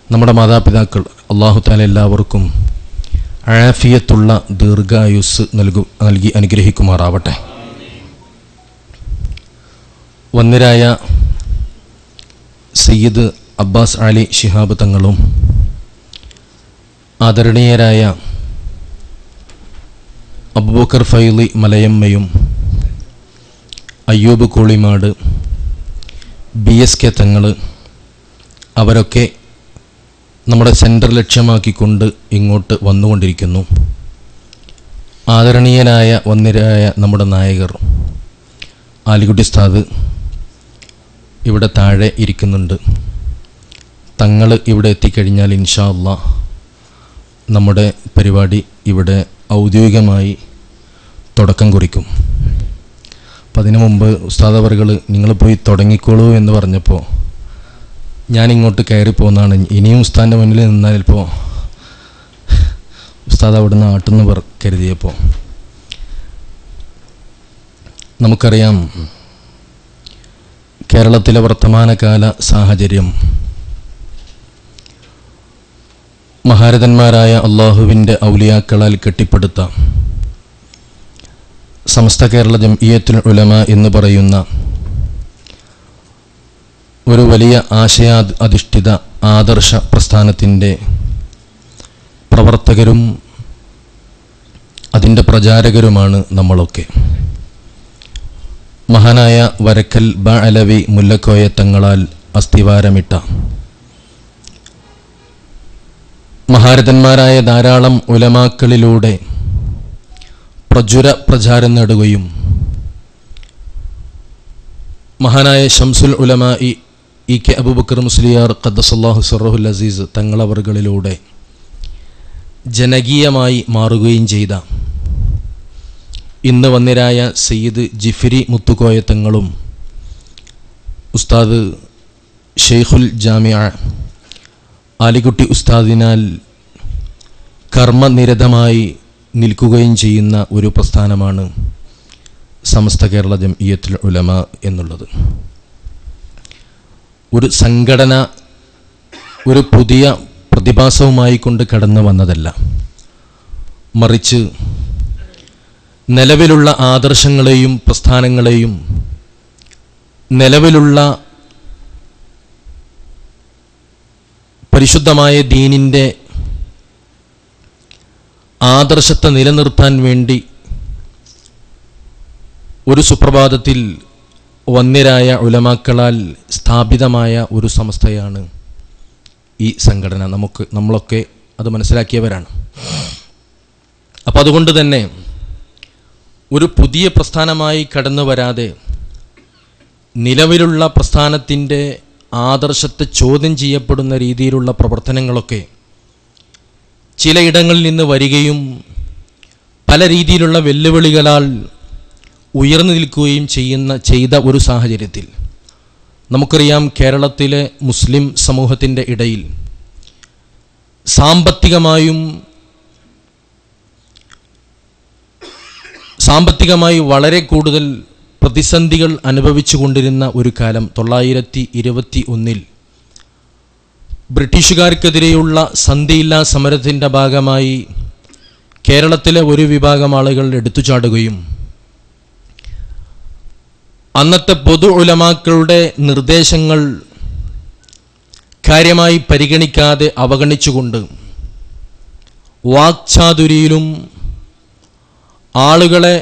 നമ്മുടെ മാതാപിതാക്കൾ അല്ലാഹു തആല എല്ലാവർക്കും ആഫിയത്തുള്ള ദീർഘായുസ് നൽകി അനുഗ്രഹിക്കുമാറാവട്ടെ. വന്ദരായ സയ്യിദ് അബ്ബാസ് അലി ശിഹാബ് തങ്ങളും ആദരണീയരായ അബൂബക്കർ ഫൈളി മലയമ്മയും അയ്യൂബ് കോളിമാട് BSK തങ്ങൾ അവരൊക്കെ നമ്മുടെ സെൻറ്റർ ലക്ഷ്യമാക്കിക്കൊണ്ട് ഇങ്ങോട്ട് വന്നുകൊണ്ടിരിക്കുന്നു. ആദരണീയനായ വന്ദരായ നമ്മുടെ നായകർ ആലിക്കുട്ടി ഉസ്താദ് ഇവിടെ താഴെ ഇരിക്കുന്നുണ്ട്. തങ്ങൾ ഇവിടെ എത്തിക്കഴിഞ്ഞാൽ ഇൻഷാ അല്ലാഹ് നമ്മുടെ പരിപാടി ഇവിടെ ഔദ്യോഗികമായി തുടക്കം കുറിക്കും. അപ്പം അതിനു മുമ്പ് ഉസ്താദ് അവറുകൾ നിങ്ങൾ പോയി തുടങ്ങിക്കോളൂ എന്ന് പറഞ്ഞപ്പോൾ ഞാനിങ്ങോട്ട് കയറിപ്പോന്നാണ്. ഇനിയും ഉസ്താദിൻ്റെ മുന്നിൽ നിന്നാൽ ഇപ്പോൾ ഉസ്താദ് അവിടുന്ന് ആട്ടുന്ന കരുതിയപ്പോൾ നമുക്കറിയാം കേരളത്തിലെ വർത്തമാനകാല സാഹചര്യം മഹാരഥന്മാരായ അള്ളാഹുവിൻ്റെ ഔലിയാക്കളാൽ കെട്ടിപ്പടുത്ത സമസ്ത കേരള ജംഇയ്യത്തുൽ ഉലമ എന്ന് പറയുന്ന ഒരു വലിയ ആശയാധിഷ്ഠിത ആദർശ പ്രസ്ഥാനത്തിൻ്റെ പ്രവർത്തകരും അതിൻ്റെ പ്രചാരകരുമാണ് നമ്മളൊക്കെ. മഹാനായ വരക്കൽ ബഅലവി മുല്ലക്കോയ തങ്ങളാൽ അസ്ഥിവാരമിട്ട മഹാരഥന്മാരായ ധാരാളം ഉലമാക്കളിലൂടെ പ്രചാരം നേടുകയും മഹാനായ ശംസുൽ ഉലമായി EK അബൂബക്കർ മുസ്ലിയാർ ഖദ്ദസല്ലാഹു സിർറഹുൽ അസീസ് തങ്ങളവറുകളിലൂടെ ജനകീയമായി മാറുകയും ചെയ്ത ഇന്ന് വന്നിരായ സയ്യിദ് ജിഫ്രി മുത്തുക്കോയ തങ്ങളും ഉസ്താദ് ഷെയ്ഖുൽ ജാമിഅ ആലിക്കുട്ടി ഉസ്താദിനാൽ കർമ്മനിരതമായി നിൽക്കുകയും ചെയ്യുന്ന ഒരു പ്രസ്ഥാനമാണ് സമസ്ത കേരള ജംഇയ്യത്തുൽ ഉലമ എന്നുള്ളത്. ഒരു സംഘടന ഒരു പുതിയ പ്രതിഭാസവുമായി കൊണ്ട് കടന്നു വന്നതല്ല, മറിച്ച് നിലവിലുള്ള ആദർശങ്ങളെയും പ്രസ്ഥാനങ്ങളെയും നിലവിലുള്ള പരിശുദ്ധമായ ദീനിൻ്റെ ആദർശത്തെ നിലനിർത്താൻ വേണ്ടി ഒരു സുപ്രഭാതത്തിൽ വന്യരായ ഉലമാക്കളാൽ സ്ഥാപിതമായ ഒരു സംസ്ഥയാണ് ഈ സംഘടന. നമ്മളൊക്കെ അത് മനസ്സിലാക്കിയവരാണ്. അപ്പം അതുകൊണ്ട് തന്നെ ഒരു പുതിയ പ്രസ്ഥാനമായി കടന്നു വരാതെ നിലവിലുള്ള പ്രസ്ഥാനത്തിൻ്റെ ആദർശത്തെ ചോദ്യം ചെയ്യപ്പെടുന്ന രീതിയിലുള്ള പ്രവർത്തനങ്ങളൊക്കെ ചിലയിടങ്ങളിൽ നിന്ന് വരികയും പല രീതിയിലുള്ള വെല്ലുവിളികളാൽ ഉയർന്നു നിൽക്കുകയും ചെയ്ത ഒരു സാഹചര്യത്തിൽ നമുക്കറിയാം കേരളത്തിലെ മുസ്ലിം സമൂഹത്തിൻ്റെ ഇടയിൽ സാമ്പത്തികമായി വളരെ കൂടുതൽ പ്രതിസന്ധികൾ അനുഭവിച്ചു കൊണ്ടിരുന്ന ഒരു കാലം 1921 ബ്രിട്ടീഷുകാർക്കെതിരെയുള്ള സന്ധിയില്ലാ സമരത്തിൻ്റെ ഭാഗമായി കേരളത്തിലെ ഒരു വിഭാഗം ആളുകൾ എടുത്തുചാടുകയും അന്നത്തെ പൊതു ഉലമാക്കളുടെ നിർദ്ദേശങ്ങൾ കാര്യമായി പരിഗണിക്കാതെ അവഗണിച്ചുകൊണ്ട് വാക്ചാതുരിയിലും ആളുകളെ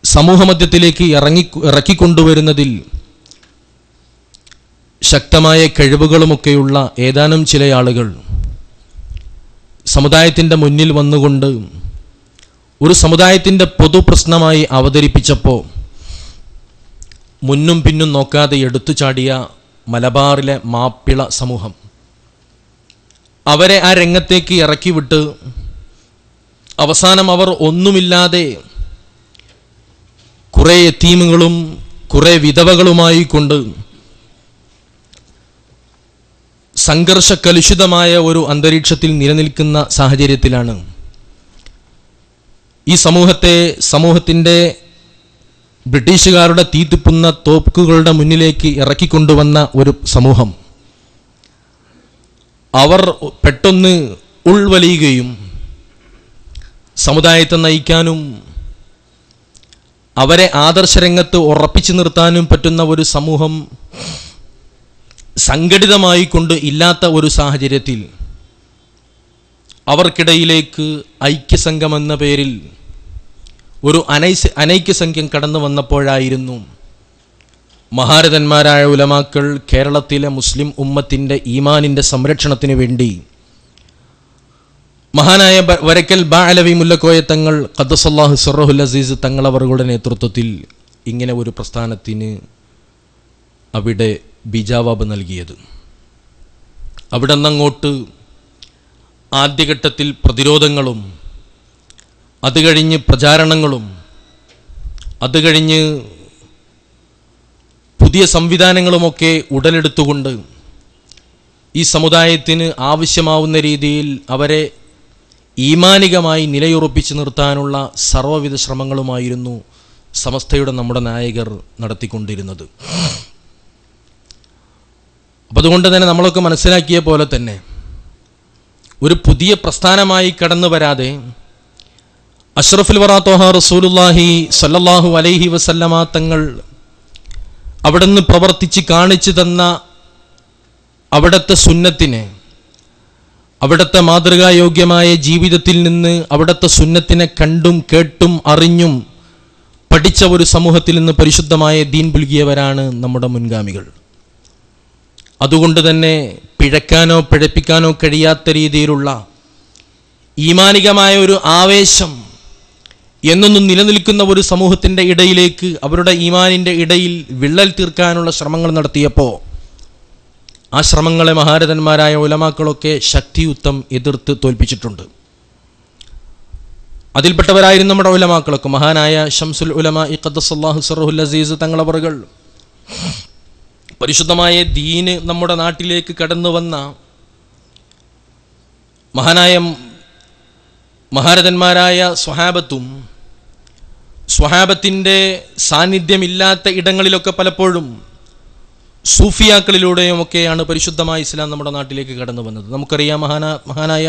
സമൂഹമധ്യത്തിലേക്ക് ഇറക്കിക്കൊണ്ടുവരുന്നതിൽ ശക്തമായ കഴിവുകളുമൊക്കെയുള്ള ഏതാനും ചില ആളുകൾ സമുദായത്തിൻ്റെ മുന്നിൽ വന്നുകൊണ്ട് ഒരു സമുദായത്തിൻ്റെ പൊതുപ്രശ്നമായി അവതരിപ്പിച്ചപ്പോൾ മുന്നും പിന്നും നോക്കാതെ എടുത്തുചാടിയ മലബാറിലെ മാപ്പിള സമൂഹം അവരെ ആ രംഗത്തേക്ക് ഇറക്കിവിട്ട് അവസാനം അവർ ഒന്നുമില്ലാതെ കുറേ യതീമുകളും കുറേ വിധവകളുമായി കൊണ്ട് സംഘർഷകലുഷിതമായ ഒരു അന്തരീക്ഷത്തിൽ നിലനിൽക്കുന്ന സാഹചര്യത്തിലാണ് ഈ സമൂഹത്തിൻ്റെ ബ്രിട്ടീഷുകാരുടെ തീത്തിപ്പുന്ന തോക്കുകളുടെ മുന്നിലേക്ക് ഇറക്കിക്കൊണ്ടുവന്ന ഒരു സമൂഹം അവർ പെട്ടെന്ന് ഉൾവലിയുകയും സമുദായത്തെ നയിക്കാനും അവരെ ആദർശരംഗത്ത് ഉറപ്പിച്ചു നിർത്താനും പറ്റുന്ന ഒരു സമൂഹം സംഘടിതമായി കൊണ്ട് ഇല്ലാത്ത ഒരു സാഹചര്യത്തിൽ അവർക്കിടയിലേക്ക് ഐക്യസംഘം എന്ന പേരിൽ ഒരു അനൈക്യസംഖ്യം കടന്നു വന്നപ്പോഴായിരുന്നു മഹാരഥന്മാരായ ഉലമാക്കൾ കേരളത്തിലെ മുസ്ലിം ഉമ്മത്തിൻ്റെ ഈമാനിൻ്റെ സംരക്ഷണത്തിന് വേണ്ടി മഹാനായ വരക്കൽ ബാഅലവി മുല്ലക്കോയ തങ്ങൾ ഖദ്ദസല്ലാഹു സിർറഹുൽ അസീസ് തങ്ങളവരുടെ നേതൃത്വത്തിൽ ഇങ്ങനെ ഒരു പ്രസ്ഥാനത്തിന് അവിടെ ബിജാവാബ് നൽകിയത്. അവിടെ നിന്നങ്ങോട്ട് ആദ്യഘട്ടത്തിൽ പ്രതിരോധങ്ങളും, അത് കഴിഞ്ഞ് പ്രചാരണങ്ങളും, അത് കഴിഞ്ഞ് പുതിയ സംവിധാനങ്ങളുമൊക്കെ ഉടലെടുത്തുകൊണ്ട് ഈ സമുദായത്തിന് ആവശ്യമാവുന്ന രീതിയിൽ അവരെ ഈമാനികമായി നിലയുറപ്പിച്ചു നിർത്താനുള്ള സർവ്വവിധ ശ്രമങ്ങളുമായിരുന്നു സമസ്തയുടെ നമ്മുടെ നായകർ നടത്തിക്കൊണ്ടിരുന്നത്. അപ്പം അതുകൊണ്ട് തന്നെ നമ്മളൊക്കെ മനസ്സിലാക്കിയ പോലെ തന്നെ ഒരു പുതിയ പ്രസ്ഥാനമായി കടന്നു വരാതെ അഷ്റഫുൽ വറാ ത്വഹ റസൂലുള്ളാഹി സ്വല്ലല്ലാഹു അലൈഹി വസല്ലമ തങ്ങൾ അവിടുന്ന് പ്രവർത്തിച്ച് കാണിച്ചു തന്ന അവിടുത്തെ സുന്നത്തിനെ, അവിടുത്തെ മാതൃകായോഗ്യമായ ജീവിതത്തിൽ നിന്ന് അവിടുത്തെ സുന്നത്തിനെ കണ്ടും കേട്ടും അറിഞ്ഞും പഠിച്ച ഒരു സമൂഹത്തിൽ നിന്ന് പരിശുദ്ധമായ ദീൻ പുൽകിയവരാണ് നമ്മുടെ മുൻഗാമികൾ. അതുകൊണ്ട് തന്നെ പിഴക്കാനോ പിഴപ്പിക്കാനോ കഴിയാത്ത രീതിയിലുള്ള ഈമാനികമായ ഒരു ആവേശം എന്നൊന്നും നിലനിൽക്കുന്ന ഒരു സമൂഹത്തിൻ്റെ ഇടയിലേക്ക് അവരുടെ ഈമാനിൻ്റെ ഇടയിൽ വിള്ളൽ തീർക്കാനുള്ള ശ്രമങ്ങൾ നടത്തിയപ്പോൾ ആ ശ്രമങ്ങളെ മഹാരഥന്മാരായ ഉലമാക്കളൊക്കെ ശക്തിയുക്തം എതിർത്ത് തോൽപ്പിച്ചിട്ടുണ്ട്. അതിൽപ്പെട്ടവരായിരുന്നു നമ്മുടെ ഉലമാക്കളൊക്കെ. മഹാനായ ശംസുൽ ഉലമാ ഖദ്ദസല്ലാഹു സിർറഹുൽ അസീസ് തങ്ങളവറുകൾ പരിശുദ്ധമായ ദീന് നമ്മുടെ നാട്ടിലേക്ക് കടന്നു വന്ന മഹാരഥന്മാരായ സ്വഹാബത്തിൻ്റെ സാന്നിധ്യമില്ലാത്ത ഇടങ്ങളിലൊക്കെ പലപ്പോഴും സൂഫിയാക്കളിലൂടെയുമൊക്കെയാണ് പരിശുദ്ധമായ ഇസ്ലാം നമ്മുടെ നാട്ടിലേക്ക് കടന്നു വന്നത്. നമുക്കറിയാം മഹാനായ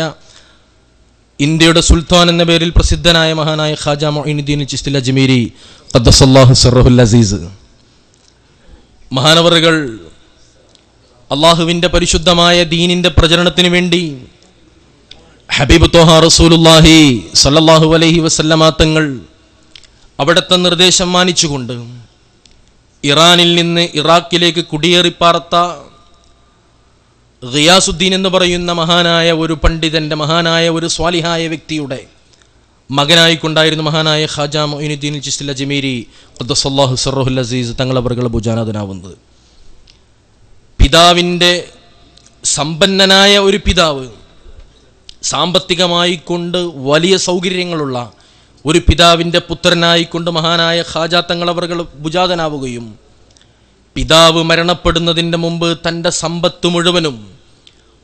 ഇന്ത്യയുടെ സുൽത്താൻ എന്ന പേരിൽ പ്രസിദ്ധനായ മഹാനായ ഖാജ മുഈനുദ്ദീൻ ചിശ്തി അജ്മീരി ഖദ്ദസല്ലാഹു സിർറഹുൽ അസീസ് മഹാനവറുകൾ അള്ളാഹുവിൻ്റെ പരിശുദ്ധമായ ദീനിൻ്റെ പ്രചരണത്തിന് വേണ്ടി ഹബീബ് ത്വഹ റസൂലുള്ളാഹി സ്വല്ലല്ലാഹു അലൈഹി വസല്ലമ തങ്ങൾ അവിടുത്തെ നിർദ്ദേശം മാനിച്ചുകൊണ്ട് ഇറാനിൽ നിന്ന് ഇറാഖിലേക്ക് കുടിയേറിപ്പാർത്ത ഗിയാസുദ്ദീൻ എന്ന് പറയുന്ന മഹാനായ ഒരു പണ്ഡിതൻ്റെ, മഹാനായ ഒരു സ്വാലിഹായ വ്യക്തിയുടെ മകനായിക്കൊണ്ടായിരുന്നു മഹാനായ ഖാജ മുഈനുദ്ദീൻ ചിശ്തി അജ്മീരി ഖദ്ദസല്ലാഹു സിർറഹുൽ അസീസ് തങ്ങളവറുകൾ ഭുജാനാഥനാവുന്നത്. പിതാവിൻ്റെ സമ്പന്നനായ ഒരു പിതാവ്, സാമ്പത്തികമായി കൊണ്ട് വലിയ സൗകര്യങ്ങളുള്ള ഒരു പിതാവിൻ്റെ പുത്രനായിക്കൊണ്ട് മഹാനായ ഖാജ തങ്ങളവറുകൾ ഭുജാതനാവുകയും പിതാവ് മരണപ്പെടുന്നതിൻ്റെ മുമ്പ് തൻ്റെ സമ്പത്ത് മുഴുവനും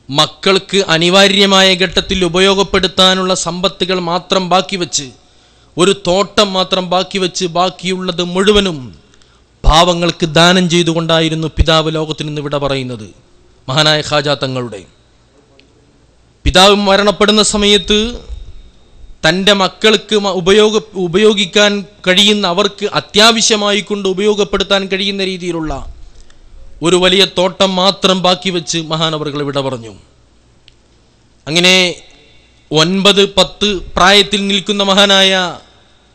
മക്കൾക്ക് അനിവാര്യമായ ഘട്ടത്തിൽ ഉപയോഗപ്പെടുത്താനുള്ള സമ്പത്തുകൾ മാത്രം ബാക്കി വെച്ച്, ഒരു തോട്ടം മാത്രം ബാക്കി വെച്ച് ബാക്കിയുള്ളത് മുഴുവനും പാവങ്ങൾക്ക് ദാനം ചെയ്തുകൊണ്ടായിരുന്നു പിതാവ് ലോകത്തിൽ നിന്ന് വിട പറയുന്നത്. മഹാനായ ഖാജ തങ്ങളുടെ പിതാവ് മരണപ്പെടുന്ന സമയത്ത് തൻ്റെ മക്കൾക്ക് ഉപയോഗിക്കാൻ കഴിയുന്ന, അവർക്ക് അത്യാവശ്യമായി കൊണ്ട് ഉപയോഗപ്പെടുത്താൻ കഴിയുന്ന രീതിയിലുള്ള ഒരു വലിയ തോട്ടം മാത്രം ബാക്കി വെച്ച് മഹാനവറുകൾ വിട പറഞ്ഞു. അങ്ങനെ 9-10 പ്രായത്തിൽ നിൽക്കുന്ന മഹാനായ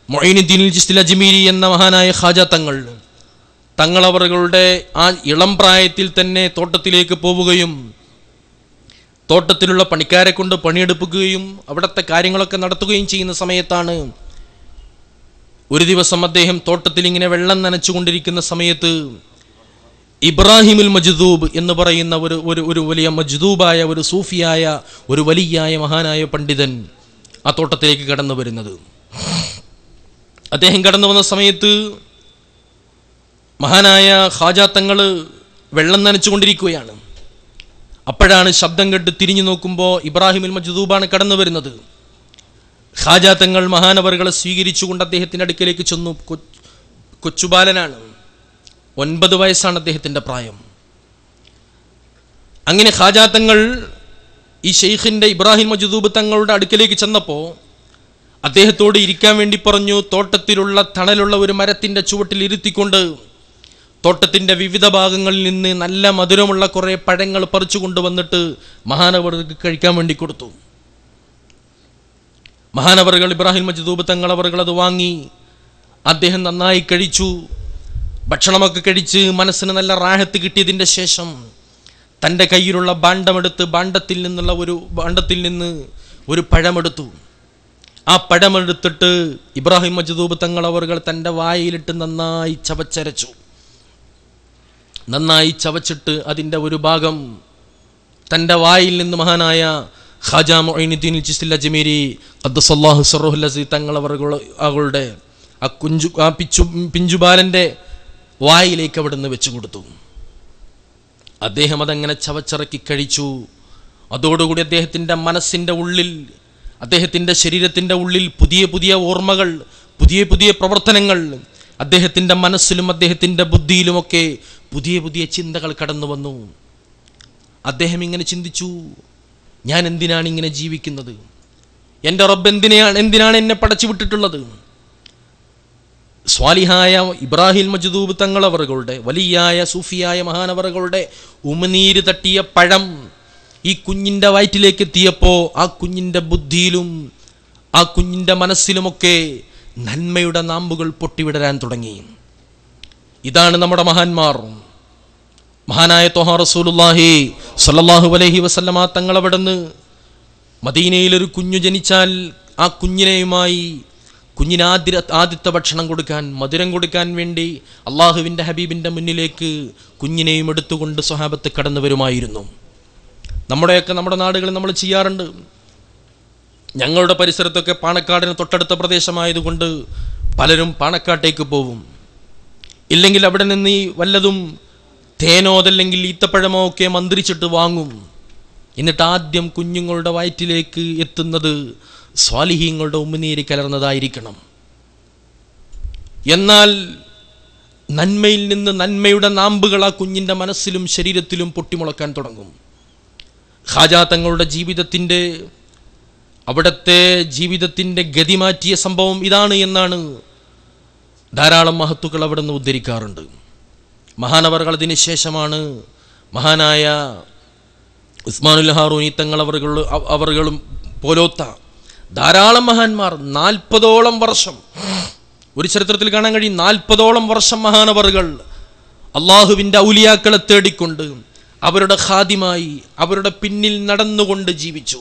മുഈനുദ്ദീൻ ചിശ്തി അജ്മീരി എന്ന മഹാനായ ഖാജ തങ്ങളവറുകളുടെ ആ ഇളം പ്രായത്തിൽ തന്നെ തോട്ടത്തിലേക്ക് പോവുകയും തോട്ടത്തിലുള്ള പണിക്കാരെ കൊണ്ട് പണിയെടുപ്പിക്കുകയും അവിടുത്തെ കാര്യങ്ങളൊക്കെ നടത്തുകയും ചെയ്യുന്ന സമയത്താണ് ഒരു ദിവസം അദ്ദേഹം തോട്ടത്തിൽ ഇങ്ങനെ വെള്ളം നനച്ചുകൊണ്ടിരിക്കുന്ന സമയത്ത് ഇബ്രാഹിമുൽ മജ്ദൂബ് എന്ന് പറയുന്ന ഒരു വലിയ മജ്ദൂബായ ഒരു സൂഫിയായ ഒരു വലിയായ മഹാനായ പണ്ഡിതൻ ആ തോട്ടത്തിലേക്ക് കടന്നു വരുന്നത്. അദ്ദേഹം കടന്നു വന്ന സമയത്ത് മഹാനായ ഖാജ തങ്ങൾ വെള്ളം നനച്ചുകൊണ്ടിരിക്കുകയാണ്. അപ്പോഴാണ് ശബ്ദം കേട്ട് തിരിഞ്ഞു നോക്കുമ്പോൾ ഇബ്രാഹിമുൽ മജ്ദൂബാണ് കടന്നു വരുന്നത്. ഖാജ തങ്ങൾ മഹാനവറുകളെ സ്വീകരിച്ചുകൊണ്ട് അദ്ദേഹത്തിൻ്റെ അടുക്കലേക്ക് ചെന്നു. കൊച്ചുബാലനാണ്, 9 വയസ്സാണ് അദ്ദേഹത്തിൻ്റെ പ്രായം. അങ്ങനെ ഖാജ തങ്ങൾ ഈ ഷെയ്ഖിൻ്റെ ഇബ്രാഹിം മജ്ദൂബ് തങ്ങളുടെ അടുക്കലേക്ക് ചെന്നപ്പോൾ അദ്ദേഹത്തോട് ഇരിക്കാൻ വേണ്ടി പറഞ്ഞു. തോട്ടത്തിലുള്ള തണലുള്ള ഒരു മരത്തിൻ്റെ ചുവട്ടിൽ ഇരുത്തിക്കൊണ്ട് തോട്ടത്തിൻ്റെ വിവിധ ഭാഗങ്ങളിൽ നിന്ന് നല്ല മധുരമുള്ള കുറേ പഴങ്ങൾ പറിച്ചു കൊണ്ടുവന്നിട്ട് മഹാനവർക്ക് കഴിക്കാൻ വേണ്ടി കൊടുത്തു. മഹാനവറുകൾ ഇബ്രാഹിം മജ്ദൂബ് തങ്ങളവറുകൾ അത് വാങ്ങി. അദ്ദേഹം നന്നായി കഴിച്ചു. ഭക്ഷണമൊക്കെ കഴിച്ച് മനസ്സിന് നല്ല റാഹത്ത് കിട്ടിയതിൻ്റെ ശേഷം തൻ്റെ കയ്യിലുള്ള ഭാണ്ഡത്തിൽ നിന്ന് ഒരു പഴമെടുത്തു. ആ പഴമെടുത്തിട്ട് ഇബ്രാഹിം മജ്ദൂബ് തങ്ങളവറുകൾ തൻ്റെ വായിലിട്ട് നന്നായി ചവച്ചരച്ചു. നന്നായി ചവച്ചിട്ട് അതിൻ്റെ ഒരു ഭാഗം തൻ്റെ വായിൽ നിന്ന് മഹാനായ ഖാജ മുഈനുദ്ദീൻ ചിശ്തി അജ്മീരി ഖദ്ദസല്ലാഹു സിർറഹുൽ അസീസ് തങ്ങളവറുകളുടെ ആ പിഞ്ചുബാലൻ്റെ വായിലേക്ക് അവിടെ നിന്ന് വെച്ചു കൊടുത്തു. അദ്ദേഹം അതങ്ങനെ ചവച്ചിറക്കി കഴിച്ചു. അതോടുകൂടി അദ്ദേഹത്തിൻ്റെ മനസ്സിൻ്റെ ഉള്ളിൽ, അദ്ദേഹത്തിൻ്റെ ശരീരത്തിൻ്റെ ഉള്ളിൽ പുതിയ പുതിയ ഓർമ്മകൾ, പുതിയ പുതിയ പ്രവർത്തനങ്ങൾ, അദ്ദേഹത്തിൻ്റെ മനസ്സിലും അദ്ദേഹത്തിൻ്റെ ബുദ്ധിയിലുമൊക്കെ പുതിയ പുതിയ ചിന്തകൾ കടന്നു വന്നു. അദ്ദേഹം ഇങ്ങനെ ചിന്തിച്ചു, ഞാൻ എന്തിനാണ് ഇങ്ങനെ ജീവിക്കുന്നത്? എൻ്റെ റബ്ബ് എന്തിനാണ് എന്നെ പടച്ചു വിട്ടിട്ടുള്ളത്? സ്വാലിഹായ ഇബ്രാഹിം മജ്ദൂബ് തങ്ങളവറുകളുടെ, വലിയായ സൂഫിയായ മഹാനവറുകളുടെ ഉമിനീര് തട്ടിയ പഴം ഈ കുഞ്ഞിൻ്റെ വയറ്റിലേക്ക് എത്തിയപ്പോൾ ആ കുഞ്ഞിൻ്റെ ബുദ്ധിയിലും ആ കുഞ്ഞിൻ്റെ മനസ്സിലുമൊക്കെ നന്മയുടെ നാമ്പുകൾ പൊട്ടിവിടരാൻ തുടങ്ങി. ഇതാണ് നമ്മുടെ മഹാന്മാർ. മഹാനായ ത്വഹാ റസൂലുള്ളാഹി സ്വല്ലല്ലാഹു അലൈഹി വസല്ലമ തങ്ങളവിടുന്ന് മദീനയിലൊരു കുഞ്ഞു ജനിച്ചാൽ ആ കുഞ്ഞിന് ആദ്യത്തെ ഭക്ഷണം കൊടുക്കാൻ, മധുരം കൊടുക്കാൻ വേണ്ടി അള്ളാഹുവിൻ്റെ ഹബീബിൻ്റെ മുന്നിലേക്ക് കുഞ്ഞിനെയും എടുത്തുകൊണ്ട് സ്വഹാബത്ത് കടന്നു വരുമായിരുന്നു. നമ്മുടെ നാടുകളിൽ നമ്മൾ ചെയ്യാറുണ്ട്. ഞങ്ങളുടെ പരിസരത്തൊക്കെ പാണക്കാടിന് തൊട്ടടുത്ത പ്രദേശമായതുകൊണ്ട് പലരും പാണക്കാട്ടേക്ക് പോവും. ഇല്ലെങ്കിൽ അവിടെ നിന്ന് വല്ലതും തേനോ അതല്ലെങ്കിൽ ഈത്തപ്പഴമോ ഒക്കെ മന്ത്രിച്ചിട്ട് വാങ്ങും. എന്നിട്ട് ആദ്യം കുഞ്ഞുങ്ങളുടെ വയറ്റിലേക്ക് എത്തുന്നത് സ്വാലിഹീങ്ങളുടെ ഉമിനീര് കലർന്നതായിരിക്കണം. എന്നാൽ നന്മയിൽ നിന്ന് നന്മയുടെ നാമ്പുകൾ ആ കുഞ്ഞിൻ്റെ മനസ്സിലും ശരീരത്തിലും പൊട്ടിമുളക്കാൻ തുടങ്ങും. ഖാജാ തങ്ങളുടെ അവിടുത്തെ ജീവിതത്തിൻ്റെ ഗതി മാറ്റിയ സംഭവം ഇതാണ് എന്നാണ് ധാരാളം മഹത്തുക്കൾ അവിടെ നിന്ന് ഉദ്ധരിക്കാറുണ്ട്. മഹാനവറുകൾ അതിന് ശേഷമാണ് മഹാനായ ഉസ്മാനുൽ ഹാറൂനി തങ്ങളവറുകളും പോലോത്ത ധാരാളം മഹാന്മാർ 40ഓളം വർഷം, ഒരു ചരിത്രത്തിൽ കാണാൻ കഴിയും, 40ഓളം വർഷം മഹാനവറുകൾ അള്ളാഹുവിൻ്റെ ഔലിയാക്കളെ തേടിക്കൊണ്ട് അവരുടെ ഖാദിമായി അവരുടെ പിന്നിൽ നടന്നുകൊണ്ട് ജീവിച്ചു.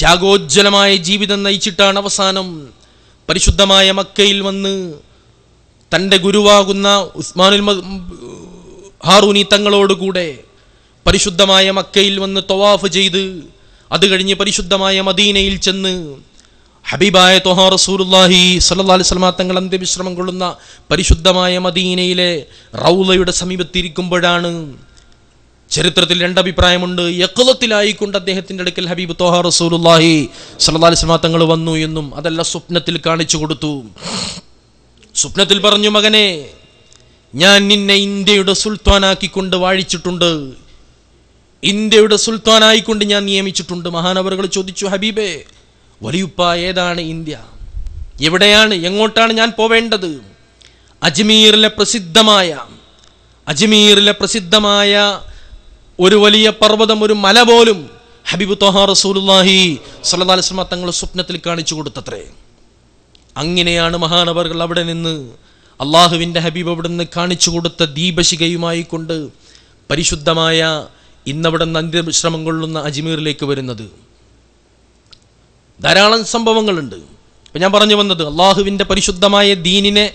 ത്യാഗോജ്വലമായ ജീവിതം നയിച്ചിട്ടാണ് അവസാനം പരിശുദ്ധമായ മക്കയിൽ വന്ന് തൻ്റെ ഗുരുവാകുന്ന ഉസ്മാനുൽ ഹാറൂനി തങ്ങളോടുകൂടെ പരിശുദ്ധമായ മക്കയിൽ വന്ന് തവാഫ് ചെയ്ത് അത് കഴിഞ്ഞ് പരിശുദ്ധമായ മദീനയിൽ ചെന്ന് ഹബീബായ ത്വഹാ റസൂലുള്ളാഹി സ്വല്ലല്ലാഹു അലൈഹി വസല്ലം തങ്ങൾ അന്ത്യവിശ്രമം കൊള്ളുന്ന പരിശുദ്ധമായ മദീനയിലെ റൗളയുടെ സമീപത്തിരിക്കുമ്പോഴാണ് ചരിത്രത്തിൽ രണ്ടഭിപ്രായമുണ്ട്. യഖ്ലത്തിലായിക്കൊണ്ട് അദ്ദേഹത്തിൻ്റെ അടുക്കൽ ഹബീബ് ത്വഹാ റസൂലുള്ളാഹി സ്വല്ലല്ലാഹു അലൈഹി വസല്ലം തങ്ങൾ വന്നു എന്നും അതല്ല സ്വപ്നത്തിൽ കാണിച്ചു കൊടുത്തു. സ്വപ്നത്തിൽ പറഞ്ഞു, മകനെ, ഞാൻ നിന്നെ ഇന്ത്യയുടെ സുൽത്താനാക്കിക്കൊണ്ട് വാഴിച്ചിട്ടുണ്ട്, ഇന്ത്യയുടെ സുൽത്താനായിക്കൊണ്ട് ഞാൻ നിയമിച്ചിട്ടുണ്ട്. മഹാനവറുകൾ ചോദിച്ചു, ഹബീബേ, വലിയുപ്പ, ഏതാണ് ഇന്ത്യ? എവിടെയാണ്, എങ്ങോട്ടാണ് ഞാൻ പോവേണ്ടത്? അജ്മീറിലെ പ്രസിദ്ധമായ ഒരു വലിയ പർവ്വതം, ഒരു മല പോലും ഹബീബ് ത്വഹാ റസൂലുള്ളാഹി സ്വല്ലല്ലാഹു അലൈഹി വസല്ലം തങ്ങൾ സ്വപ്നത്തിൽ കാണിച്ചു കൊടുത്തത്രേ. അങ്ങനെയാണ് മഹാനവറുകൾ അവിടെ നിന്ന് അള്ളാഹുവിൻ്റെ ഹബീബ് അവിടെ നിന്ന് കാണിച്ചു കൊടുത്ത ദീപശിഖയുമായി കൊണ്ട് പരിശുദ്ധമായ ഇന്നവിടെ നിന്ന് അന്ത്യവിശ്രമം കൊള്ളുന്ന അജ്മീറിലേക്ക് വരുന്നത്. ധാരാളം സംഭവങ്ങളുണ്ട്. ഇപ്പം ഞാൻ പറഞ്ഞു വന്നത്, അള്ളാഹുവിൻ്റെ പരിശുദ്ധമായ ദീനിനെ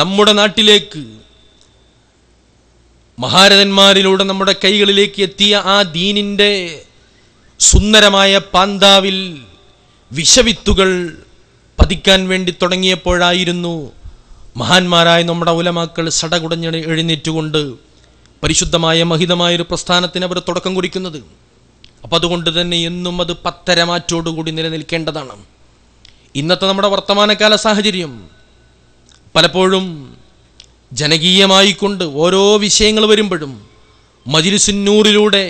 നമ്മുടെ നാട്ടിലേക്ക് മഹാരഥന്മാരിലൂടെ നമ്മുടെ കൈകളിലേക്ക് എത്തിയ ആ ദീനിൻ്റെ സുന്ദരമായ പാന്താവിൽ വിഷവിത്തുകൾ പതിക്കാൻ വേണ്ടി തുടങ്ങിയപ്പോഴായിരുന്നു മഹാന്മാരായ നമ്മുടെ ഉലമാക്കൾ സടകുടഞ്ഞ് എഴുന്നേറ്റുകൊണ്ട് പരിശുദ്ധമായ മഹിതമായൊരു പ്രസ്ഥാനത്തിന് അവർ തുടക്കം കുറിക്കുന്നത്. അപ്പം അതുകൊണ്ട് തന്നെ എന്നും അത് പത്തരമാറ്റോടുകൂടി നിലനിൽക്കേണ്ടതാണ്. ഇന്നത്തെ നമ്മുടെ വർത്തമാനകാല സാഹചര്യം പലപ്പോഴും ജനകീയമായിക്കൊണ്ട് ഓരോ വിഷയങ്ങൾ വരുമ്പോഴും മജ്‌ലിസുന്നൂറിലൂടെ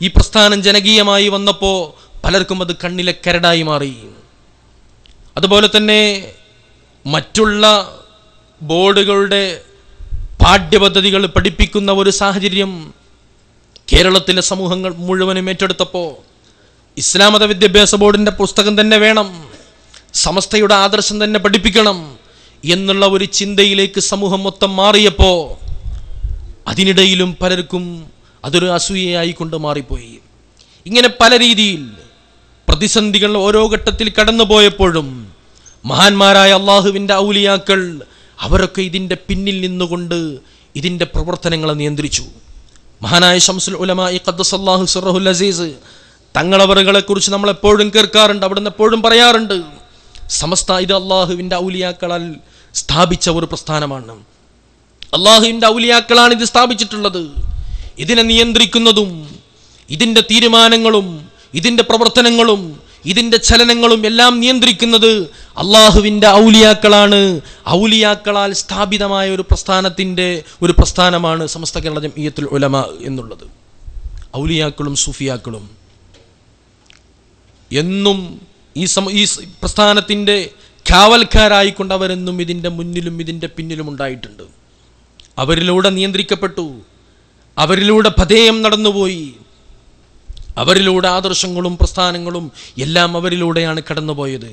ഈ പ്രസ്ഥാനം ജനകീയമായി വന്നപ്പോൾ പലർക്കും അത് കണ്ണിലെ കരടായി മാറി. അതുപോലെ തന്നെ മറ്റുള്ള ബോർഡുകളുടെ പാഠ്യപദ്ധതികൾ പഠിപ്പിക്കുന്ന ഒരു സാഹചര്യം കേരളത്തിലെ സമൂഹങ്ങൾ മുഴുവനും ഏറ്റെടുത്തപ്പോൾ ഇസ്ലാം മത വിദ്യാഭ്യാസ ബോർഡിൻ്റെ പുസ്തകം തന്നെ വേണം, സമസ്തയുടെ ആദർശം തന്നെ പഠിപ്പിക്കണം എന്നുള്ള ഒരു ചിന്തയിലേക്ക് സമൂഹം മൊത്തം മാറിയപ്പോൾ അതിനിടയിലും പലർക്കും അതൊരു അസൂയയായിക്കൊണ്ട് മാറിപ്പോയി. ഇങ്ങനെ പല രീതിയിൽ പ്രതിസന്ധികൾ ഓരോ ഘട്ടത്തിൽ കടന്നുപോയപ്പോഴും മഹാന്മാരായ അള്ളാഹുവിൻ്റെ ഔലിയാക്കൾ അവരൊക്കെ ഇതിൻ്റെ പിന്നിൽ നിന്നുകൊണ്ട് ഇതിൻ്റെ പ്രവർത്തനങ്ങളെ നിയന്ത്രിച്ചു. മഹാനായ ശംസുൽ ഉലമാ ഖദ്ദസല്ലാഹു സിർറഹുൽ അസീസ് തങ്ങളവറുകളെ കുറിച്ച് നമ്മൾ എപ്പോഴും കേൾക്കാറുണ്ട്, അവിടുന്ന് എപ്പോഴും പറയാറുണ്ട്, സമസ്ത ഇത് അള്ളാഹുവിൻ്റെ ഔലിയാക്കളാൽ സ്ഥാപിച്ച ഒരു പ്രസ്ഥാനമാണ്. അള്ളാഹുവിൻ്റെ ഔലിയാക്കളാണ് ഇത് സ്ഥാപിച്ചിട്ടുള്ളത്. ഇതിനെ നിയന്ത്രിക്കുന്നതും ഇതിൻ്റെ തീരുമാനങ്ങളും ഇതിൻ്റെ പ്രവർത്തനങ്ങളും ഇതിൻ്റെ ചലനങ്ങളും എല്ലാം നിയന്ത്രിക്കുന്നത് അള്ളാഹുവിൻ്റെ ഔലിയാക്കളാണ്. ഔലിയാക്കളാൽ സ്ഥാപിതമായ ഒരു പ്രസ്ഥാനമാണ് സമസ്ത കേരള ജംഇയ്യത്തുൽ ഉലമ എന്നുള്ളത്. ഔലിയാക്കളും സൂഫിയാക്കളും എന്നും ഈ പ്രസ്ഥാനത്തിൻ്റെ കാവൽക്കാരായിക്കൊണ്ട് അവരെന്നും ഇതിൻ്റെ മുന്നിലും ഇതിൻ്റെ പിന്നിലും ഉണ്ടായിട്ടുണ്ട്. അവരിലൂടെ നിയന്ത്രിക്കപ്പെട്ടു, അവരിലൂടെ പഥേയം നടന്നുപോയി, അവരിലൂടെ ആദർശങ്ങളും പ്രസ്ഥാനങ്ങളും എല്ലാം അവരിലൂടെയാണ് കടന്നുപോയത്.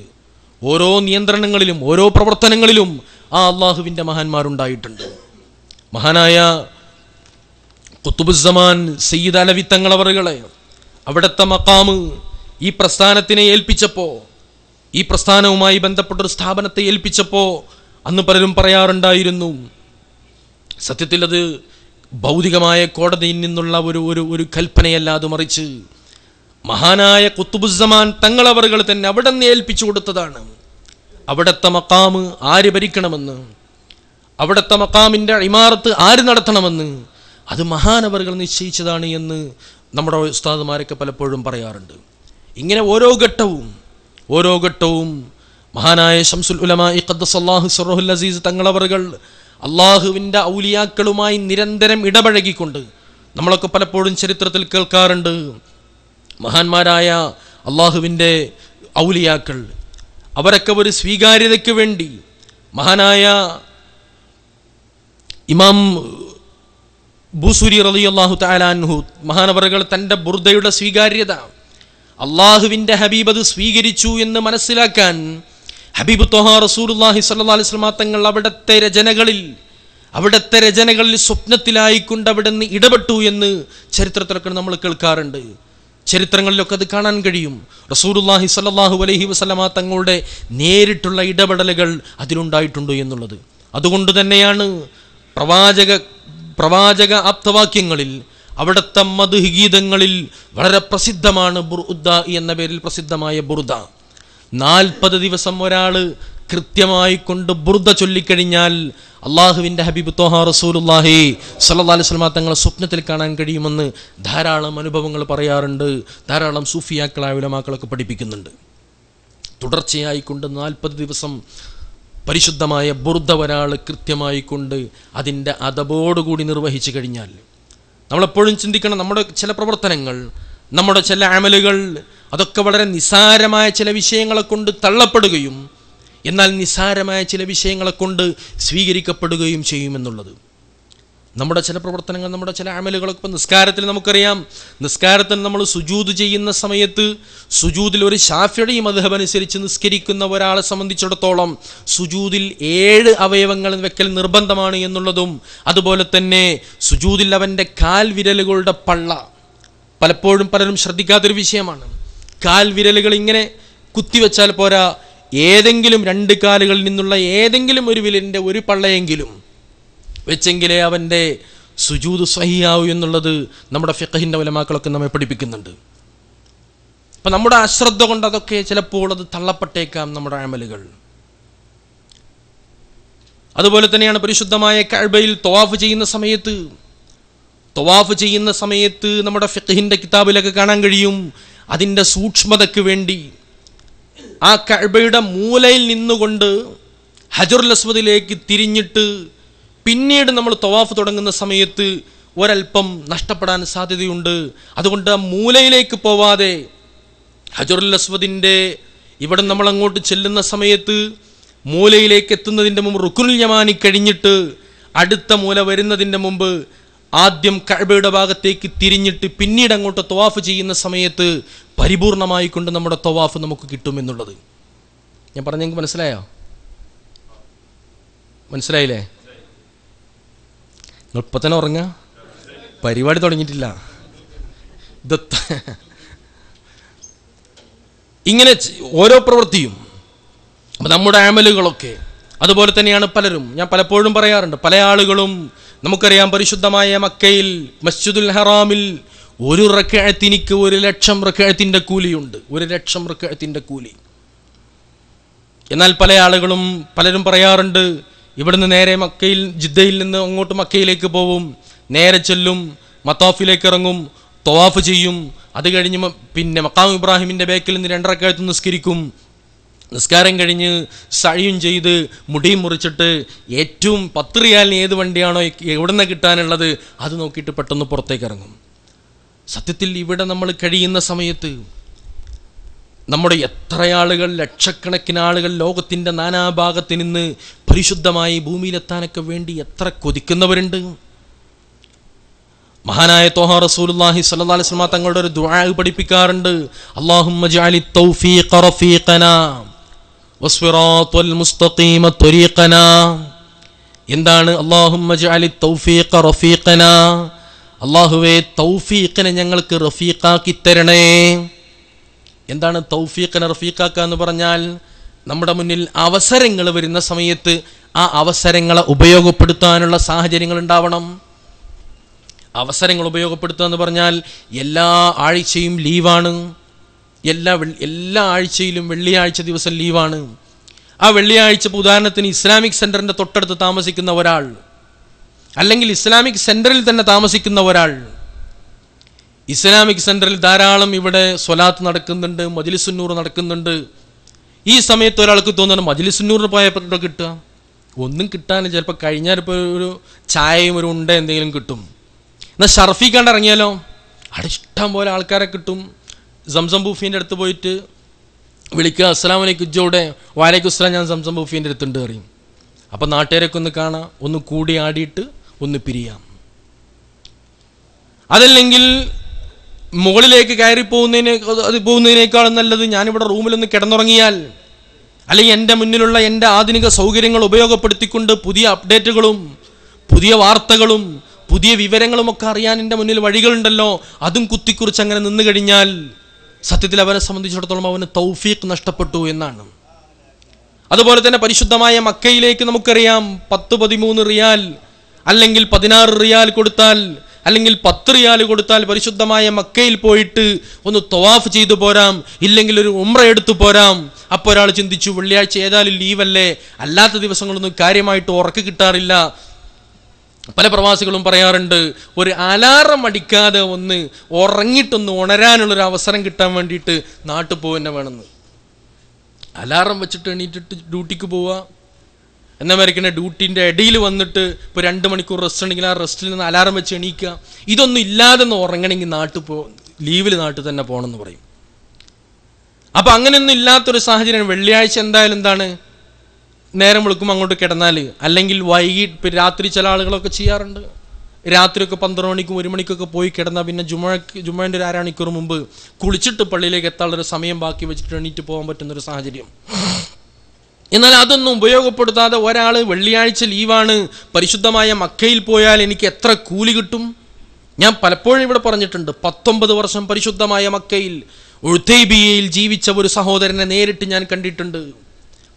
ഓരോ നിയന്ത്രണങ്ങളിലും ഓരോ പ്രവർത്തനങ്ങളിലും ആ അള്ളാഹുവിൻ്റെ മഹാന്മാരുണ്ടായിട്ടുണ്ട്. മഹാനായ ഖുത്ബുസ്സമാൻ സയ്യിദ് അലവി തങ്ങളവറുകളെ അവിടുത്തെ മഖാമ് ഈ പ്രസ്ഥാനത്തിനെ ഏൽപ്പിച്ചപ്പോൾ, ഈ പ്രസ്ഥാനവുമായി ബന്ധപ്പെട്ടൊരു സ്ഥാപനത്തെ ഏൽപ്പിച്ചപ്പോൾ അന്ന് പലരും പറയാറുണ്ടായിരുന്നു, സത്യത്തിൽ അത് ഭൗതികമായ കോടതിയിൽ നിന്നുള്ള ഒരു കൽപ്പനയല്ലാതെ മറിച്ച് മഹാനായ ഖുത്ബുസ്സമാൻ തങ്ങളവറുകൾ തന്നെ അവിടെ നിന്ന് ഏൽപ്പിച്ചു കൊടുത്തതാണ്. അവിടുത്തെ മഖാമ് ആര് ഭരിക്കണമെന്ന്, അവിടുത്തെ മഖാമിൻ്റെ ഇമാറത്ത് ആര് നടത്തണമെന്ന് അത് മഹാനവറുകൾ നിശ്ചയിച്ചതാണ് എന്ന് നമ്മുടെ ഉസ്താദുമാരൊക്കെ പലപ്പോഴും പറയാറുണ്ട്. ഇങ്ങനെ ഓരോ ഘട്ടവും മഹാനായ ശംസുൽ ഉലമാ ഖദ്ദസല്ലാഹു സിർറഹുൽ അസീസ് തങ്ങളവറുകൾ അള്ളാഹുവിൻ്റെ ഔലിയാക്കളുമായി നിരന്തരം ഇടപഴകിക്കൊണ്ട്, നമ്മളൊക്കെ പലപ്പോഴും ചരിത്രത്തിൽ കേൾക്കാറുണ്ട്, മഹാന്മാരായ അള്ളാഹുവിൻ്റെ ഔലിയാക്കൾ അവരൊക്കെ ഒരു സ്വീകാര്യതയ്ക്ക് വേണ്ടി മഹാനായ ഇമാം ബൂസുരി റളിയല്ലാഹു തആല അൻഹു മഹാനവറുകൾ തൻ്റെ ബുർദയുടെ സ്വീകാര്യത അള്ളാഹുവിൻ്റെ ഹബീബ് അത് സ്വീകരിച്ചു എന്ന് മനസ്സിലാക്കാൻ ഹബീബ് ത്വഹാ റസൂലുള്ളാഹി സ്വല്ലല്ലാഹി അലൈഹി വസല്ലം തങ്ങൾ അവിടുത്തെ രചനകളിൽ സ്വപ്നത്തിലായിക്കൊണ്ട് അവിടെ നിന്ന് ഇടപെട്ടു എന്ന് ചരിത്രത്തിലൊക്കെ നമ്മൾ കേൾക്കാറുണ്ട്. ചരിത്രങ്ങളിലൊക്കെ അത് കാണാൻ കഴിയും. റസൂലുള്ളാഹി സ്വല്ലല്ലാഹു അലൈഹി വസല്ലമ തങ്ങളുടെ നേരിട്ടുള്ള ഇടപെടലുകൾ അതിലുണ്ടായിട്ടുണ്ട് എന്നുള്ളത്. അതുകൊണ്ട് തന്നെയാണ് പ്രവാചക ആപ്തവാക്യങ്ങളിൽ അവിടുത്തെ മദ്ഹ് ഗീതങ്ങളിൽ വളരെ പ്രസിദ്ധമാണ് ബുർദ എന്ന പേരിൽ പ്രസിദ്ധമായ ബുർദ. 40 ദിവസം ഒരാൾ കൃത്യമായി കൊണ്ട് ബുർദ ചൊല്ലിക്കഴിഞ്ഞാൽ അള്ളാഹുവിൻ്റെ ഹബീബ് ത്വഹാ റസൂലുള്ളാഹി സ്വല്ലല്ലാഹി അലൈഹി വസല്ലം തങ്ങളെ സ്വപ്നത്തിൽ കാണാൻ കഴിയുമെന്ന് ധാരാളം അനുഭവങ്ങൾ പറയാറുണ്ട്. ധാരാളം സൂഫിയാക്കളായ ഉലമാക്കളൊക്കെ പഠിപ്പിക്കുന്നുണ്ട്. തുടർച്ചയായിക്കൊണ്ട് 40 ദിവസം പരിശുദ്ധമായ ബുർദ ഒരാൾ കൃത്യമായി കൊണ്ട് അതിൻ്റെ അതബോടുകൂടി നിർവഹിച്ചു കഴിഞ്ഞാൽ, നമ്മളെപ്പോഴും ചിന്തിക്കണം, നമ്മുടെ ചില പ്രവർത്തനങ്ങൾ, നമ്മുടെ ചില അമലുകൾ അതൊക്കെ വളരെ നിസാരമായ ചില വിഷയങ്ങളെ കൊണ്ട് തള്ളപ്പെടുകയും എന്നാൽ നിസാരമായ ചില വിഷയങ്ങളെ കൊണ്ട് സ്വീകരിക്കപ്പെടുകയും ചെയ്യുമെന്നുള്ളത്. നമ്മുടെ ചില പ്രവർത്തനങ്ങൾ, നമ്മുടെ ചില അമലുകളൊക്കെ ഇപ്പം നിസ്കാരത്തിൽ നമുക്കറിയാം, നിസ്കാരത്തിൽ നമ്മൾ സുജൂദ് ചെയ്യുന്ന സമയത്ത് സുജൂദിൽ ഒരു ശാഫിഈ മദ്ഹബ് അനുസരിച്ച് നിസ്കരിക്കുന്ന ഒരാളെ സംബന്ധിച്ചിടത്തോളം സുജൂദിൽ 7 അവയവങ്ങൾ വെക്കൽ നിർബന്ധമാണ് എന്നുള്ളതും, അതുപോലെ തന്നെ സുജൂദിൽ അവൻ്റെ കാൽ വിരലുകളുടെ പള്ള പലപ്പോഴും പലരും ശ്രദ്ധിക്കാത്തൊരു വിഷയമാണ്. കാൽ വിരലുകൾ ഇങ്ങനെ കുത്തിവെച്ചാൽ പോരാ, ഏതെങ്കിലും 2 കാലുകളിൽ നിന്നുള്ള ഏതെങ്കിലും ഒരു വിരലിൻ്റെ ഒരു പള്ളയെങ്കിലും വെച്ചെങ്കിലേ അവൻ്റെ സുജൂദ് സ്വഹിയാവൂ എന്നുള്ളത് നമ്മുടെ ഫിഖഹിൻ്റെ ഉലമാക്കളൊക്കെ നമ്മെ പഠിപ്പിക്കുന്നുണ്ട്. അപ്പം നമ്മുടെ അശ്രദ്ധ കൊണ്ട് അതൊക്കെ ചിലപ്പോൾ അത് തള്ളപ്പെട്ടേക്കാം നമ്മുടെ അമലുകൾ. അതുപോലെ തന്നെയാണ് പരിശുദ്ധമായ കഅബയിൽ തവാഫ് ചെയ്യുന്ന സമയത്ത് നമ്മുടെ ഫിഖഹിൻ്റെ കിതാബിലൊക്കെ കാണാൻ കഴിയും, അതിൻ്റെ സൂക്ഷ്മതയ്ക്ക് വേണ്ടി ആ കഅബയുടെ മൂലയിൽ നിന്നുകൊണ്ട് ഹജറുൽ അസ്വദിലേക്ക് തിരിഞ്ഞിട്ട് പിന്നീട് നമ്മൾ തവാഫ് തുടങ്ങുന്ന സമയത്ത് ഒരൽപ്പം നഷ്ടപ്പെടാൻ സാധ്യതയുണ്ട്. അതുകൊണ്ട് ആ മൂലയിലേക്ക് പോവാതെ ഹജറുൽ അസ്വദിൻ്റെ ഇവിടെ നമ്മൾ അങ്ങോട്ട് ചെല്ലുന്ന സമയത്ത് മൂലയിലേക്ക് എത്തുന്നതിൻ്റെ മുമ്പ് റുക്നുൽ യമാനി കഴിഞ്ഞിട്ട് അടുത്ത മൂല വരുന്നതിൻ്റെ മുമ്പ് ആദ്യം കഅബയുടെ ഭാഗത്തേക്ക് തിരിഞ്ഞിട്ട് പിന്നീട് അങ്ങോട്ട് തവാഫ് ചെയ്യുന്ന സമയത്ത് പരിപൂർണമായി കൊണ്ട് നമ്മുടെ തവാഫ് നമുക്ക് കിട്ടുമെന്നുള്ളത് ഞാൻ പറഞ്ഞെങ്കിൽ മനസ്സിലായോ? മനസ്സിലായില്ലേ? നിങ്ങൾ ഇപ്പം തന്നെ ഉറങ്ങുക, പരിപാടി തുടങ്ങിയിട്ടില്ല. ഇങ്ങനെ ഓരോ പ്രവൃത്തിയും നമ്മുടെ അമലുകളൊക്കെ അതുപോലെ തന്നെയാണ് പലരും. ഞാൻ പലപ്പോഴും പറയാറുണ്ട്, പല ആളുകളും നമുക്കറിയാം പരിശുദ്ധമായ മക്കയിൽ മസ്ജിദുൽ ഹറാമിൽ ഒരു റക്അത്തിനിക്ക് 1,00,000 റക്അത്തിന്റെ കൂലിയുണ്ട്. 1,00,000 റക്അത്തിന്റെ കൂലി. എന്നാൽ പല ആളുകളും പലരും പറയാറുണ്ട്, ഇവിടുന്ന് നേരെ മക്കയിൽ ജിദ്ദയിൽ നിന്ന് അങ്ങോട്ട് മക്കയിലേക്ക് പോവും, നേരെ ചെല്ലും, മത്താഫിലേക്ക് ഇറങ്ങും, തവാഫ് ചെയ്യും, അത് കഴിഞ്ഞ് പിന്നെ മഖാം ഇബ്രാഹിമിൻ്റെ ബേക്കിൽ നിന്ന് 2 റക്അത്ത് നിസ്കരിക്കും, നിസ്കാരം കഴിഞ്ഞ് സഅയും ചെയ്ത് മുടിയും മുറിച്ചിട്ട് ഏറ്റവും 10 റിയാലിന് ഏത് വണ്ടിയാണോ എവിടെ നിന്ന് കിട്ടാനുള്ളത് അത് നോക്കിയിട്ട് പെട്ടെന്ന് പുറത്തേക്ക് ഇറങ്ങും. സത്യത്തിൽ ഇവിടെ നമ്മൾ കഴിയുന്ന സമയത്ത് നമ്മുടെ എത്ര ആളുകൾ, ലക്ഷക്കണക്കിന് ആളുകൾ ലോകത്തിൻ്റെ നാനാഭാഗത്ത് നിന്ന് പരിശുദ്ധമായി ഭൂമിയിലെത്താനൊക്കെ വേണ്ടി എത്ര കൊതിക്കുന്നവരുണ്ട്. മഹാനായ ത്വഹ റസൂലുള്ളാഹി സ്വല്ലല്ലാഹു അലൈഹി വസല്ലം തങ്ങളുടെ ഒരു ദുആ പഠിപ്പിക്കാറുണ്ട്. അല്ലാഹുമ്മ ജഅലി തൗഫീഖ റഫീഖനാ വസ്വിറാത്തുൽ മുസ്തഖീമ ത്വരീഖനാ. എന്താണ് അല്ലാഹുമ്മ ജഅലി തൗഫീഖ റഫീഖനാ? അല്ലാഹുവേ തൗഫീഖിനെ ഞങ്ങൾക്ക് റഫീഖാക്കി തരണേ. എന്താണ് തൗഫീഖിനെ റഫീഖാക്കുക എന്ന് പറഞ്ഞാൽ? നമ്മുടെ മുന്നിൽ അവസരങ്ങൾ വരുന്ന സമയത്ത് ആ അവസരങ്ങളെ ഉപയോഗപ്പെടുത്താനുള്ള സാഹചര്യങ്ങൾ ഉണ്ടാവണം. അവസരങ്ങൾ ഉപയോഗപ്പെടുത്തുക എന്ന് പറഞ്ഞാൽ എല്ലാ ആഴ്ചയും ലീവാണ്, എല്ലാ ആഴ്ചയിലും വെള്ളിയാഴ്ച ദിവസം ലീവാണ്. ആ വെള്ളിയാഴ്ച ഉദാഹരണത്തിന് ഇസ്ലാമിക് സെന്ററിന്റെ തൊട്ടടുത്ത് താമസിക്കുന്ന ഒരാൾ, അല്ലെങ്കിൽ ഇസ്ലാമിക് സെന്ററിൽ തന്നെ താമസിക്കുന്ന ഒരാൾ, ഇസ്ലാമിക് സെന്ററിൽ ധാരാളം ഇവിടെ സ്വലാത്ത് നടക്കുന്നുണ്ട്, മജ്ലിസുന്നൂർ നടക്കുന്നുണ്ട്. ഈ സമയത്ത് ഒരാൾക്ക് തോന്നുന്നു മജ്ലിസുന്നൂറിന് പോയപ്പോൾ കിട്ടുക ഒന്നും കിട്ടാനും ചിലപ്പോൾ കഴിഞ്ഞാൽ ഇപ്പോൾ ഒരു ചായയും ഒരു ഉണ്ട എന്തെങ്കിലും കിട്ടും. എന്നാൽ ഷർഫിക്കാണ്ട് ഇറങ്ങിയാലോ അവിടെ ഇഷ്ടം പോലെ ആൾക്കാരെ കിട്ടും. സംസം ബൂഫീൻ്റെ അടുത്ത് പോയിട്ട് വിളിക്കുക, അസ്സലാമു അലൈക്കും ഇജ്ജോടെ, വാലൈക്കും അസ്സലാം, ഞാൻ സംസം ബൂഫീൻ്റെ അടുത്തുണ്ട് അറിയും. അപ്പം നാട്ടുകാരൊക്കെ ഒന്ന് കാണാം, ഒന്ന് കൂടി ആടിയിട്ട് ഒന്ന് പിരിയാം. അതല്ലെങ്കിൽ മുകളിലേക്ക് കയറി പോകുന്നതിനേക്കാളും നല്ലത് ഞാനിവിടെ റൂമിലൊന്ന് കിടന്നുറങ്ങിയാൽ, അല്ലെങ്കിൽ എൻ്റെ മുന്നിലുള്ള എൻ്റെ ആധുനിക സൗകര്യങ്ങൾ ഉപയോഗപ്പെടുത്തിക്കൊണ്ട് പുതിയ അപ്ഡേറ്റുകളും പുതിയ വാർത്തകളും പുതിയ വിവരങ്ങളുമൊക്കെ അറിയാൻ എൻ്റെ മുന്നിൽ വഴികളുണ്ടല്ലോ, അതും കുത്തിക്കുറിച്ച് അങ്ങനെ നിന്ന് കഴിഞ്ഞാൽ സത്യത്തിൽ അവനെ സംബന്ധിച്ചിടത്തോളം അവന് തൗഫീഖ് നഷ്ടപ്പെട്ടു എന്നാണ്. അതുപോലെ തന്നെ പരിശുദ്ധമായ മക്കയിലേക്ക് നമുക്കറിയാം 10-13 റിയാൽ അല്ലെങ്കിൽ 16 റിയാൽ കൊടുത്താൽ അല്ലെങ്കിൽ 10 റിയാൽ കൊടുത്താൽ പരിശുദ്ധമായ മക്കയിൽ പോയിട്ട് ഒന്ന് തവാഫ് ചെയ്തു പോരാം, ഇല്ലെങ്കിൽ ഒരു ഉംറ എടുത്തു പോരാം. അപ്പോൾ ഒരാൾ ചിന്തിച്ചു, വെള്ളിയാഴ്ച ഏതായാലും ലീവല്ലേ, അല്ലാത്ത ദിവസങ്ങളൊന്നും കാര്യമായിട്ട് ഉറക്കം കിട്ടാറില്ല. പല പ്രവാസികളും പറയാറുണ്ട്, ഒരു അലാറം അടിക്കാതെ ഒന്ന് ഉറങ്ങിയിട്ടൊന്ന് ഉണരാനുള്ളൊരു അവസരം കിട്ടാൻ വേണ്ടിയിട്ട് നാട്ടിൽ പോകുന്ന വേണമെന്ന്. അലാറം വെച്ചിട്ട് എണീറ്റിട്ട് ഡ്യൂട്ടിക്ക് പോവുക, എന്നാ മരിക്കണ ഡ്യൂട്ടിൻ്റെ ഇടയിൽ വന്നിട്ട് ഇപ്പോൾ 2 മണിക്കൂർ റെസ്റ്റ് ഉണ്ടെങ്കിൽ ആ റെസ്റ്റിൽ നിന്ന് അലാറം വെച്ച് എണീക്കുക. ഇതൊന്നും ഇല്ലാതെ ഒന്ന് ഉറങ്ങണമെങ്കിൽ ലീവിൽ നാട്ടിൽ തന്നെ പോകണമെന്ന് പറയും. അപ്പം അങ്ങനെയൊന്നും ഇല്ലാത്തൊരു സാഹചര്യം വെള്ളിയാഴ്ച എന്തായാലും എന്താണ്, നേരം വിളിക്കുമ്പോൾ അങ്ങോട്ട് കിടന്നാൽ, അല്ലെങ്കിൽ വൈകിട്ട് ഇപ്പം രാത്രി ചില ആളുകളൊക്കെ ചെയ്യാറുണ്ട്, രാത്രിയൊക്കെ 12 മണിക്കും 1 മണിക്കൊക്കെ പോയി കിടന്നാൽ പിന്നെ ജുമേൻ്റെ ഒരു 1/2 മണിക്കൂർ മുമ്പ് കുളിച്ചിട്ട് പള്ളിയിലേക്ക് എത്താനുള്ളൊരു സമയം ബാക്കി വെച്ചിട്ട് എണീറ്റ് പോകാൻ പറ്റുന്നൊരു സാഹചര്യം. എന്നാൽ അതൊന്നും ഉപയോഗപ്പെടുത്താതെ ഒരാൾ വെള്ളിയാഴ്ച ലീവാണ്, പരിശുദ്ധമായ മക്കയിൽ പോയാൽ എനിക്ക് എത്ര കൂലി കിട്ടും? ഞാൻ പലപ്പോഴും ഇവിടെ പറഞ്ഞിട്ടുണ്ട്, 19 വർഷം പരിശുദ്ധമായ മക്കയിൽ ഉഴ്തൈബിയയിൽ ജീവിച്ച ഒരു സഹോദരനെ നേരിട്ട് ഞാൻ കണ്ടിട്ടുണ്ട്.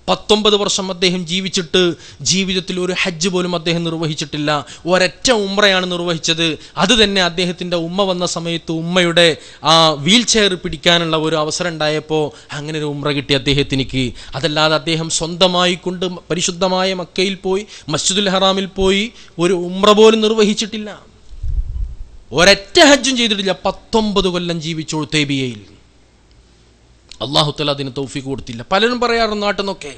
19 വർഷം അദ്ദേഹം ജീവിച്ചിട്ട് ജീവിതത്തിൽ ഒരു ഹജ്ജ് പോലും അദ്ദേഹം നിർവഹിച്ചിട്ടില്ല. ഒരൊറ്റ ഉംറയാണ് നിർവഹിച്ചത്. അത് തന്നെ അദ്ദേഹത്തിൻ്റെ ഉമ്മ വന്ന സമയത്ത് ഉമ്മയുടെ ആ വീൽ ചെയർ പിടിക്കാനുള്ള ഒരു അവസരം ഉണ്ടായപ്പോൾ അങ്ങനെ ഒരു ഉംറ കിട്ടി അദ്ദേഹത്തിനിക്ക്. അതല്ലാതെ അദ്ദേഹം സ്വന്തമായി കൊണ്ട് പരിശുദ്ധമായ മക്കയിൽ പോയി മസ്ജിദുൽ ഹറാമിൽ പോയി ഒരു ഉംറ പോലും നിർവഹിച്ചിട്ടില്ല. ഒരൊറ്റ ഹജ്ജും ചെയ്തിട്ടില്ല. 19 കൊല്ലം ജീവിച്ചു ഉഴ്തൈബിയയിൽ. അല്ലാഹു തആല അതിന് തൗഫീഖ് കൊടുത്തില്ല. പലരും പറയാറുണ്ട് നാട്ടിൽ നിന്നൊക്കെ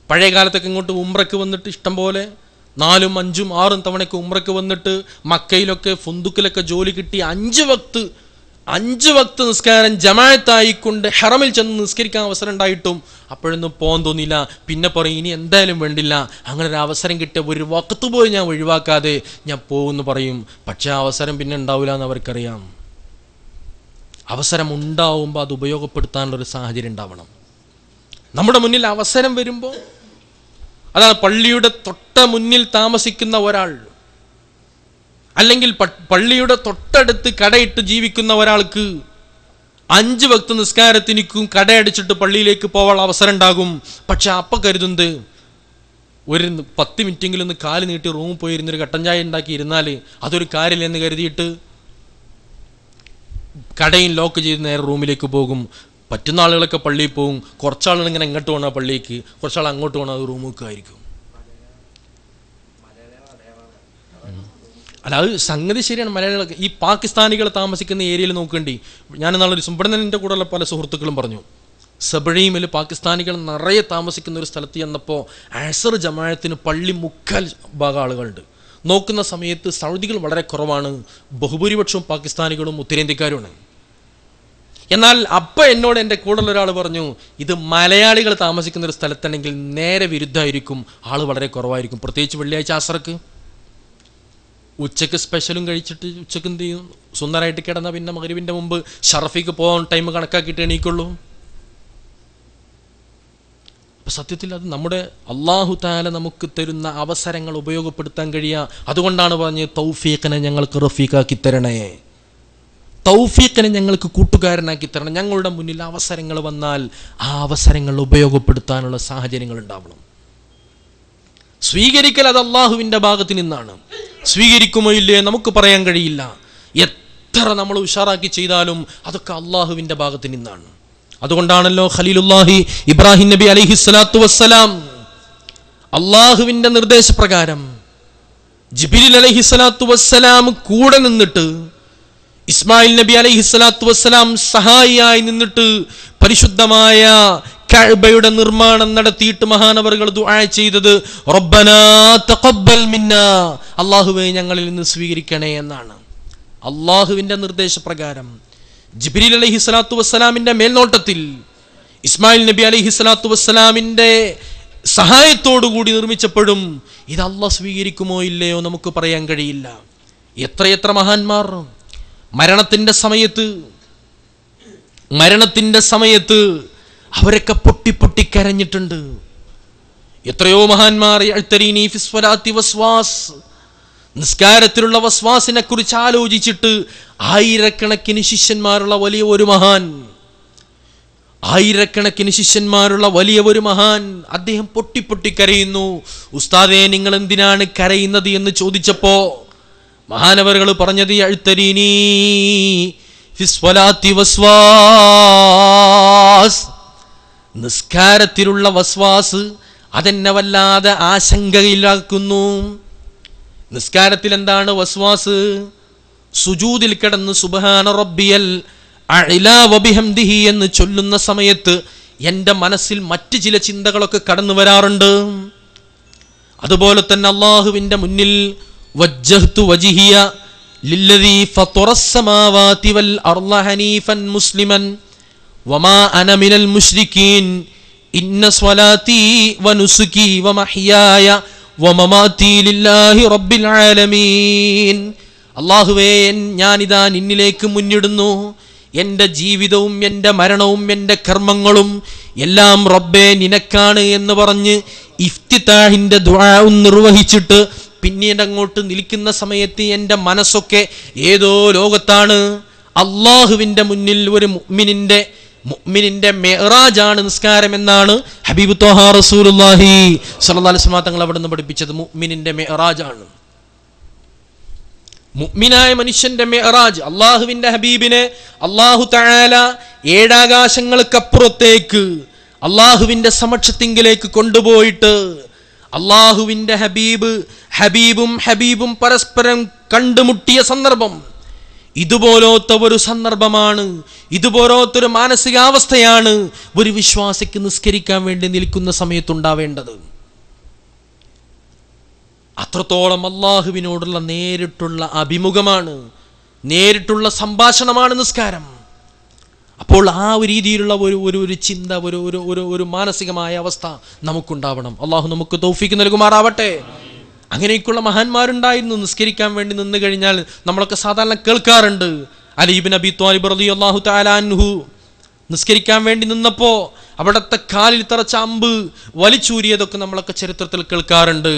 പഴയ കാലത്തൊക്കെ ഇങ്ങോട്ട് ഉംറയ്ക്ക് വന്നിട്ട് ഇഷ്ടം പോലെ 4, 5, 6 തവണയ്ക്ക് ഉംറയ്ക്ക് വന്നിട്ട് മക്കയിലൊക്കെ ഫുന്തുക്കിലൊക്കെ ജോലി കിട്ടി 5 വക്ത് നിസ്കാരം ജമാഅത്തായിക്കൊണ്ട് ഹറമിൽ ചെന്ന് നിസ്കരിക്കാൻ അവസരം ഉണ്ടായിട്ടും അപ്പോഴൊന്നും പോകാൻ തോന്നിയില്ല. പിന്നെ പറയും ഇനി എന്തായാലും വേണ്ടില്ല, അങ്ങനെ ഒരു അവസരം കിട്ടിയ ഒരു വക്ത് പോയി ഞാൻ ഒഴിവാക്കാതെ ഞാൻ പോകുമെന്ന് പറയും. പക്ഷെ ആ അവസരം പിന്നെ ഉണ്ടാവില്ല എന്ന് അവർക്കറിയാം. അവസരം ഉണ്ടാവുമ്പോൾ അത് ഉപയോഗപ്പെടുത്താനുള്ളൊരു സാഹചര്യം ഉണ്ടാവണം. നമ്മുടെ മുന്നിൽ അവസരം വരുമ്പോൾ, അതാണ് പള്ളിയുടെ തൊട്ട മുന്നിൽ താമസിക്കുന്ന ഒരാൾ, അല്ലെങ്കിൽ പള്ളിയുടെ തൊട്ടടുത്ത് കടയിട്ട് ജീവിക്കുന്ന ഒരാൾക്ക് 5 വക്ത് നിസ്കാരത്തിനിക്കും കടയടിച്ചിട്ട് പള്ളിയിലേക്ക് പോകാനുള്ള അവസരം ഉണ്ടാകും. പക്ഷെ അപ്പം കരുതുന്നത് ഒരു 10 മിനിറ്റെങ്കിലും ഒന്ന് കാല് നീട്ടി റൂമിൽ പോയിരുന്നൊരു കട്ടൻ ചായ ഉണ്ടാക്കി ഇരുന്നാൽ അതൊരു കാര്യമില്ലെന്ന് കരുതിയിട്ട് കടയും ലോക്ക് ചെയ്ത് നേരെ റൂമിലേക്ക് പോകും. പറ്റുന്ന ആളുകളൊക്കെ പള്ളിയിൽ പോകും. കുറച്ചാളുകൾ ഇങ്ങനെ ഇങ്ങോട്ട് പോകണം പള്ളിക്ക്, കുറച്ചാൾ അങ്ങോട്ട് പോകണം, അത് റൂമിലേക്ക് ആയിരിക്കും. അല്ല, അത് സംഗതി ശരിയാണ്. മലയാളികളൊക്കെ ഈ പാകിസ്ഥാനികൾ താമസിക്കുന്ന ഏരിയയിൽ നോക്കേണ്ടി. ഞാൻ നാളെ ഇവിടെ നിന്ന് എൻ്റെ കൂടെയുള്ള പല സുഹൃത്തുക്കളും പറഞ്ഞു, സബഴീമിൽ പാകിസ്ഥാനികൾ നിറയെ താമസിക്കുന്ന ഒരു സ്ഥലത്ത് ചെന്നപ്പോൾ അസർ ജമാഅത്തിന് പള്ളി 3/4 ഭാഗം ആളുകളുണ്ട്. നോക്കുന്ന സമയത്ത് സൗദികൾ വളരെ കുറവാണ്, ബഹുഭൂരിപക്ഷവും പാകിസ്ഥാനികളും ഉത്തരേന്ത്യക്കാരുമാണ്. എന്നാൽ അപ്പം എന്നോട് എൻ്റെ കൂടെയുള്ള ഒരാൾ പറഞ്ഞു, ഇത് മലയാളികൾ താമസിക്കുന്ന ഒരു സ്ഥലത്താണെങ്കിൽ നേരെ വിരുദ്ധമായിരിക്കും, ആൾ വളരെ കുറവായിരിക്കും. പ്രത്യേകിച്ച് വെള്ളിയാഴ്ച അസർക്ക് ഉച്ചയ്ക്ക് സ്പെഷ്യലും കഴിച്ചിട്ട് ഉച്ചയ്ക്ക് എന്ത് ചെയ്യും, സുന്ദരമായിട്ട് കിടന്നാൽ പിന്നെ മഗ്‌രിബിൻ്റെ മുമ്പ് ഷറഫിക്ക് പോകാൻ ടൈം കണക്കാക്കിയിട്ട് എണീക്കുള്ളൂ. അപ്പം സത്യത്തിൽ അത് നമ്മുടെ അല്ലാഹു തആല നമുക്ക് തരുന്ന അവസരങ്ങൾ ഉപയോഗപ്പെടുത്താൻ കഴിയുക. അതുകൊണ്ടാണ് പറഞ്ഞത് തൗഫീഖിനെ ഞങ്ങൾക്ക് റഫീഖാക്കി തരണേ, തൗഫീഖിനെ ഞങ്ങൾക്ക് കൂട്ടുകാരനാക്കി തരണം. ഞങ്ങളുടെ മുന്നിൽ അവസരങ്ങൾ വന്നാൽ ആ അവസരങ്ങൾ ഉപയോഗപ്പെടുത്താനുള്ള സാഹചര്യങ്ങൾ ഉണ്ടാവണം. സ്വീകരിക്കൽ അത് അള്ളാഹുവിൻ്റെ ഭാഗത്ത് നിന്നാണ്. സ്വീകരിക്കുമോ ഇല്ലേ നമുക്ക് പറയാൻ കഴിയില്ല. എത്ര നമ്മൾ ഉഷാറാക്കി ചെയ്താലും അതൊക്കെ അള്ളാഹുവിൻ്റെ ഭാഗത്ത് നിന്നാണ്. അതുകൊണ്ടാണല്ലോ ഖലീലുല്ലാഹി ഇബ്രാഹിം നബി അലൈഹിസ്സലാത്തു വസ്സലാം അള്ളാഹുവിൻ്റെ നിർദ്ദേശപ്രകാരം ജിബ്രീൽ അലൈഹിസ്സലാത്തു വസ്സലാം കൂടെ നിന്നിട്ട്, ഇസ്മായിൽ നബി അലൈഹിസ്സലാത്തു വസ്സലാം സഹായിയായി നിന്നിട്ട് പരിശുദ്ധമായ കഅബയുടെ നിർമ്മാണം നടത്തിയിട്ട് മഹാനവറുകൾ ദുആ ചെയ്തത് റബ്ബനാ തഖബ്ബൽ മിന്നാ, അല്ലാഹുവേ ഞങ്ങളിൽ നിന്ന് സ്വീകരിക്കണേ എന്നാണ്. അള്ളാഹുവിൻ്റെ നിർദ്ദേശപ്രകാരം ജിബ്രീൽ അലൈഹിസ്സലാത്തു വസ്സലാമിൻ്റെ മേൽനോട്ടത്തിൽ ഇസ്മായിൽ നബി അലൈഹിസ്സലാത്തു വസ്സലാമിൻ്റെ സഹായത്തോടുകൂടി നിർമ്മിച്ചപ്പോഴും ഇത് അള്ളാഹ് സ്വീകരിക്കുമോ ഇല്ലയോ നമുക്ക് പറയാൻ കഴിയില്ല. എത്രയെത്ര മഹാന്മാർ മരണത്തിൻ്റെ സമയത്ത് അവരൊക്കെ പൊട്ടി കരഞ്ഞിട്ടുണ്ട്. എത്രയോ മഹാന്മാർ നിസ്കാരത്തിലുള്ള വസ്വാസിനെ കുറിച്ച് ആലോചിച്ചിട്ട് ആയിരക്കണക്കിന് ശിഷ്യന്മാരുള്ള വലിയ ഒരു മഹാൻ അദ്ദേഹം പൊട്ടി കരയുന്നു. ഉസ്താദേ, നിങ്ങൾ എന്തിനാണ് കരയുന്നത് എന്ന് ചോദിച്ചപ്പോ മഹാനവറുകൾ പറഞ്ഞത് അഴ്ത്തരീനി ഫിസ്വലാത്തി വസ്വാസ്, നിസ്കാരത്തിലുള്ള വസ്വാസ് അതെന്നെ വല്ലാതെ ആശങ്കയിലാക്കുന്നു. നിസ്കാരത്തിൽ എന്താണ് വസ്വാസ്? സുജൂദിൽ കിടന്ന് സുബ്ഹാന റബ്ബിയൽ അഅ്ലാ വബിഹംദിഹി എന്ന് ചൊല്ലുന്ന സമയത്ത് എൻ്റെ മനസ്സിൽ മറ്റ് ചില ചിന്തകളൊക്കെ കടന്നു വരാറുണ്ട്. അതുപോലെ തന്നെ അല്ലാഹുവിൻ്റെ മുന്നിൽ വജ്ജഹ്തു വജ്ഹിയ ലില്ലദീ ഫത്തറസ് സമാവാതി വൽ അർള ഹനീഫൻ മുസ്ലിമൻ വമാ അന മിനൽ മുശ്രിക്കീൻ ഇന്ന സ്വലാത്തി വനുസുകി വമഹ്യായ വമമാതി ലില്ലാഹി റബ്ബിൽ ആലമീൻ. അല്ലാഹുവേ, ഞാനിതാ നിന്നിലേക്ക് മുന്നിടുന്നു. എൻ്റെ ജീവിതവും എൻ്റെ മരണവും എൻ്റെ കർമ്മങ്ങളും എല്ലാം റബ്ബേ നിനക്കാണ് എന്ന് പറഞ്ഞ് ഇഫ്തിതാഹിൻ്റെ ദുആഉം നിർവഹിച്ചിട്ട് പിന്നീട് അങ്ങോട്ട് നിൽക്കുന്ന സമയത്ത് എൻ്റെ മനസ്സൊക്കെ ഏതോ ലോകത്താണ്. അള്ളാഹുവിൻ്റെ മുന്നിൽ ഒരു മുഅ്മിനിന്റെ മിഅ്റാജാണ് നിസ്കാരം എന്നാണ് ഹബീബ് ത്വഹ റസൂലുള്ളാഹി സ്വല്ലല്ലാഹു അലൈഹി വസല്ലം തങ്ങൾ അവിടെ നിന്ന് പഠിപ്പിച്ചത്. മുഅ്മിനിന്റെ മിഅ്റാജാണ്, മുഅ്മിനായ മനുഷ്യന്റെ മിഅ്റാജ്. അള്ളാഹുവിന്റെ ഹബീബിനെ അള്ളാഹു തആല ഏഴാകാശങ്ങൾക്കപ്പുറത്തേക്ക് അള്ളാഹുവിന്റെ സമക്ഷത്തിങ്കിലേക്ക് കൊണ്ടുപോയിട്ട് അള്ളാഹുവിന്റെ ഹബീബും പരസ്പരം കണ്ടുമുട്ടിയ സന്ദർഭം ഇതുപോലത്തെ ഒരു സന്ദർഭമാണ്, ഇതുപോലത്തെ ഒരു മാനസികാവസ്ഥയാണ് ഒരു വിശ്വാസിക്ക് നിസ്കരിക്കാൻ വേണ്ടി നിൽക്കുന്ന സമയത്തുണ്ടാവേണ്ടത്. അത്രത്തോളം അള്ളാഹുവിനോടുള്ള നേരിട്ടുള്ള അഭിമുഖമാണ്, നേരിട്ടുള്ള സംഭാഷണമാണ് നിസ്കാരം. അപ്പോൾ ആ ഒരു രീതിയിലുള്ള ഒരു ചിന്ത, ഒരു മാനസികമായ അവസ്ഥ നമുക്കുണ്ടാവണം. അള്ളാഹു നമുക്ക് തൗഫീക്ക് നൽകുമാറാവട്ടെ. അങ്ങനെയൊക്കെയുള്ള മഹാന്മാരുണ്ടായിരുന്നു. നിസ്കരിക്കാൻ വേണ്ടി നിന്ന് കഴിഞ്ഞാൽ നമ്മളൊക്കെ സാധാരണ കേൾക്കാറുണ്ട്, അലി ഇബ്നു അബീ ത്വാലിബ് റളിയല്ലാഹു തആല അൻഹു നിസ്കരിക്കാൻ വേണ്ടി നിന്നപ്പോൾ അവിടുത്തെ കാലിൽ തറച്ച അമ്പ് വലിച്ചൂരിയതൊക്കെ നമ്മളൊക്കെ ചരിത്രത്തിൽ കേൾക്കാറുണ്ട്.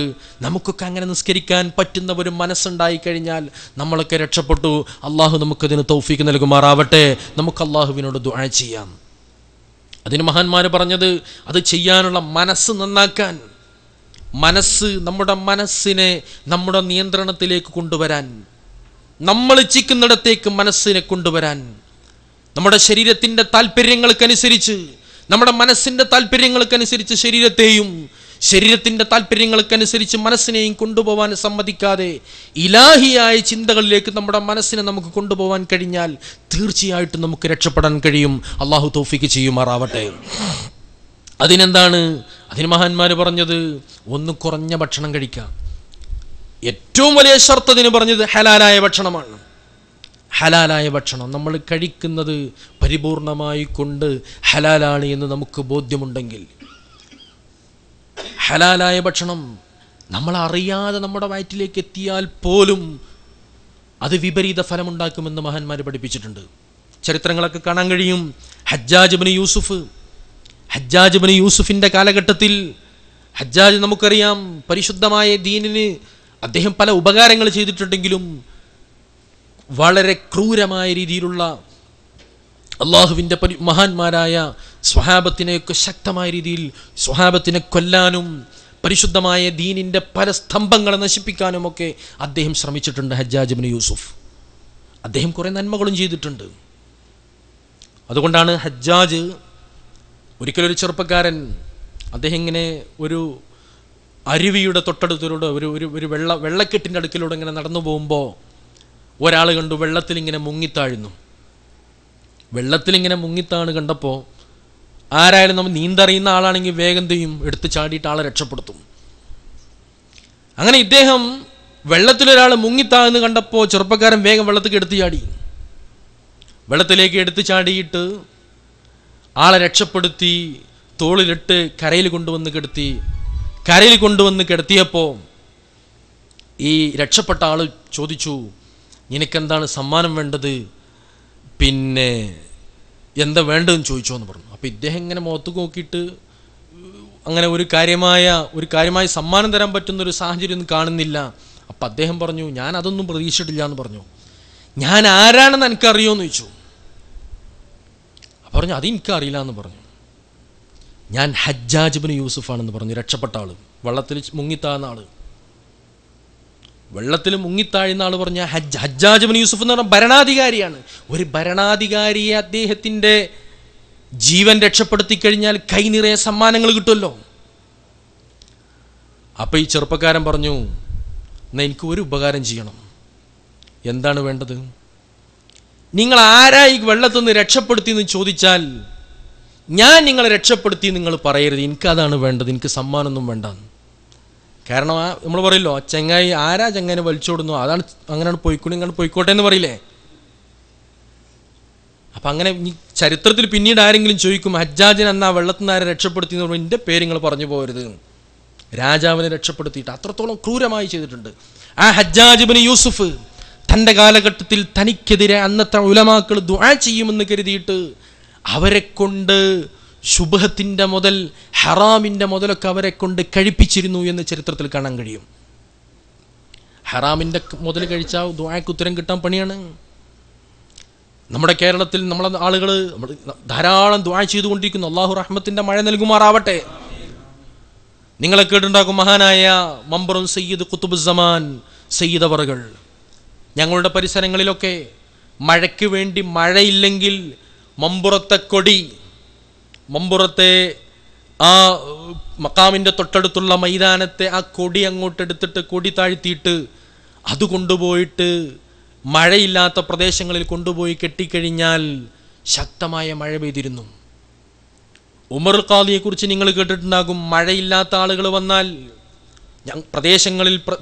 നമുക്കൊക്കെ അങ്ങനെ നിസ്കരിക്കാൻ പറ്റുന്ന ഒരു മനസ്സുണ്ടായി കഴിഞ്ഞാൽ നമ്മളൊക്കെ രക്ഷപ്പെട്ടു. അള്ളാഹു നമുക്കതിന് തൗഫീക്ക് നൽകുമാറാവട്ടെ. നമുക്ക് അള്ളാഹുവിനോട് ദുആ ചെയ്യാം. അതിന് മഹാന്മാർ പറഞ്ഞത്, അത് ചെയ്യാനുള്ള മനസ്സ് നന്നാക്കാൻ, നമ്മുടെ മനസ്സിനെ നമ്മുടെ നിയന്ത്രണത്തിലേക്ക് കൊണ്ടുവരാൻ, നമ്മൾ ഇച്ഛിക്കുന്നിടത്തേക്ക് മനസ്സിനെ കൊണ്ടുവരാൻ, നമ്മുടെ ശരീരത്തിൻ്റെ താല്പര്യങ്ങൾക്കനുസരിച്ച്, നമ്മുടെ മനസ്സിൻ്റെ താല്പര്യങ്ങൾക്കനുസരിച്ച് ശരീരത്തെയും ശരീരത്തിൻ്റെ താല്പര്യങ്ങൾക്കനുസരിച്ച് മനസ്സിനെയും കൊണ്ടുപോകാൻ സമ്മതിക്കാതെ ഇലാഹിയായ ചിന്തകളിലേക്ക് നമ്മുടെ മനസ്സിനെ നമുക്ക് കൊണ്ടുപോകാൻ കഴിഞ്ഞാൽ തീർച്ചയായിട്ടും നമുക്ക് രക്ഷപ്പെടാൻ കഴിയും. അള്ളാഹു തൗഫീക്ക് ചെയ്യുമാറാവട്ടെ. അതിനെന്താണ്? അതിന് മഹാന്മാർ പറഞ്ഞത്, ഒന്ന് കുറഞ്ഞ ഭക്ഷണം കഴിക്കാം. ഏറ്റവും വലിയ ഷർത്ത് അതിന് പറഞ്ഞത് ഹലാലായ ഭക്ഷണമാണ്. ഹലാലായ ഭക്ഷണം നമ്മൾ കഴിക്കുന്നത് പരിപൂർണമായി കൊണ്ട് ഹലാലാണ് എന്ന് നമുക്ക് ബോധ്യമുണ്ടെങ്കിൽ, ഹലാലായ ഭക്ഷണം നമ്മൾ അറിയാതെ നമ്മുടെ വയറ്റിലേക്ക് എത്തിയാൽ പോലും അത് വിപരീത ഫലമുണ്ടാക്കുമെന്ന് മഹാന്മാർ പഠിപ്പിച്ചിട്ടുണ്ട്. ചരിത്രങ്ങളൊക്കെ കാണാൻ കഴിയും. ഹജ്ജാജ് ഇബ്നു യൂസുഫിൻ്റെ കാലഘട്ടത്തിൽ, ഹജ്ജാജ് നമുക്കറിയാം പരിശുദ്ധമായ ദീനിന് അദ്ദേഹം പല ഉപകാരങ്ങൾ ചെയ്തിട്ടുണ്ടെങ്കിലും വളരെ ക്രൂരമായ രീതിയിലുള്ള അള്ളാഹുവിൻ്റെ മഹാന്മാരായ സ്വഹാബത്തിനെയൊക്കെ ശക്തമായ രീതിയിൽ സ്വഹാബത്തിനെ കൊല്ലാനും പരിശുദ്ധമായ ദീനിൻ്റെ പല സ്തംഭങ്ങളെ നശിപ്പിക്കാനുമൊക്കെ അദ്ദേഹം ശ്രമിച്ചിട്ടുണ്ട്. ഹജ്ജാജ് ഇബ്നു യൂസുഫ് അദ്ദേഹം കുറേ നന്മകളും ചെയ്തിട്ടുണ്ട്. അതുകൊണ്ടാണ് ഹജ്ജാജ് ഒരിക്കലൊരു ചെറുപ്പക്കാരൻ, അദ്ദേഹം ഇങ്ങനെ ഒരു അരുവിയുടെ തൊട്ടടുത്തിലൂടെ ഒരു വെള്ളക്കെട്ടിൻ്റെ അടുക്കിലൂടെ ഇങ്ങനെ നടന്നു പോകുമ്പോൾ ഒരാൾ കണ്ടു വെള്ളത്തിലിങ്ങനെ മുങ്ങിത്താഴുന്നു. വെള്ളത്തിലിങ്ങനെ മുങ്ങിത്താണ് കണ്ടപ്പോൾ ആരായാലും നമ്മൾ നീന്തറിയുന്ന ആളാണെങ്കിൽ വേഗം ചെയ്യും, എടുത്ത് ചാടിയിട്ട് ആളെ രക്ഷപ്പെടുത്തും. അങ്ങനെ ഇദ്ദേഹം വെള്ളത്തിലൊരാൾ മുങ്ങിത്താഴ്ന്ന് കണ്ടപ്പോൾ ചെറുപ്പക്കാരൻ വേഗം വെള്ളത്തിലേക്ക് എടുത്ത് ചാടി. വെള്ളത്തിലേക്ക് എടുത്ത് ചാടിയിട്ട് ആളെ രക്ഷപ്പെടുത്തി തോളിലിട്ട് കരയിൽ കൊണ്ടുവന്ന് കിടത്തിയപ്പോൾ ഈ രക്ഷപ്പെട്ട ആൾ ചോദിച്ചു, നിനക്കെന്താണ് സമ്മാനം വേണ്ടത്, പിന്നെ എന്താ വേണ്ടതെന്ന് ചോദിച്ചോ എന്ന് പറഞ്ഞു. അപ്പോൾ ഇദ്ദേഹം ഇങ്ങനെ മുഖത്ത് നോക്കിയിട്ട് അങ്ങനെ ഒരു കാര്യമായ സമ്മാനം തരാൻ പറ്റുന്നൊരു സാഹചര്യം ഒന്നും കാണുന്നില്ല. അപ്പം അദ്ദേഹം പറഞ്ഞു, ഞാൻ അതൊന്നും പ്രതീക്ഷിച്ചിട്ടില്ല എന്ന് പറഞ്ഞു. ഞാൻ ആരാണെന്ന് എനിക്കറിയുമോ എന്ന് ചോദിച്ചു. പറഞ്ഞു, അതെനിക്കറിയില്ല എന്ന് പറഞ്ഞു. ഞാൻ ഹജ്ജാജ് ഇബ്നു യൂസുഫാണെന്ന് പറഞ്ഞു. രക്ഷപ്പെട്ട ആൾ, വെള്ളത്തിൽ മുങ്ങിത്താഴ്ന്ന ആൾ. വെള്ളത്തിൽ മുങ്ങിത്താഴുന്ന ആൾ പറഞ്ഞ ഹജ്ജാജ് ഇബ്നു യൂസുഫ് എന്ന് പറഞ്ഞാൽ ഭരണാധികാരിയാണ്. ഒരു ഭരണാധികാരിയെ അദ്ദേഹത്തിൻ്റെ ജീവൻ രക്ഷപ്പെടുത്തി കഴിഞ്ഞാൽ കൈ നിറയെ സമ്മാനങ്ങൾ കിട്ടുമല്ലോ. അപ്പം ഈ ചെറുപ്പക്കാരൻ പറഞ്ഞു, എന്നാൽ എനിക്ക് ഒരു ഉപകാരം ചെയ്യണം. എന്താണ് വേണ്ടത്? നിങ്ങൾ ആരായി വെള്ളത്തിൽ നിന്ന് രക്ഷപ്പെടുത്തി എന്ന് ചോദിച്ചാൽ ഞാൻ നിങ്ങളെ രക്ഷപ്പെടുത്തി നിങ്ങൾ പറയരുത്, എനിക്കതാണ് വേണ്ടത്, എനിക്ക് സമ്മാനമൊന്നും വേണ്ട. കാരണം നമ്മൾ പറയല്ലോ, ചങ്ങായി ചങ്ങായിനെ വലിച്ചോടുന്നു, അതാണ് അങ്ങനെയാണ് പോയിക്കോട്ടെ എന്ന് പറയില്ലേ. അപ്പം അങ്ങനെ ഈ ചരിത്രത്തിൽ പിന്നീട് ആരെങ്കിലും ചോദിക്കും, ഹജ്ജാജിനെ അന്ന് ആ വെള്ളത്തിൽ നിന്ന് ആരെ രക്ഷപ്പെടുത്തി എന്ന് പറയുമ്പോൾ എൻ്റെ പേര് നിങ്ങൾ പറഞ്ഞു പോകരുത്. രാജാവിനെ രക്ഷപ്പെടുത്തിയിട്ട് അത്രത്തോളം ക്രൂരമായി ചെയ്തിട്ടുണ്ട്. ആ ഹജ്ജാജ് ഇബ്നു യൂസുഫ് തൻ്റെ കാലഘട്ടത്തിൽ തനിക്കെതിരെ അന്നത്തെ ഉലമാക്കൾ ദുആ ചെയ്യുമെന്ന് കരുതിയിട്ട് അവരെ കൊണ്ട് ശുബ്ഹത്തിൻ്റെ മുതൽ ഹറാമിൻ്റെ മുതലൊക്കെ അവരെ കൊണ്ട് കഴിപ്പിച്ചിരുന്നു എന്ന് ചരിത്രത്തിൽ കാണാൻ കഴിയും. ഹറാമിൻ്റെ മുതൽ കഴിച്ചാൽ ദുആക്ക് ഉത്തരം കിട്ടാൻ പണിയാണ്. നമ്മുടെ കേരളത്തിൽ നമ്മളെ ആളുകൾ ധാരാളം ദുആ ചെയ്തുകൊണ്ടിരിക്കുന്നു. അള്ളാഹു റഹ്മത്തിൻ്റെ മഴ നൽകുമാറാവട്ടെ. നിങ്ങളെ കേട്ടുണ്ടാക്കും മഹാനായ മമ്പറും സയ്യിദ് ഖുതുബുസ്സമാൻ സയ്യിദ് അവറുകൾ. ഞങ്ങളുടെ പരിസരങ്ങളിലൊക്കെ മഴയ്ക്ക് വേണ്ടി മഴയില്ലെങ്കിൽ മമ്പുറത്തെ ആ മക്കാമിൻ്റെ തൊട്ടടുത്തുള്ള മൈതാനത്തെ ആ കൊടി അങ്ങോട്ട് എടുത്തിട്ട് കൊടി താഴ്ത്തിയിട്ട് അത് കൊണ്ടുപോയിട്ട് മഴയില്ലാത്ത പ്രദേശങ്ങളിൽ കൊണ്ടുപോയി കെട്ടിക്കഴിഞ്ഞാൽ ശക്തമായ മഴ പെയ്തിരുന്നു. ഉമർ ഖാദിയെക്കുറിച്ച് നിങ്ങൾ കേട്ടിട്ടുണ്ടാകും. മഴയില്ലാത്ത ആളുകൾ വന്നാൽ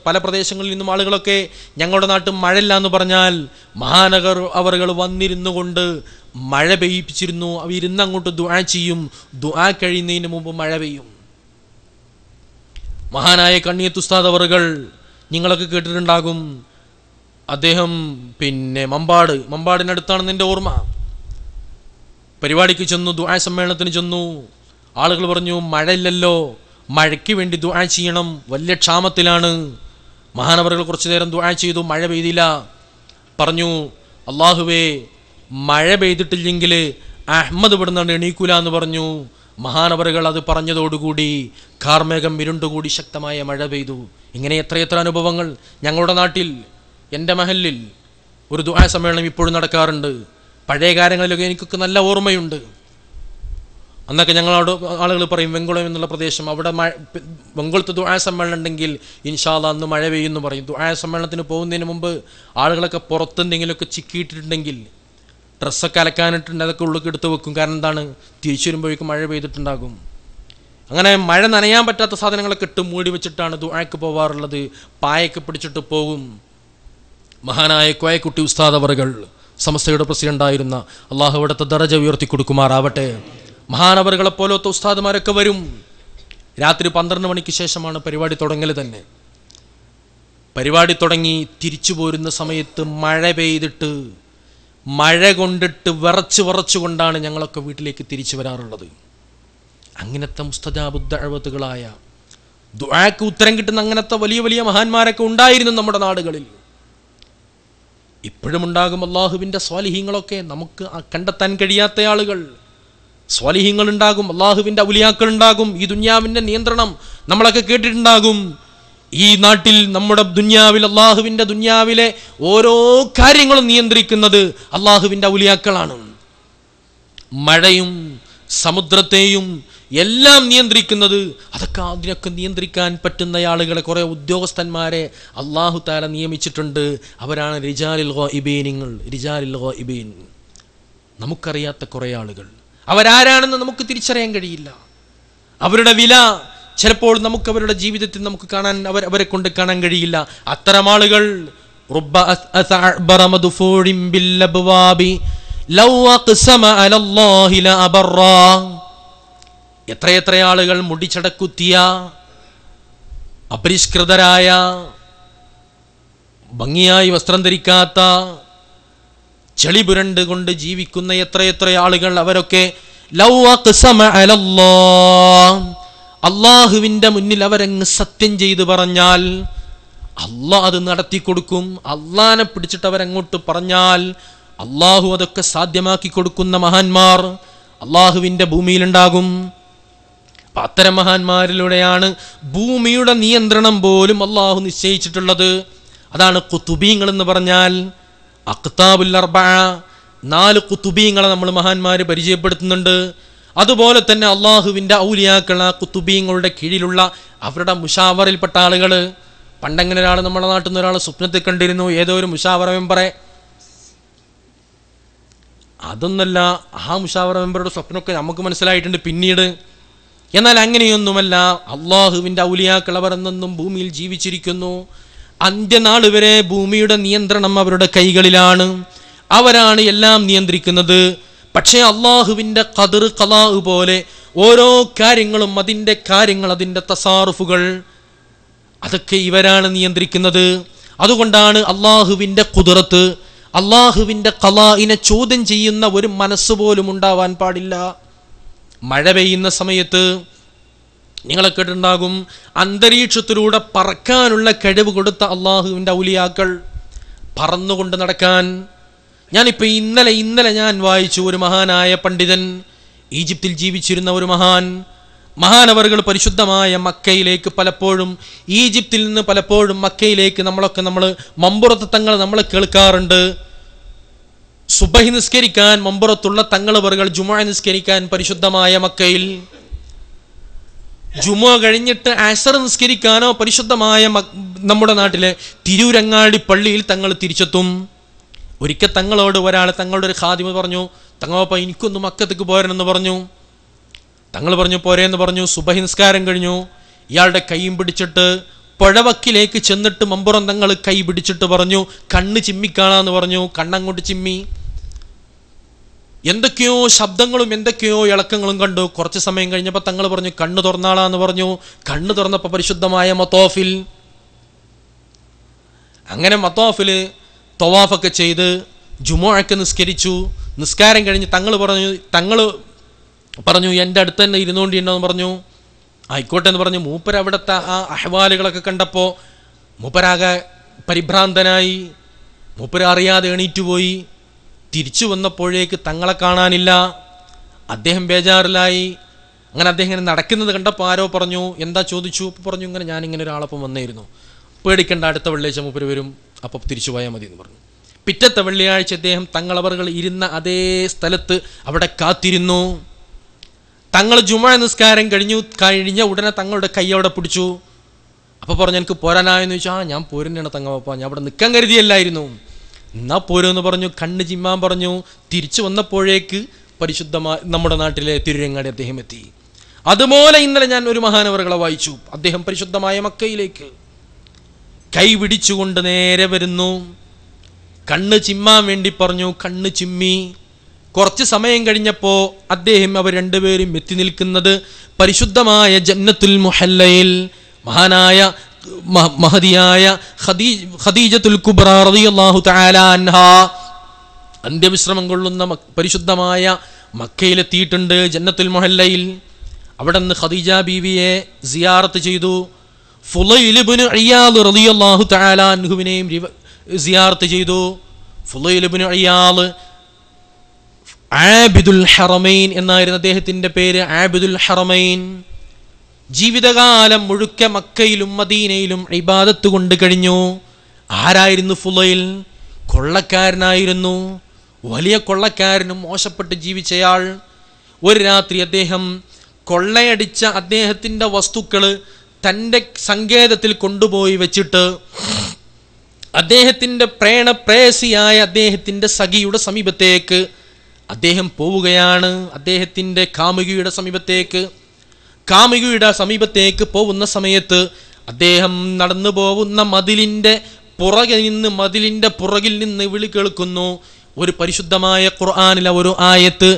പല പ്രദേശങ്ങളിൽ നിന്നും ആളുകളൊക്കെ ഞങ്ങളുടെ നാട്ടിൽ മഴയില്ല എന്ന് പറഞ്ഞാൽ മഹാനഗർ അവറുകൾ വന്നിരുന്നു കൊണ്ട് മഴ പെയ്യിപ്പിച്ചിരുന്നു. അവരിന്ന് അങ്ങോട്ട് ദുആ ചെയ്യും. ദുആ കഴിയുന്നതിന് മുമ്പ് മഴ പെയ്യും. മഹാനായ കണ്ണിയത്ത് ഉസ്താദ് അവറുകൾ നിങ്ങളൊക്കെ കേട്ടിട്ടുണ്ടാകും. അദ്ദേഹം മമ്പാടിനടുത്താണെന്ന് എൻ്റെ ഓർമ്മ. പരിപാടിക്ക് ചെന്നു, ദുആ സമ്മേളനത്തിന് ചെന്നു. ആളുകൾ പറഞ്ഞു മഴയില്ലല്ലോ, മഴയ്ക്ക് വേണ്ടി ദുആ ചെയ്യണം, വലിയ ക്ഷാമത്തിലാണ്. മഹാനവറുകൾ കുറച്ചു നേരം ദുആ ചെയ്തു, മഴ പെയ്തില്ല. പറഞ്ഞു അല്ലാഹുവേ മഴ പെയ്തിട്ടില്ലെങ്കിൽ അഹ്മദ് ഇവിടുന്ന് എണീക്കൂല എന്ന് പറഞ്ഞു. മഹാനവറുകൾ അത് പറഞ്ഞതോടുകൂടി കാർമേഘം ഇരുണ്ടുകൂടി ശക്തമായ മഴ പെയ്തു. ഇങ്ങനെ എത്രയെത്ര അനുഭവങ്ങൾ ഞങ്ങളുടെ നാട്ടിൽ. എൻ്റെ മഹലിൽ ഒരു ദുആ സമ്മേളനം ഇപ്പോഴും നടക്കാറുണ്ട്. പഴയ കാര്യങ്ങളിലൊക്കെ എനിക്കൊക്കെ നല്ല ഓർമ്മയുണ്ട്. അന്നൊക്കെ ഞങ്ങളോട് ആളുകൾ പറയും വെങ്കുളം എന്നുള്ള പ്രദേശം, അവിടെ വെങ്കുളത്ത് ദുആ സമ്മേളനം ഉണ്ടെങ്കിൽ ഇൻഷാ അല്ലാഹ് അന്ന് മഴ പെയ്യുമെന്ന് പറയും. ദുആ സമ്മേളനത്തിന് പോകുന്നതിന് മുമ്പ് ആളുകളൊക്കെ പുറത്തെന്തെങ്കിലുമൊക്കെ ചിക്കിയിട്ടിട്ടുണ്ടെങ്കിൽ, ഡ്രസ്സൊക്കെ അലക്കാനിട്ടുണ്ട്, അതൊക്കെ ഉള്ളിൽ എടുത്ത് വെക്കും. കാരണം എന്താണ്, തിരിച്ചു വരുമ്പോഴേക്കും മഴ പെയ്തിട്ടുണ്ടാകും. അങ്ങനെ മഴ നനയാൻ പറ്റാത്ത സാധനങ്ങളൊക്കെ ഇട്ട് മൂടി വെച്ചിട്ടാണ് ദുആക്ക് പോവാറുള്ളത്. പായൊക്കെ പിടിച്ചിട്ട് പോകും. മഹാനായ കോയക്കുട്ടി ഉസ്താദ് അവറുകൾ സമസ്തയുടെ പ്രസിഡന്റായിരുന്ന, അള്ളാഹു അവിടുത്തെ ദറജ ഉയർത്തി കൊടുക്കുമാറാവട്ടെ. മഹാനവറുകളെ പോലത്തെ ഉസ്താദുമാരൊക്കെ വരും. രാത്രി 12 മണിക്ക് ശേഷമാണ് പരിപാടി തുടങ്ങൽ തന്നെ. പരിപാടി തുടങ്ങി തിരിച്ചു പോരുന്ന സമയത്ത് മഴ പെയ്തിട്ട്, മഴ കൊണ്ടിട്ട് വിറച്ചുകൊണ്ടാണ് ഞങ്ങളൊക്കെ വീട്ടിലേക്ക് തിരിച്ചു വരാറുള്ളത്. അങ്ങനത്തെ മുസ്തജാബു ദഅവത്തുകളായ ദുആക്ക് ഉത്തരം കിട്ടുന്ന അങ്ങനത്തെ വലിയ വലിയ മഹാന്മാരൊക്കെ ഉണ്ടായിരുന്നു നമ്മുടെ നാടുകളിൽ. ഇപ്പോഴും ഉണ്ടാകും. അള്ളാഹുവിൻ്റെ സ്വാലിഹീങ്ങളൊക്കെ നമുക്ക് കണ്ടെത്താൻ കഴിയാത്ത ആളുകൾ, സ്വാലിഹീങ്ങൾ ഉണ്ടാകും, അള്ളാഹുവിൻ്റെ ഔലിയാക്കൾ ഉണ്ടാകും. ഈ ദുനിയാവിൻ്റെ നിയന്ത്രണം നമ്മളൊക്കെ കേട്ടിട്ടുണ്ടാകും. ഈ നാട്ടിൽ നമ്മുടെ ദുനിയാവിൽ, അള്ളാഹുവിൻ്റെ ദുനിയാവിലെ ഓരോ കാര്യങ്ങളും നിയന്ത്രിക്കുന്നത് അള്ളാഹുവിൻ്റെ ഔലിയാക്കളാണ്. മഴയും സമുദ്രത്തെയും എല്ലാം നിയന്ത്രിക്കുന്നത്, അതിനൊക്കെ നിയന്ത്രിക്കാൻ പറ്റുന്ന ആളുകളെ, കുറേ ഉദ്യോഗസ്ഥന്മാരെ അള്ളാഹു തആല നിയമിച്ചിട്ടുണ്ട്. അവരാണ് റിജാലുൽ ഗായിബീൻ. നമുക്കറിയാത്ത കുറേ ആളുകൾ. അവരാരാണെന്ന് നമുക്ക് തിരിച്ചറിയാൻ കഴിയില്ല. അവരുടെ വില ചിലപ്പോൾ നമുക്ക് അവരുടെ ജീവിതത്തിൽ നമുക്ക് കാണാൻ, അവരെ കൊണ്ട് കാണാൻ കഴിയില്ല. അത്തരം ആളുകൾ എത്രയെത്ര ആളുകൾ മുടിച്ചടക്കുത്തിയ, അപരിഷ്കൃതരായ, ഭംഗിയായി വസ്ത്രം ധരിക്കാത്ത, ചെളി പുരണ്ട് കൊണ്ട് ജീവിക്കുന്ന എത്രയെത്ര ആളുകൾ. അവരൊക്കെ അള്ളാഹുവിൻ്റെ മുന്നിൽ അവരങ്ങ് സത്യം ചെയ്ത് പറഞ്ഞാൽ അള്ളാഹ് അത് നടത്തി കൊടുക്കും. അള്ളാഹിനെ പിടിച്ചിട്ട് അവരങ്ങോട്ട് പറഞ്ഞാൽ അള്ളാഹു അതൊക്കെ സാധ്യമാക്കി കൊടുക്കുന്ന മഹാന്മാർ അള്ളാഹുവിൻ്റെ ഭൂമിയിലുണ്ടാകും. അത്തരം മഹാന്മാരിലൂടെയാണ് ഭൂമിയുടെ നിയന്ത്രണം പോലും അള്ളാഹു നിശ്ചയിച്ചിട്ടുള്ളത്. അതാണ് ഖുതുബീങ്ങൾ എന്ന് പറഞ്ഞാൽ. അഖ്താബുൽ അർബഅ, 4 ഖുതുബീങ്ങളെ നമ്മൾ മഹാന്മാർ പരിചയപ്പെടുത്തുന്നുണ്ട്. അതുപോലെ തന്നെ അള്ളാഹുവിൻ്റെ ഔലിയാക്കൾ, ആ ഖുതുബീങ്ങളുടെ കീഴിലുള്ള അവരുടെ മുഷാവറിൽപ്പെട്ട ആളുകൾ. പണ്ടങ്ങനെ ഒരാൾ നമ്മുടെ നാട്ടിൽ നിന്ന് ഒരാൾ സ്വപ്നത്തിൽ കണ്ടിരുന്നു, ഏതോ ഒരു മുഷാവറ മെമ്പറെ. അതൊന്നല്ല, ആ മുഷാവറ മെമ്പറുടെ സ്വപ്നമൊക്കെ നമുക്ക് മനസ്സിലായിട്ടുണ്ട് പിന്നീട്. എന്നാൽ അങ്ങനെയൊന്നുമല്ല. അള്ളാഹുവിൻ്റെ ഔലിയാക്കൾ അവർ എന്നും ഭൂമിയിൽ ജീവിച്ചിരിക്കുന്നു. അന്ത്യനാൾ വരെ ഭൂമിയുടെ നിയന്ത്രണം അവരുടെ കൈകളിലാണ്. അവരാണ് എല്ലാം നിയന്ത്രിക്കുന്നത്. പക്ഷേ അള്ളാഹുവിൻ്റെ ഖദർ ഖലാ പോലെ ഓരോ കാര്യങ്ങളും, അതിൻ്റെ തസാറുഫുകൾ, അതൊക്കെ ഇവരാണ് നിയന്ത്രിക്കുന്നത്. അതുകൊണ്ടാണ് അള്ളാഹുവിൻ്റെ ഖുദ്റത്ത്, അള്ളാഹുവിൻ്റെ ഖലാഇനെ ചോദ്യം ചെയ്യുന്ന ഒരു മനസ്സ് പോലും ഉണ്ടാവാൻ പാടില്ല. മഴ പെയ്യുന്ന സമയത്ത് നിങ്ങളെ കേട്ടിട്ടുണ്ടാകും, അന്തരീക്ഷത്തിലൂടെ പറക്കാനുള്ള കഴിവ് കൊടുത്ത അള്ളാഹുവിൻ്റെ ഔലിയാക്കൾ, പറന്നുകൊണ്ട് നടക്കാൻ. ഞാനിപ്പോൾ ഇന്നലെ ഞാൻ വായിച്ചു, ഒരു മഹാനായ പണ്ഡിതൻ, ഈജിപ്തിൽ ജീവിച്ചിരുന്ന ഒരു മഹാനവറുകൾ പരിശുദ്ധമായ മക്കയിലേക്ക് പലപ്പോഴും, ഈജിപ്തിൽ നിന്ന് പലപ്പോഴും മക്കയിലേക്ക് നമ്മൾ മമ്പുറത്ത് തങ്ങൾ നമ്മൾ കേൾക്കാറുണ്ട്. സുബഹി നിസ്കരിക്കാൻ മമ്പുറത്തുള്ള തങ്ങളവറുകൾ ജുമുഅ നിസ്കരിക്കാൻ പരിശുദ്ധമായ മക്കയിൽ, ജുമുഅ കഴിഞ്ഞിട്ട് അസർ നിസ്കരിക്കാനോ പരിശുദ്ധമായ നമ്മുടെ നാട്ടിലെ തിരൂരങ്ങാടി പള്ളിയിൽ തങ്ങൾ തിരിച്ചെത്തും. ഒരിക്കൽ തങ്ങളോട് തങ്ങളുടെ ഒരു ഖാദിമ പറഞ്ഞു, തങ്ങളപ്പ എനിക്കൊന്ന് മക്കത്തേക്ക് പോരെന്ന് പറഞ്ഞു. തങ്ങൾ പറഞ്ഞു പോരേന്ന് പറഞ്ഞു. സുബഹി നിസ്കാരം കഴിഞ്ഞു. ഇയാളുടെ കൈയും പിടിച്ചിട്ട് പുഴവക്കിലേക്ക് ചെന്നിട്ട് മമ്പുറം തങ്ങൾ കൈ പിടിച്ചിട്ട് പറഞ്ഞു, കണ്ണ് ചിമ്മിക്കാണാന്ന് പറഞ്ഞു. കണ്ണങ്ങോട്ട് ചിമ്മി. എന്തൊക്കെയോ ശബ്ദങ്ങളും എന്തൊക്കെയോ ഇളക്കങ്ങളും കണ്ടു. കുറച്ച് സമയം കഴിഞ്ഞപ്പോൾ തങ്ങൾ പറഞ്ഞു, കണ്ണ് തുറന്നാളാന്ന് പറഞ്ഞു. കണ്ണ് തുറന്നപ്പോൾ പരിശുദ്ധമായ മത്തോഫിൽ. അങ്ങനെ മത്തോഫില് തവാഫൊക്കെ ചെയ്ത് ജുമുഅക്ക് നിസ്കരിച്ചു. നിസ്കാരം കഴിഞ്ഞ് തങ്ങൾ പറഞ്ഞു എൻ്റെ അടുത്ത് തന്നെ ഇരുന്നുകൊണ്ടിരുന്നതെന്ന് പറഞ്ഞു. ആയിക്കോട്ടെ എന്ന് പറഞ്ഞു. മൂപ്പര് അവിടുത്തെ ആ അഹ്വാലുകളൊക്കെ കണ്ടപ്പോൾ മൂപ്പരാകെ പരിഭ്രാന്തനായി. മൂപ്പര് അറിയാതെ എണീറ്റുപോയി. തിരിച്ചു വന്നപ്പോഴേക്ക് തങ്ങളെ കാണാനില്ല. അദ്ദേഹം ബേജാറിലായി. അങ്ങനെ അദ്ദേഹം ഇങ്ങനെ നടക്കുന്നത് കണ്ടപ്പോൾ ആരോ പറഞ്ഞു, എന്താ ചോദിച്ചു. അപ്പോൾ പറഞ്ഞു, ഇങ്ങനെ ഞാനിങ്ങനെ ഒരാളപ്പം വന്നിരുന്നു. പേടിക്കേണ്ട, അടുത്ത വെള്ളിയാഴ്ച മൂപ്പര് വരും, അപ്പം തിരിച്ചു പോയാൽ മതി എന്ന് പറഞ്ഞു. പിറ്റത്തെ വെള്ളിയാഴ്ച അദ്ദേഹം തങ്ങളവറുകൾ ഇരുന്ന അതേ സ്ഥലത്ത് അവിടെ കാത്തിരുന്നു. തങ്ങൾ ജുമുഅ നിസ്കാരം കഴിഞ്ഞ ഉടനെ തങ്ങളുടെ കൈ അവിടെ പിടിച്ചു. അപ്പോൾ പറഞ്ഞു, എനിക്ക് പോരാനായെന്ന് ചോദിച്ചാൽ, ഞാൻ പോരുന്നതാണ് തങ്ങപ്പ, ഞാൻ അവിടെ നിൽക്കാൻ കരുതിയല്ലായിരുന്നു, എന്നാ പോരുമെന്ന് പറഞ്ഞു. കണ്ണ് ചിമ്മാൻ പറഞ്ഞു. തിരിച്ചു വന്നപ്പോഴേക്ക് പരിശുദ്ധമായ നമ്മുടെ നാട്ടിലെ തിരുരങ്ങാടി അദ്ദേഹം എത്തി. അതുപോലെ ഇന്നലെ ഞാൻ ഒരു മഹാനവറുകളെ വായിച്ചു. അദ്ദേഹം പരിശുദ്ധമായ മക്കയിലേക്ക് കൈ പിടിച്ചുകൊണ്ട് നേരെ വരുന്നു. കണ്ണ് ചിമ്മാൻ വേണ്ടി പറഞ്ഞു. കണ്ണ് ചിമ്മി. കുറച്ച് സമയം കഴിഞ്ഞപ്പോൾ അദ്ദേഹം അവർ രണ്ടുപേരും എത്തി നിൽക്കുന്നത് പരിശുദ്ധമായ ജന്നത്തുൽ മുഹല്ലയിൽ മഹാനായ മഹദിയായ ഖദീജത്തുൽ കുബ്ര റളിയല്ലാഹു തആല അൻഹാ അന്ത്യവിശ്രമം കൊള്ളുന്ന പരിശുദ്ധമായ മക്കയിലെത്തിയിട്ടുണ്ട്. ജന്നത്തുൽ മുഹല്ലയിൽ അവിടെ നിന്ന് ഖദീജ ബീവിയെ സിയാറത്ത് ചെയ്തു. ഫുളൈൽ ഇബ്നു ഇയാദ് റളിയല്ലാഹു തആല അൻഹുവിനെയും സിയാറത്ത് ചെയ്തു. ഫുളൈൽ ഇബ്നു ഇയാദ് ആബിദുൽ ഹറമൈൻ എന്നായിരുന്നു അദ്ദേഹത്തിന്റെ പേര്. ആബിദുൽ ഹറമൈൻ ജീവിതകാലം മുഴുക്കെ മക്കയിലും മദീനയിലും ഇബാദത്ത് കൊണ്ട് കഴിഞ്ഞു. ആരായിരുന്നു ഫുളൈൽ? കൊള്ളക്കാരനായിരുന്നു. വലിയ കൊള്ളക്കാരനും മോശപ്പെട്ട് ജീവിച്ചയാൾ. ഒരു രാത്രി അദ്ദേഹം കൊള്ളയടിച്ച അദ്ദേഹത്തിന്റെ വസ്തുക്കൾ തൻ്റെ സങ്കേതത്തിൽ കൊണ്ടുപോയി വെച്ചിട്ട് അദ്ദേഹത്തിന്റെ പ്രേയസിയായ അദ്ദേഹത്തിന്റെ സഖിയുടെ സമീപത്തേക്ക് അദ്ദേഹം പോവുകയാണ്. അദ്ദേഹത്തിന്റെ കാമുകിയുടെ സമീപത്തേക്ക് പോകുന്ന സമയത്ത് അദ്ദേഹം നടന്നു പോകുന്ന മതിലിന്റെ പുറകിൽ നിന്ന് വിളി കേൾക്കുന്നു. ഒരു പരിശുദ്ധമായ ഖുർആനിലെ ഒരു ആയത്ത്,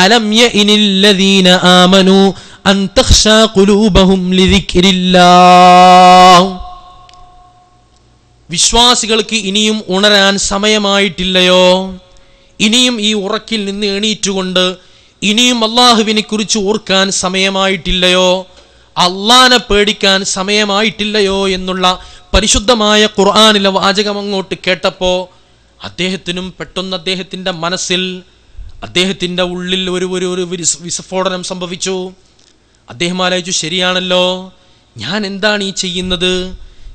അലം യഇനില്ലദീന ആമനു അൻ തഖ്ശാ ഖുലൂബഹും ലിദിക്രില്ലാഹ്. വിശ്വാസികൾക്ക് ഇനിയും ഉണരാൻ സമയമായിട്ടില്ലയോ? ഇനിയും ഈ ഉറക്കിൽ നിന്ന് എണീറ്റുകൊണ്ട് ഇനിയും അള്ളാഹുവിനെ കുറിച്ച് ഓർക്കാൻ സമയമായിട്ടില്ലയോ? അള്ളാനെ പേടിക്കാൻ സമയമായിട്ടില്ലയോ എന്നുള്ള പരിശുദ്ധമായ ഖുർആനിലെ വാചകം അങ്ങോട്ട് കേട്ടപ്പോൾ അദ്ദേഹത്തിനും പെട്ടെന്ന് അദ്ദേഹത്തിൻ്റെ മനസ്സിൽ, അദ്ദേഹത്തിൻ്റെ ഉള്ളിൽ ഒരു വിസ്ഫോടനം സംഭവിച്ചു. അദ്ദേഹം ആലോചിച്ചു, ശരിയാണല്ലോ, ഞാൻ എന്താണ് ഈ ചെയ്യുന്നത്?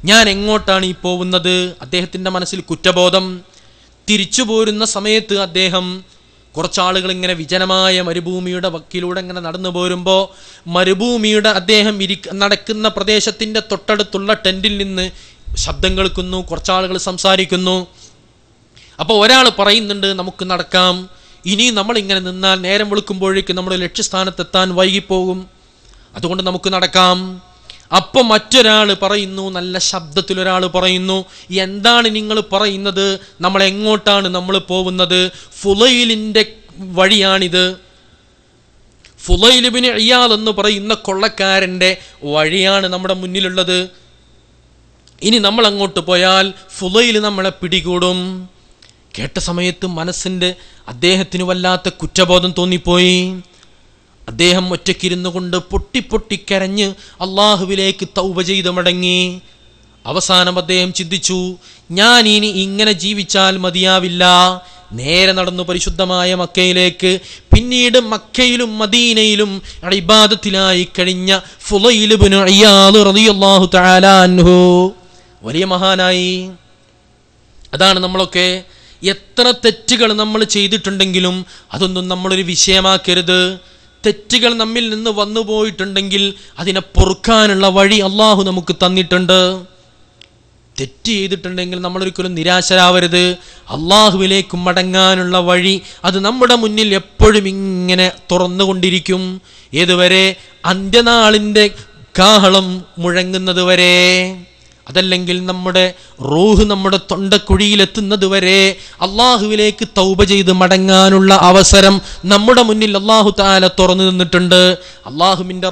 ഞാൻ എങ്ങോട്ടാണ് ഈ പോകുന്നത്? അദ്ദേഹത്തിൻ്റെ മനസ്സിൽ കുറ്റബോധം. തിരിച്ചു പോരുന്ന സമയത്ത് അദ്ദേഹം കുറച്ചാളുകൾ ഇങ്ങനെ വിജനമായ മരുഭൂമിയുടെ വക്കിലൂടെ ഇങ്ങനെ നടന്നു പോരുമ്പോൾ മരുഭൂമിയുടെ അദ്ദേഹം നടക്കുന്ന പ്രദേശത്തിൻ്റെ തൊട്ടടുത്തുള്ള ടെൻറ്റിൽ നിന്ന് ശബ്ദം കേൾക്കുന്നു. കുറച്ചാളുകൾ സംസാരിക്കുന്നു. അപ്പോൾ ഒരാൾ പറയുന്നുണ്ട്, നമുക്ക് നടക്കാം, ഇനി നമ്മളിങ്ങനെ നിന്നാൽ നേരം വെളുക്കുമ്പോഴേക്ക് നമ്മുടെ ലക്ഷ്യസ്ഥാനത്തെത്താൻ വൈകിപ്പോകും, അതുകൊണ്ട് നമുക്ക് നടക്കാം. അപ്പം മറ്റൊരാൾ പറയുന്നു, നല്ല ശബ്ദത്തിൽ ഒരാൾ പറയുന്നു, എന്താണ് നിങ്ങൾ പറയുന്നത്? നമ്മൾ എങ്ങോട്ടാണ് നമ്മൾ പോകുന്നത്? ഫുളൈലിൻ്റെ വഴിയാണിത്. ഫുളൈൽ ഇബ്നു ഇയാദ് എന്ന് പറയുന്ന കൊള്ളക്കാരൻ്റെ വഴിയാണ് നമ്മുടെ മുന്നിലുള്ളത്. ഇനി നമ്മൾ അങ്ങോട്ട് പോയാൽ ഫുളൈൽ നമ്മളെ പിടികൂടും. കേട്ട സമയത്ത് മനസ്സിൻ്റെ അദ്ദേഹത്തിന് വല്ലാത്ത കുറ്റബോധം തോന്നിപ്പോയി. അദ്ദേഹം ഒറ്റയ്ക്കിരുന്നു കൊണ്ട് പൊട്ടിപ്പൊട്ടിക്കരഞ്ഞ് അള്ളാഹുവിലേക്ക് തൗബ ചെയ്ത് മടങ്ങി. അവസാനം അദ്ദേഹം ചിന്തിച്ചു, ഞാൻ ഇനി ഇങ്ങനെ ജീവിച്ചാൽ മതിയാവില്ല. നേരെ നടന്നു പരിശുദ്ധമായ മക്കയിലേക്ക്. പിന്നീട് മക്കയിലും മദീനയിലും ഇബാദത്തിലായി കഴിഞ്ഞ ഫുളൈൽ ഇബ്നു ഇയാദ് റളിയല്ലാഹു തആല അൻഹു വലിയ മഹാനായി. അതാണ് നമ്മളൊക്കെ എത്ര തെറ്റുകൾ നമ്മൾ ചെയ്തിട്ടുണ്ടെങ്കിലും അതൊന്നും നമ്മളൊരു വിഷയമാക്കരുത്. തെറ്റുകൾ നമ്മിൽ നിന്ന് വന്നു പോയിട്ടുണ്ടെങ്കിൽ അതിനെ പൊറുക്കാനുള്ള വഴി അള്ളാഹു നമുക്ക് തന്നിട്ടുണ്ട്. തെറ്റ് ചെയ്തിട്ടുണ്ടെങ്കിൽ നമ്മളൊരിക്കലും നിരാശരാവരുത്. അള്ളാഹുവിലേക്ക് മടങ്ങാനുള്ള വഴി അത് നമ്മുടെ മുന്നിൽ എപ്പോഴും ഇങ്ങനെ തുറന്നുകൊണ്ടിരിക്കും. ഏതുവരെ? അന്ത്യനാളിൻ്റെ കാഹളം മുഴങ്ങുന്നത് വരെ. അതല്ലെങ്കിൽ നമ്മുടെ റൂഹ് നമ്മുടെ തൊണ്ടക്കുഴിയിലെത്തുന്നത് വരെ അള്ളാഹുവിലേക്ക് തൗബ ചെയ്ത് മടങ്ങാനുള്ള അവസരം നമ്മുടെ മുന്നിൽ അള്ളാഹു തആല തുറന്നു നിന്നിട്ടുണ്ട്. അള്ളാഹുവിൻ്റെ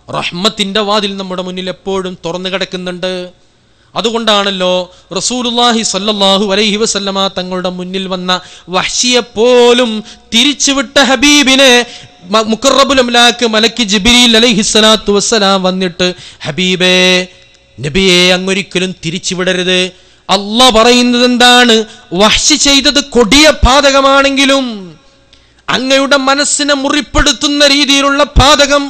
റഹ്മത്തിൻ്റെ വാതിൽ നമ്മുടെ മുന്നിൽ എപ്പോഴും തുറന്നു കിടക്കുന്നുണ്ട്. അതുകൊണ്ടാണല്ലോ റസൂലുള്ളാഹി സ്വല്ലല്ലാഹു അലൈഹി വസല്ലമ തങ്ങളുടെ മുന്നിൽ വന്ന വഹ്ശിയെ പോലും തിരിച്ചുവിട്ട ഹബീബിനെ മുഖറബുൽ അംലാക്ക് മലക്ക് ജിബ്രീൽ അലൈഹിസ്സലാത്തു വസ്സലാം വന്നിട്ട്, ഹബീബേ, നബിയെ, അങ്ങൊരിക്കലും തിരിച്ചുവിടരുത്. അല്ലാഹ് പറയുന്നത് എന്താണ്? വഹ്ശി ചെയ്തത് കൊടിയ പാതകമാണെങ്കിലും, അങ്ങയുടെ മനസ്സിനെ മുറിപ്പെടുത്തുന്ന രീതിയിലുള്ള പാതകം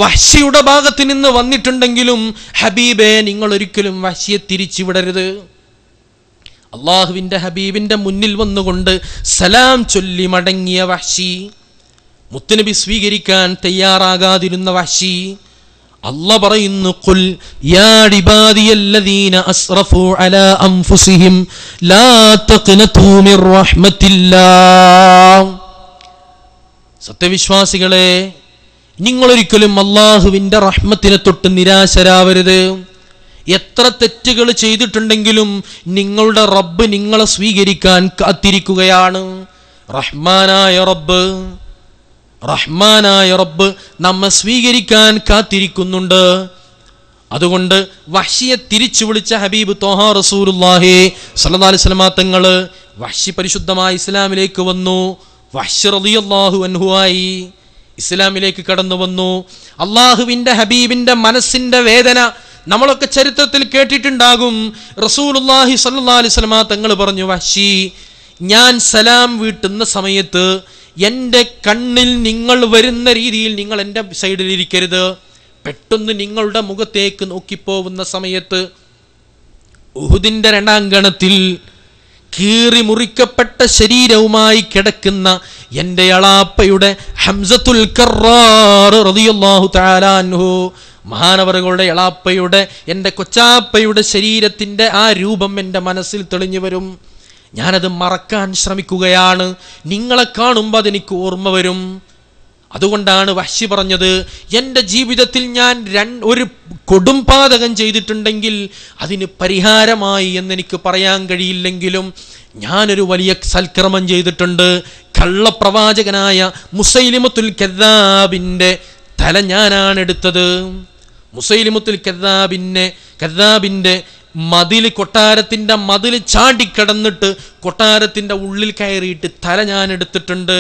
വഹ്ശിയുടെ ഭാഗത്ത് നിന്ന് വന്നിട്ടുണ്ടെങ്കിലും, ഹബീബേ, നിങ്ങൾ ഒരിക്കലും വഹ്ശിയെ തിരിച്ചുവിടരുത്. അള്ളാഹുവിൻ്റെ ഹബീബിൻ്റെ മുന്നിൽ വന്നുകൊണ്ട് സലാം ചൊല്ലി മടങ്ങിയ വഹ്ശി, മുത്തുനബി സ്വീകരിക്കാൻ തയ്യാറാകാതിരുന്ന വഹ്ശി, അല്ലാഹ് പറയുന്നു, ഖുൽ യാ ഇബാദിയല്ലദീന അസ്റഫു അലാ അൻഫുസിഹിം ലാ തഖ്നതു മിർ റഹ്മത്തില്ലാഹ്. സത്യവിശ്വാസികളെ, നിങ്ങളൊരിക്കലും അള്ളാഹുവിൻ്റെ റഹ്മത്തിനെ തൊട്ട് നിരാശരാവരുത്. എത്ര തെറ്റുകൾ ചെയ്തിട്ടുണ്ടെങ്കിലും നിങ്ങളുടെ റബ്ബ് നിങ്ങളെ സ്വീകരിക്കാൻ കാത്തിരിക്കുകയാണ്. റഹ്മാനായ റബ്ബ് നമ്മെ സ്വീകരിക്കാൻ കാത്തിരിക്കുന്നുണ്ട്. അതുകൊണ്ട് വഹ്ശിയെ തിരിച്ചു വിളിച്ച ഹബീബ് ത്വാഹ റസൂലുള്ളാഹി സ്വല്ലല്ലാഹു അലൈഹി വസല്ലം തങ്ങൾ, വഹ്ശി പരിശുദ്ധമായ ഇസ്ലാമിലേക്ക് വന്നു. വഹ്ശി റളിയല്ലാഹു അൻഹു ആയി ഇസ്ലാമിലേക്ക് കടന്നു വന്നു. അള്ളാഹുവിൻ്റെ ഹബീബിൻ്റെ മനസ്സിൻ്റെ വേദന നമ്മളൊക്കെ ചരിത്രത്തിൽ കേട്ടിട്ടുണ്ടാകും. റസൂലുള്ളാഹി സ്വല്ലല്ലാഹു അലൈഹി വസല്ലം തങ്ങൾ പറഞ്ഞു, വഹ്ശി, ഞാൻ സലാം വീട്ടുന്ന സമയത്ത് എൻ്റെ കണ്ണിൽ നിങ്ങൾ വരുന്ന രീതിയിൽ നിങ്ങൾ എൻ്റെ സൈഡിലിരിക്കരുത്. പെട്ടെന്ന് നിങ്ങളുടെ മുഖത്തേക്ക് നോക്കിപ്പോവുന്ന സമയത്ത് ഉഹുദിൻ്റെ രണാങ്കണത്തിൽ കീറി മുറിക്കപ്പെട്ട ശരീരവുമായി കിടക്കുന്ന എൻ്റെ അളാപ്പയുടെ ഹംസത്തുൽ കറാർ റളിയല്ലാഹു തആല അൻഹു, മഹാനവറുകളുടെ എളാപ്പയുടെ, എൻ്റെ കൊച്ചാപ്പയുടെ ശരീരത്തിൻ്റെ ആ രൂപം എൻ്റെ മനസ്സിൽ തെളിഞ്ഞു വരും. ഞാനത് മറക്കാൻ ശ്രമിക്കുകയാണ്. നിങ്ങളെ കാണുമ്പോൾ അതെനിക്ക് ഓർമ്മ വരും. അതുകൊണ്ടാണ് വഹ്ശി പറഞ്ഞത്, എൻ്റെ ജീവിതത്തിൽ ഞാൻ ഒരു കൊടുംപാതകം ചെയ്തിട്ടുണ്ടെങ്കിൽ അതിന് പരിഹാരമായി എന്നെനിക്ക് പറയാൻ കഴിയില്ലെങ്കിലും ഞാനൊരു വലിയ സൽക്രമം ചെയ്തിട്ടുണ്ട്. കള്ളപ്രവാചകനായ മുസൈലിമത്തുൽ കദ്ദാബിൻ്റെ തല ഞാനാണ് എടുത്തത്. മുസൈലിമത്തുൽ കദ്ദാബിൻ്റെ കൊട്ടാരത്തിൻ്റെ മതിൽ ചാടിക്കടന്നിട്ട് കൊട്ടാരത്തിൻ്റെ ഉള്ളിൽ കയറിയിട്ട് തല ഞാൻ എടുത്തിട്ടുണ്ട്.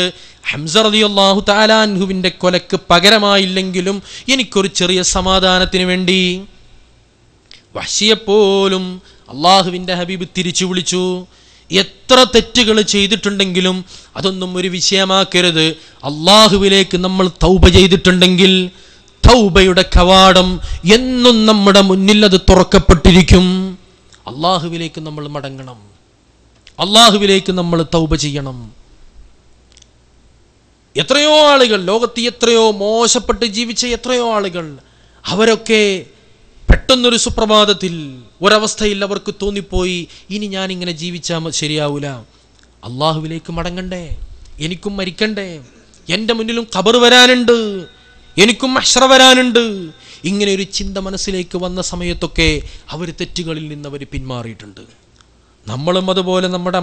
ഹംസ റളിയല്ലാഹു തആല അൻഹുവിൻ്റെ കൊലക്ക് പകരമായില്ലെങ്കിലും എനിക്കൊരു ചെറിയ സമാധാനത്തിന് വേണ്ടി വഹ്ശിയെപ്പോലും അള്ളാഹുവിൻ്റെ ഹബീബ് തിരിച്ചു വിളിച്ചു. എത്ര തെറ്റുകൾ ചെയ്തിട്ടുണ്ടെങ്കിലും അതൊന്നും ഒരു വിഷയമാക്കരുത്. അള്ളാഹുവിലേക്ക് നമ്മൾ തൗബ ചെയ്തിട്ടുണ്ടെങ്കിൽ തൗബയുടെ കവാടം എന്നും നമ്മുടെ മുന്നിൽ അത് തുറക്കപ്പെട്ടിരിക്കും. അള്ളാഹുവിലേക്ക് നമ്മൾ മടങ്ങണം, അള്ളാഹുവിലേക്ക് നമ്മൾ തൗബ ചെയ്യണം. എത്രയോ ആളുകൾ ലോകത്ത്, എത്രയോ മോശപ്പെട്ട് ജീവിച്ച എത്രയോ ആളുകൾ, അവരൊക്കെ പെട്ടെന്നൊരു സുപ്രഭാതത്തിൽ ഒരവസ്ഥയിൽ അവർക്ക് തോന്നിപ്പോയി, ഇനി ഞാനിങ്ങനെ ജീവിച്ചാൽ ശരിയാവൂല, അള്ളാഹുവിലേക്ക് മടങ്ങണ്ടേ, എനിക്കും മരിക്കണ്ടേ, എൻ്റെ മുന്നിലും ഖബർ വരാനുണ്ട്, എനിക്കും മഹ്ശറ വരാനുണ്ട്. ഇങ്ങനെ ഒരു ചിന്ത മനസ്സിലേക്ക് വന്ന സമയത്തൊക്കെ അവർ തെറ്റുകളിൽ നിന്ന് അവർ പിന്മാറിയിട്ടുണ്ട്. നമ്മളും അതുപോലെ നമ്മുടെ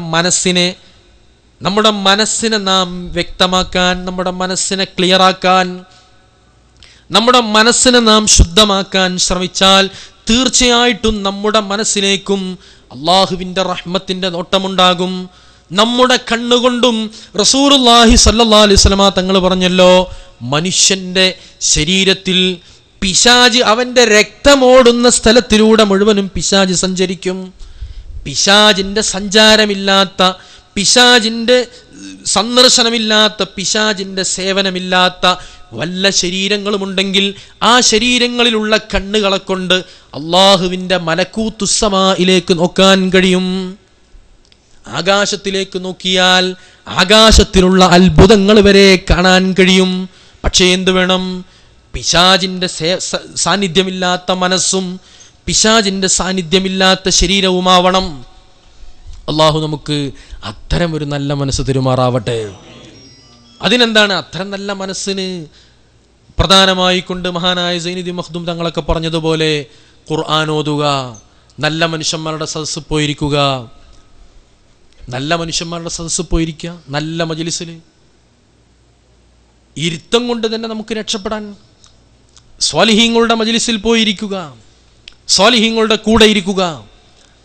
മനസ്സിനെ നാം വ്യക്തമാക്കാൻ, നമ്മുടെ മനസ്സിനെ ക്ലിയറാക്കാൻ, നമ്മുടെ മനസ്സിനെ നാം ശുദ്ധമാക്കാൻ ശ്രമിച്ചാൽ തീർച്ചയായിട്ടും നമ്മുടെ മനസ്സിലേക്കും അള്ളാഹുവിൻ്റെ റഹ്മത്തിൻ്റെ നോട്ടമുണ്ടാകും. നമ്മുടെ കണ്ണുകൊണ്ടും റസൂലുള്ളാഹി സ്വല്ലല്ലാഹു അലൈഹി വസല്ലം തങ്ങൾ പറഞ്ഞല്ലോ, മനുഷ്യൻ്റെ ശരീരത്തിൽ പിശാച് അവൻ്റെ രക്തമോടുന്ന സ്ഥലത്തിലൂടെ മുഴുവനും പിശാച് സഞ്ചരിക്കും. പിശാചിൻ്റെ സഞ്ചാരമില്ലാത്ത, പിശാചിൻ്റെ സന്ദർശനമില്ലാത്ത, പിശാചിൻ്റെ സേവനമില്ലാത്ത വല്ല ശരീരങ്ങളുമുണ്ടെങ്കിൽ ആ ശരീരങ്ങളിലുള്ള കണ്ണുകളെ കൊണ്ട് അള്ളാഹുവിൻ്റെ മലക്കൂത്തുസ്സമായിലേക്ക് നോക്കാൻ കഴിയും. ആകാശത്തിലേക്ക് നോക്കിയാൽ ആകാശത്തിലുള്ള അത്ഭുതങ്ങൾ വരെ കാണാൻ കഴിയും. പക്ഷേ എന്ത് വേണം? പിശാചിൻ്റെ സാന്നിധ്യമില്ലാത്ത മനസ്സും പിശാചിൻ്റെ സാന്നിധ്യമില്ലാത്ത ശരീരവുമാവണം. അള്ളാഹു നമുക്ക് അത്തരം ഒരു നല്ല മനസ്സ് തരുമാറാവട്ടെ. അതിനെന്താണ് അത്തരം നല്ല മനസ്സിന് പ്രധാനമായി കൊണ്ട് മഹാനായ സൈനുദ്ദീൻ മഖ്ദൂം തങ്ങളൊക്കെ പറഞ്ഞതുപോലെ ഖുർആൻ ഓതുക, നല്ല മനുഷ്യന്മാരുടെ സദസ്സ് പോയിരിക്കുക, നല്ല മനുഷ്യന്മാരുടെ സദസ്സ് പോയിരിക്കുക, നല്ല മജ്‌ലിസിൽ ഇരുത്തം കൊണ്ട് തന്നെ നമുക്ക് രക്ഷപ്പെടാൻ. സ്വാലിഹീങ്ങളുടെ മജ്‌ലിസിൽ പോയിരിക്കുക, സ്വാലിഹീങ്ങളുടെ കൂടെ ഇരിക്കുക.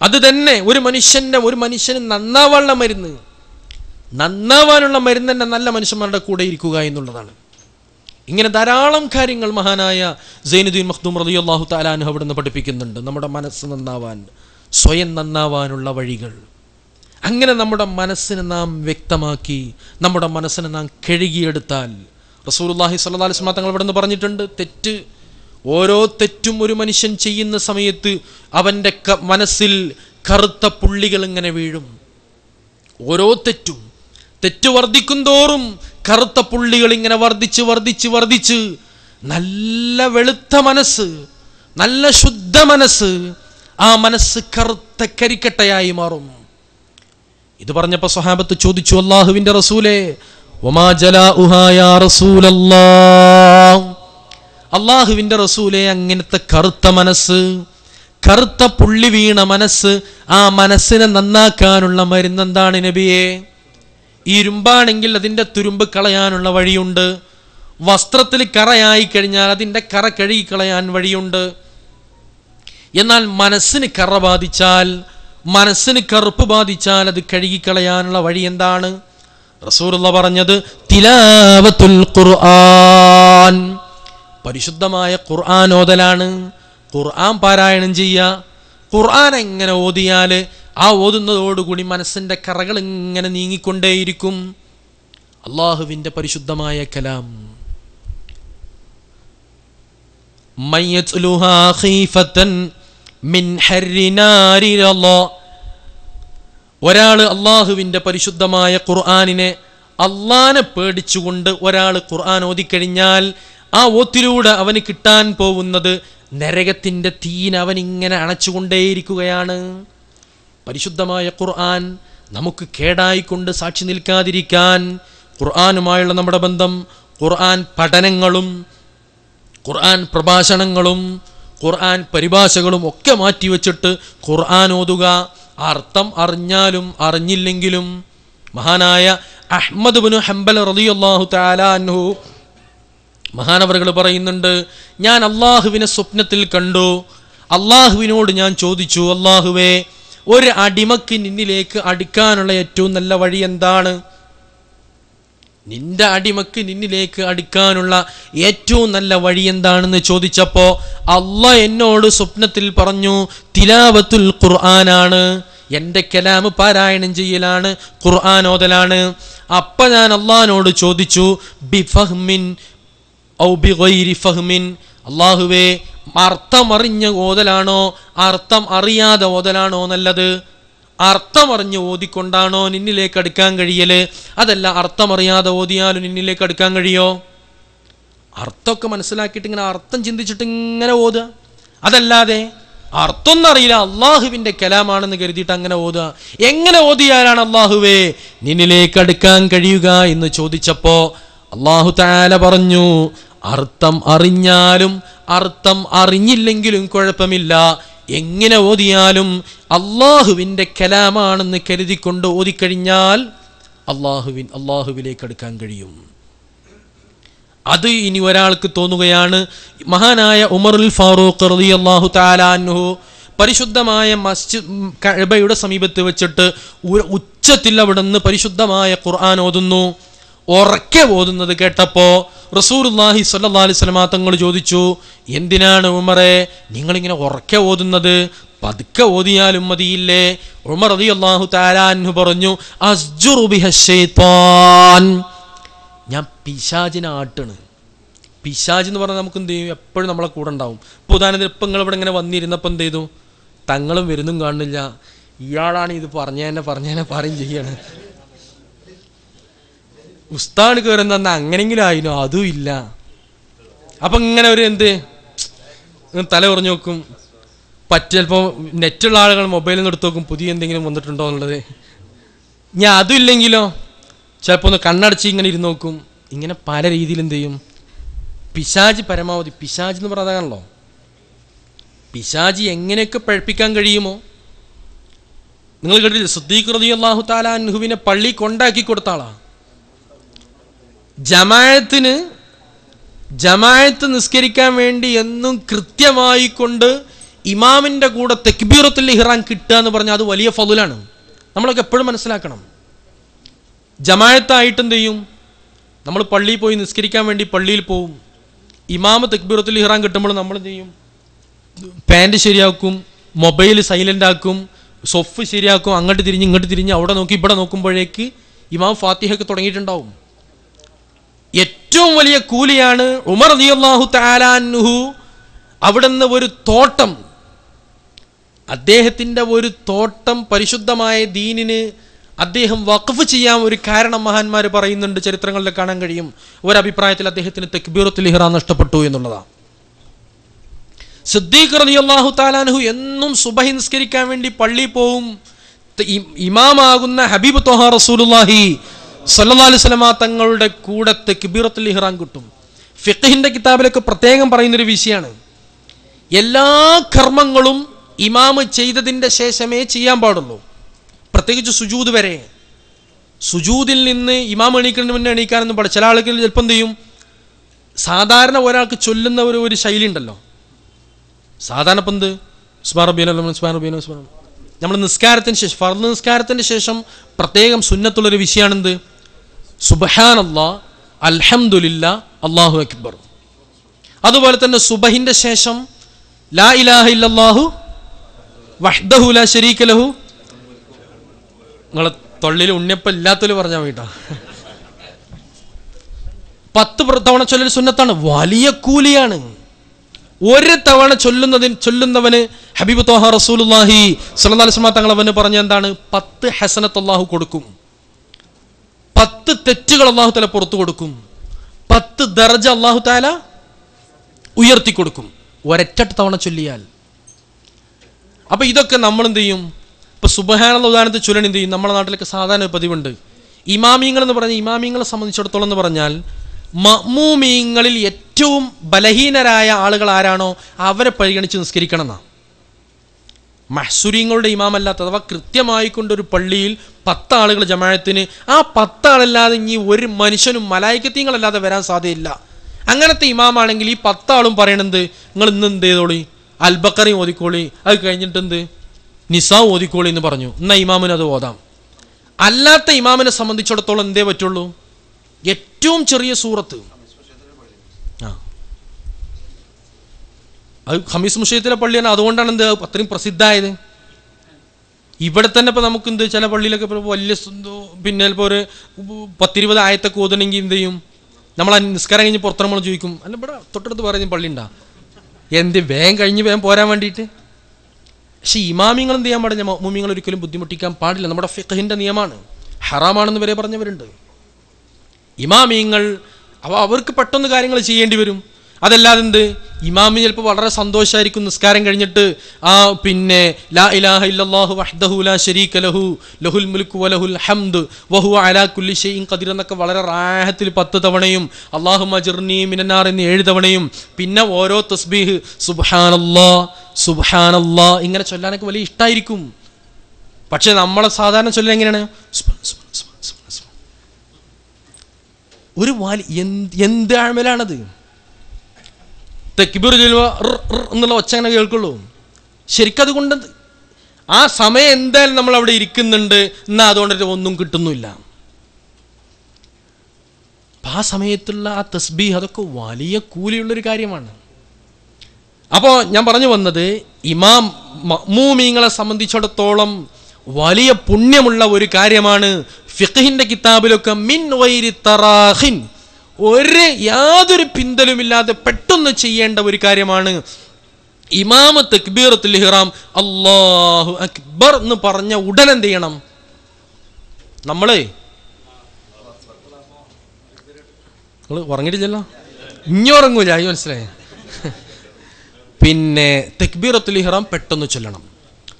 അത് തന്നെ ഒരു മനുഷ്യന് നന്നാവാനുള്ള മരുന്ന് തന്നെ നല്ല മനുഷ്യന്മാരുടെ കൂടെ ഇരിക്കുക എന്നുള്ളതാണ്. ഇങ്ങനെ ധാരാളം കാര്യങ്ങൾ മഹാനായ സൈനുദ്ദീൻ മഖ്ദൂം റളിയല്ലാഹു തആല അൻഹു അവിടുന്ന് പഠിപ്പിക്കുന്നുണ്ട്. നമ്മുടെ മനസ്സ് നന്നാവാൻ, സ്വയം നന്നാവാനുള്ള വഴികൾ. അങ്ങനെ നമ്മുടെ മനസ്സിനെ നാം വ്യക്തമാക്കി, നമ്മുടെ മനസ്സിനെ നാം കഴുകിയെടുത്താൽ, റസൂലുള്ളാഹി സ്വല്ലല്ലാഹു അലൈഹി വസല്ലം തങ്ങൾ ഇവിടുന്ന് പറഞ്ഞിട്ടുണ്ട്, ഓരോ തെറ്റും ഒരു മനുഷ്യൻ ചെയ്യുന്ന സമയത്ത് അവൻ്റെ മനസ്സിൽ കറുത്ത പുള്ളികൾ ഇങ്ങനെ വീഴും. ഓരോ തെറ്റ് വർദ്ധിക്കും തോറും കറുത്ത പുള്ളികൾ ഇങ്ങനെ വർദ്ധിച്ച് നല്ല വെളുത്ത മനസ്സ്, നല്ല ശുദ്ധ മനസ്സ്, ആ മനസ്സ് കറുത്ത കരിക്കട്ടയായി മാറും. ഇത് പറഞ്ഞപ്പോൾ സ്വഹാബത്ത് ചോദിച്ചു, അല്ലാഹുവിൻ്റെ റസൂലേ, വമാ ജലാഉഹാ യാ റസൂലല്ലാഹ്, അല്ലാഹുവിൻ്റെ റസൂലേ, അങ്ങനത്തെ കറുത്ത മനസ്സ്, കറുത്ത പുള്ളി വീണ മനസ്സ്, ആ മനസ്സിനെ നന്നാക്കാനുള്ള മരുന്ന് എന്താണ് നബിയെ? ഇരുമ്പാണെങ്കിൽ അതിൻ്റെ തുരുമ്പ് കളയാനുള്ള വഴിയുണ്ട്. വസ്ത്രത്തിൽ കറയായി കഴിഞ്ഞാൽ അതിൻ്റെ കറ കഴുകി കളയാൻ വഴിയുണ്ട്. എന്നാൽ മനസ്സിന് കറ ബാധിച്ചാൽ, മനസ്സിന് കറുപ്പ് ബാധിച്ചാൽ അത് കഴുകിക്കളയാനുള്ള വഴി എന്താണ്? റസൂലുള്ളാഹി പറഞ്ഞത് തിലാവത്തുൽ ഖുർആൻ, പരിശുദ്ധമായ ഖുർആൻ ഓതലാണ്. ഖുർആൻ പാരായണം ചെയ്യുക. ഖുർആൻ എങ്ങനെ ഓതിയാൽ ആ ഓതുന്നതോടുകൂടി മനസ്സിൻ്റെ കറകൾ ഇങ്ങനെ നീങ്ങിക്കൊണ്ടേയിരിക്കും. അള്ളാഹുവിൻ്റെ പരിശുദ്ധമായ കലാം. മയ്യത്ലുഹാ ഖീഫതൻ മിൻ ഹർരി നാരില്ലാ, ഒരാൾ അള്ളാഹുവിൻ്റെ പരിശുദ്ധമായ ഖുർആനിനെ, അള്ളാനെ പേടിച്ചുകൊണ്ട് ഒരാൾ ഖുർആൻ ഓതിക്കഴിഞ്ഞാൽ ആ ഓത്തിലൂടെ അവന് കിട്ടാൻ പോകുന്നത് നരകത്തിൻ്റെ തീനെ അവനിങ്ങനെ അണച്ചുകൊണ്ടേയിരിക്കുകയാണ്. പരിശുദ്ധമായ ഖുർആൻ നമുക്ക് കേടായിക്കൊണ്ട് സാക്ഷി നിൽക്കാതിരിക്കാൻ ഖുർആനുമായുള്ള നമ്മുടെ ബന്ധം, ഖുർആൻ പഠനങ്ങളും ഖുർആൻ പ്രഭാഷണങ്ങളും ഖുർആൻ പരിഭാഷകളും ഒക്കെ മാറ്റിവെച്ചിട്ട് ഖുർആൻ ഓതുക. അർത്ഥം അറിഞ്ഞാലും അറിഞ്ഞില്ലെങ്കിലും. മഹാനായ അഹ്മദ് ഇബ്നു ഹംബൽ റളിയല്ലാഹു തആല അൻഹു മഹാനവറുകൾ പറയുന്നുണ്ട്, ഞാൻ അള്ളാഹുവിനെ സ്വപ്നത്തിൽ കണ്ടു. അള്ളാഹുവിനോട് ഞാൻ ചോദിച്ചു, അള്ളാഹുവേ, ഒരു അടിമക്ക് നിന്നിലേക്ക് അടുക്കാനുള്ള ഏറ്റവും നല്ല വഴി എന്താണ്? നിന്റെ അടിമക്ക് നിന്നിലേക്ക് അടുക്കാനുള്ള ഏറ്റവും നല്ല വഴി എന്താണെന്ന് ചോദിച്ചപ്പോൾ അള്ളാഹ് എന്നോട് സ്വപ്നത്തിൽ പറഞ്ഞു, തിലാവത്തുൽ ഖുർആനാണ്, എൻ്റെ കലാമ് പാരായണം ചെയ്യലാണ്, ഖുർആൻ ഓതലാണ്. അപ്പം ഞാൻ അള്ളാഹിനോട് ചോദിച്ചു, ബിഫഹ്മിൻ ഔ ബിഗൈരി ഫഹ്മിൻ, അള്ളാഹുവേ, അർത്ഥം അറിഞ്ഞ ഓതലാണോ അർത്ഥം അറിയാതെ ഓതലാണോ നല്ലത്? അർത്ഥം അറിഞ്ഞ് ഓതിക്കൊണ്ടാണോ നിന്നിലേക്ക് അടുക്കാൻ കഴിയല്? അതല്ല അർത്ഥമറിയാതെ ഓതിയാലും നിന്നിലേക്ക് അടുക്കാൻ കഴിയോ? അർത്ഥമൊക്കെ മനസ്സിലാക്കിയിട്ട് ഇങ്ങനെ അർത്ഥം ചിന്തിച്ചിട്ട് ഇങ്ങനെ ഓതുക. അതല്ലാതെ അർത്ഥമൊന്നും അറിയില്ല, അള്ളാഹുവിൻ്റെ കലാമാണെന്ന് കരുതിയിട്ട് അങ്ങനെ ഓതുക. എങ്ങനെ ഓതിയാലാണ് അള്ളാഹുവേ നിന്നിലേക്ക് അടുക്കാൻ കഴിയുക എന്ന് ചോദിച്ചപ്പോൾ അള്ളാഹു തആല പറഞ്ഞു, അർത്ഥം അറിഞ്ഞാലും അർത്ഥം അറിഞ്ഞില്ലെങ്കിലും കുഴപ്പമില്ല, എങ്ങനെ ഓതിയാലും അള്ളാഹുവിൻ്റെ കലാമാണെന്ന് കരുതിക്കൊണ്ട് ഓതിക്കഴിഞ്ഞാൽ അള്ളാഹുവിലേക്ക് അടുക്കാൻ കഴിയും. അത് ഇനി ഒരാൾക്ക് തോന്നുകയാണ്. മഹാനായ ഉമറുൽ ഫാറൂഖ് റളിയല്ലാഹു തആല അൻഹു പരിശുദ്ധമായ മസ്ജിദ് കഅബയുടെ സമീപത്ത് വെച്ചിട്ട് ഉച്ചത്തിൽ അവിടെ നിന്ന് പരിശുദ്ധമായ ഖുർആൻ ഓതുന്നു. ഉറക്കെ ഓതുന്നത് കേട്ടപ്പോൾ റസൂലുള്ളാഹി സ്വല്ലല്ലാഹു അലൈഹി വസല്ലം തങ്ങൾ ചോദിച്ചു, എന്തിനാണ് ഉമറേ നിങ്ങളിങ്ങനെ ഉറക്കെ ഓതുന്നത്? പതുക്കെ ഓതിയാലും മതിയില്ലേ? ഉമർ റളിയല്ലാഹു തആല അൻഹു പറഞ്ഞു, അസ്ജുറു ബിഹശ്ശൈത്താൻ, ഞാൻ പിശാചിനെ ആട്ടാണ്. പിശാച് എന്ന് പറഞ്ഞാൽ നമുക്ക് എന്ത് ചെയ്യും? എപ്പോഴും നമ്മളെ കൂടെ ഉണ്ടാവും. ഇപ്പോൾ ഉദാഹരണത്തിന് ഇപ്പം നിങ്ങൾ ഇവിടെ ഇങ്ങനെ വന്നിരുന്നപ്പോൾ എന്ത് ചെയ്തു? തങ്ങളും വരുന്നും കാണുന്നില്ല, ഇയാളാണ് ഇത് പറഞ്ഞേനെ പറയും ചെയ്യാണ്. ഉസ്താദ് കയറുന്ന അങ്ങനെങ്കിലും ആയിരുന്നു, അതും ഇല്ല. അപ്പം ഇങ്ങനെ ഒരു തല കുറഞ്ഞു നോക്കും. ചിലപ്പോൾ നെറ്റുള്ള ആളുകൾ മൊബൈലിൽ നിന്ന് എടുത്ത് നോക്കും, പുതിയ എന്തെങ്കിലും വന്നിട്ടുണ്ടോ എന്നുള്ളത്. ഞാൻ അതും ഇല്ലെങ്കിലോ ചിലപ്പോൾ ഒന്ന് കണ്ണടച്ച് ഇങ്ങനെ ഇരുന്ന് നോക്കും. ഇങ്ങനെ പല രീതിയിൽ എന്ത് ചെയ്യും? പിശാച് പരമാവധി, പിശാച് എന്ന് പറഞ്ഞതാണല്ലോ പിശാചി എങ്ങനെയൊക്കെ പഴപ്പിക്കാൻ കഴിയുമോ? നിങ്ങൾ കേട്ടില്ലേ, സിദ്ദീഖ് റളിയല്ലാഹു തആല അൻഹുവിനെ പള്ളി കൊണ്ടാക്കി കൊടുത്ത ആളാ. ജമാഅത്ത് നിസ്കരിക്കാൻ വേണ്ടി എന്നും കൃത്യമായി കൊണ്ട് ഇമാമിൻ്റെ കൂടെ തക്ബീറത്തുൽ ഇഹ്റാം കിട്ടുക എന്ന് പറഞ്ഞാൽ അത് വലിയ ഫളുലാണ്. നമ്മളൊക്കെ എപ്പോഴും മനസ്സിലാക്കണം. ജമാഅത്തായിട്ട് എന്ത് ചെയ്യും? നമ്മൾ പള്ളിയിൽ പോയി നിസ്കരിക്കാൻ വേണ്ടി പള്ളിയിൽ പോവും. ഇമാമ് തക്ബീറത്തുൽ ഇഹ്റാം കിട്ടുമ്പോൾ നമ്മൾ എന്ത് ചെയ്യും? പാൻറ് ശരിയാക്കും, മൊബൈൽ സൈലൻ്റ് ആക്കും, സൊഫ് ശരിയാക്കും, അങ്ങോട്ട് തിരിഞ്ഞ് ഇങ്ങോട്ട് തിരിഞ്ഞ് അവിടെ നോക്കി ഇവിടെ നോക്കുമ്പോഴേക്ക് ഇമാം ഫാത്തിഹയൊക്കെ തുടങ്ങിയിട്ടുണ്ടാവും. ഏറ്റവും വലിയ കൂലിയാണ് ഉമർ റളിയല്ലാഹു തആല അൻഹു അവിടുന്ന് ഒരു തോട്ടം, അദ്ദേഹത്തിൻ്റെ ഒരു തോട്ടം പരിശുദ്ധമായ ദീനിന് അദ്ദേഹം വഖഫ് ചെയ്യാൻ ഒരു കാരണം മഹാന്മാർ പറയുന്നുണ്ട്, ചരിത്രങ്ങളിൽ കാണാൻ കഴിയും. ഒരഭിപ്രായത്തിൽ അദ്ദേഹത്തിന് തക്ബീറത്തുൽ ഇഹ്റാം നഷ്ടപ്പെട്ടു എന്നുള്ളതാണ്. സിദ്ദീഖ് റളിയല്ലാഹു തആല അൻഹു എന്നും സുബഹി നിസ്കരിക്കാൻ വേണ്ടി പള്ളിയിൽ പോവും. ഇമാമാകുന്ന ഹബീബ് ത്വഹ റസൂലുള്ളാഹി സ്വല്ലല്ലാഹു അലൈഹി വസല്ലമ തങ്ങളുടെ കൂടെ തക്ബീറത്തുൽ ഇഹ്റാം കിട്ടും. ഫിഖ്ഹിന്റെ കിതാബിലൊക്കെ പ്രത്യേകം പറയുന്നൊരു വിഷയമാണ്, എല്ലാ കർമ്മങ്ങളും ഇമാമ് ചെയ്തതിൻ്റെ ശേഷമേ ചെയ്യാൻ പാടുള്ളൂ. പ്രത്യേകിച്ച് സുജൂദ് വരെ. സുജൂദിൽ നിന്ന് ഇമാം എണീക്കുന്നതിന് മുന്നേ എണീക്കാനൊന്നും പാടില്ല. ചില ആളുകൾ ചിലപ്പോൾ എന്ത് ചെയ്യും, സാധാരണ ഒരാൾക്ക് ചൊല്ലുന്ന ഒരു ശൈലി ഉണ്ടല്ലോ. സാധാരണ ഇപ്പം എന്ത് സുബ്ഹാന റബ്ബിയൽ അഅ്ല, സുബ്ഹാന റബ്ബിയൽ അഅ്ല. നമ്മൾ നിസ്കാരത്തിന് ശേഷം, ഫർദ് നിസ്കാരത്തിന് ശേഷം പ്രത്യേകം സുന്നത്തുള്ളൊരു വിഷയമാണെന്ത്? സുബ്ഹാനല്ലാഹ്, അൽഹംദുലില്ലാഹ്, അല്ലാഹു അക്ബർ. അതുപോലെ തന്നെ സുബഹിൻ്റെ ശേഷം ലാ ഇലാഹ ഇല്ലല്ലാഹു വഹ്ദഹു ലാ ശരീക ലഹു. നിങ്ങളെ തൊള്ളിൽ ഉണ്ണിയപ്പം ഇല്ലാത്തൊരു പറഞ്ഞാൽ വേണ്ട. 10 തവണ ചൊല്ലൽ സുന്നത്താണ്, വലിയ കൂലിയാണ്. ഒരു തവണ ചൊല്ലുന്നവന് ഹബീബ് ത്വഹ റസൂലുള്ളാഹി സ്വല്ലല്ലാഹു അലൈഹി വസല്ലം തങ്ങൾ അവന് പറഞ്ഞ എന്താണ്? 10 ഹസനത്ത് അല്ലാഹു കൊടുക്കും, 10 തെറ്റുകൾ അല്ലാഹു തആല പുറത്തു കൊടുക്കും, 10 ദർജ അല്ലാഹു തആല ഉയർത്തി കൊടുക്കും ഒരൊറ്റ തവണ ചൊല്ലിയാൽ. അപ്പൊ ഇതൊക്കെ നമ്മൾ എന്ത് ചെയ്യും? ഇപ്പൊ സുബ്ഹാനല്ലാഹ് ഉദാഹരണത്തിൽ ചൊല്ലണം എന്ത് ചെയ്യും? നമ്മുടെ നാട്ടിലൊക്കെ സാധാരണ പതിവുണ്ട്. ഇമാമിങ്ങൾ എന്ന് പറഞ്ഞാൽ, ഇമാമിങ്ങളെ സംബന്ധിച്ചിടത്തോളം എന്ന് പറഞ്ഞാൽ മഅ്മൂമീങ്ങളിൽ ഏറ്റവും ബലഹീനരായ ആളുകൾ ആരാണോ അവരെ പരിഗണിച്ച് നിസ്കരിക്കണം എന്നാണ്. മഹ്സുരീങ്ങളുടെ ഇമാമല്ലാത്ത, അഥവാ കൃത്യമായി കൊണ്ടൊരു പള്ളിയിൽ 10 ആളുകൾ ജമാഅത്തിന്, ആ 10 ആളല്ലാതെ ഇനി ഒരു മനുഷ്യനും മലായികത്തീങ്ങളല്ലാതെ വരാൻ സാധ്യതയില്ല. അങ്ങനത്തെ ഇമാമാണെങ്കിൽ ഈ 10 ആളും പറയണത്, നിങ്ങൾ ഇന്ന് എന്ത് ചെയ്തോളി, അൽബക്കറി ഓതിക്കോളി, അത് കഴിഞ്ഞിട്ട് എന്ത് നിസാ ഓതിക്കോളി എന്ന് പറഞ്ഞു. എന്നാൽ ഇമാമിന് അത് ഓതാം. അല്ലാത്ത ഇമാമിനെ സംബന്ധിച്ചിടത്തോളം എന്തേ പറ്റുള്ളൂ? ഏറ്റവും ചെറിയ സൂറത്ത്. അത് ഖമീസ് മുഷയ്യത്തിലെ പള്ളിയാണ്, അതുകൊണ്ടാണ് എന്ത് അത്രയും പ്രസിദ്ധമായത്. ഇവിടെ തന്നെ ഇപ്പൊ നമുക്ക് എന്ത് ചില പള്ളിയിലൊക്കെ വലിയ പിന്നെ ചിലപ്പോൾ ഒരു 10-20 ആയത്തൊക്കെ ഓതണമെങ്കിൽ എന്ത് ചെയ്യും? നമ്മൾ ആ നിസ്കാരം കഴിഞ്ഞ് പുറത്തിറങ്ങുമ്പോൾ ചോദിക്കും, അല്ല ഇവിടെ തൊട്ടടുത്ത് പറയുന്ന പള്ളി ഉണ്ടാ, എന്ത് വേഗം കഴിഞ്ഞ് വേഗം പോരാൻ വേണ്ടിയിട്ട്. പക്ഷെ ഇമാമിങ്ങൾ എന്ത് ചെയ്യാൻ പാടില്ല? മഅ്മൂമിങ്ങൾ ഒരിക്കലും ബുദ്ധിമുട്ടിക്കാൻ പാടില്ല. നമ്മുടെ ഫിഖ്ഹിന്റെ നിയമമാണ്, ഹറാമാണെന്ന് വരെ പറഞ്ഞവരുണ്ട്. ഇമാമിങ്ങൾ അവർക്ക് പെട്ടെന്ന് കാര്യങ്ങൾ ചെയ്യേണ്ടി വരും. അതല്ലാതെ എന്ത്, ഇമാമിന് ചിലപ്പോൾ വളരെ സന്തോഷമായിരിക്കും നിസ്കാരം കഴിഞ്ഞിട്ട് പിന്നെ ലാ ഇലാഹ ഇല്ലല്ലാഹു വഹ്ദഹു ലാ ശരീക ലഹു ലഹുൽ മുൽക്കു വലഹുൽ ഹംദ് വഹുവ അലാ കുല്ലി ഷൈഇൻ ഖദീർ എന്നൊക്കെ വളരെ റാഹത്തിൽ 10 തവണയും അല്ലാഹുമ്മ അജിർനി മിനന്നാർ എന്ന് 7 തവണയും പിന്നെ ഓരോ തസ്ബീഹ് സുബ്ഹാനല്ലാഹ് സുബ്ഹാനല്ലാഹ് ഇങ്ങനെ ചൊല്ലാനൊക്കെ വലിയ ഇഷ്ടമായിരിക്കും. പക്ഷെ നമ്മളെ സാധാരണ ചൊല്ലൽ എങ്ങനെയാണ്? ഒരു എന്ത് അമലാണത്? തക്ബീർ എന്നുള്ള ഒച്ച അങ്ങനെ കേൾക്കുള്ളൂ. ശരിക്കും അതുകൊണ്ട് ആ സമയം എന്തായാലും നമ്മൾ അവിടെ ഇരിക്കുന്നുണ്ട്, എന്നാൽ അതുകൊണ്ട് ഒന്നും കിട്ടുന്നില്ല. ആ സമയത്തുള്ള ആ തസ്ബീഹ് അതൊക്കെ വലിയ കൂലിയുള്ളൊരു കാര്യമാണ്. അപ്പോൾ ഞാൻ പറഞ്ഞു വന്നത്, ഇമാം മഅ്മൂമീങ്ങളെ സംബന്ധിച്ചിടത്തോളം വലിയ പുണ്യമുള്ള ഒരു കാര്യമാണ്. ഫിഖ്ഹിന്റെ കിതാബിലൊക്കെ മിൻ ഗൈരി തറാഖിൻ, യാതൊരു പിന്തലുമില്ലാതെ പെട്ടെന്ന് ചെയ്യേണ്ട ഒരു കാര്യമാണ്. ഇമാമ തക്ബീറത്തുൽ ഇഹ്റാം അല്ലാഹു അക്ബർ എന്ന് പറഞ്ഞ ഉടൻ എന്ത് ചെയ്യണം? നിങ്ങൾ ഉറങ്ങിയിട്ടില്ലല്ലോ, ഇനി ഉറങ്ങൂല, ഈ മനസ്സിലായി. പിന്നെ തക്ബീറത്തുൽ ഇഹ്റാം പെട്ടെന്ന് ചൊല്ലണം.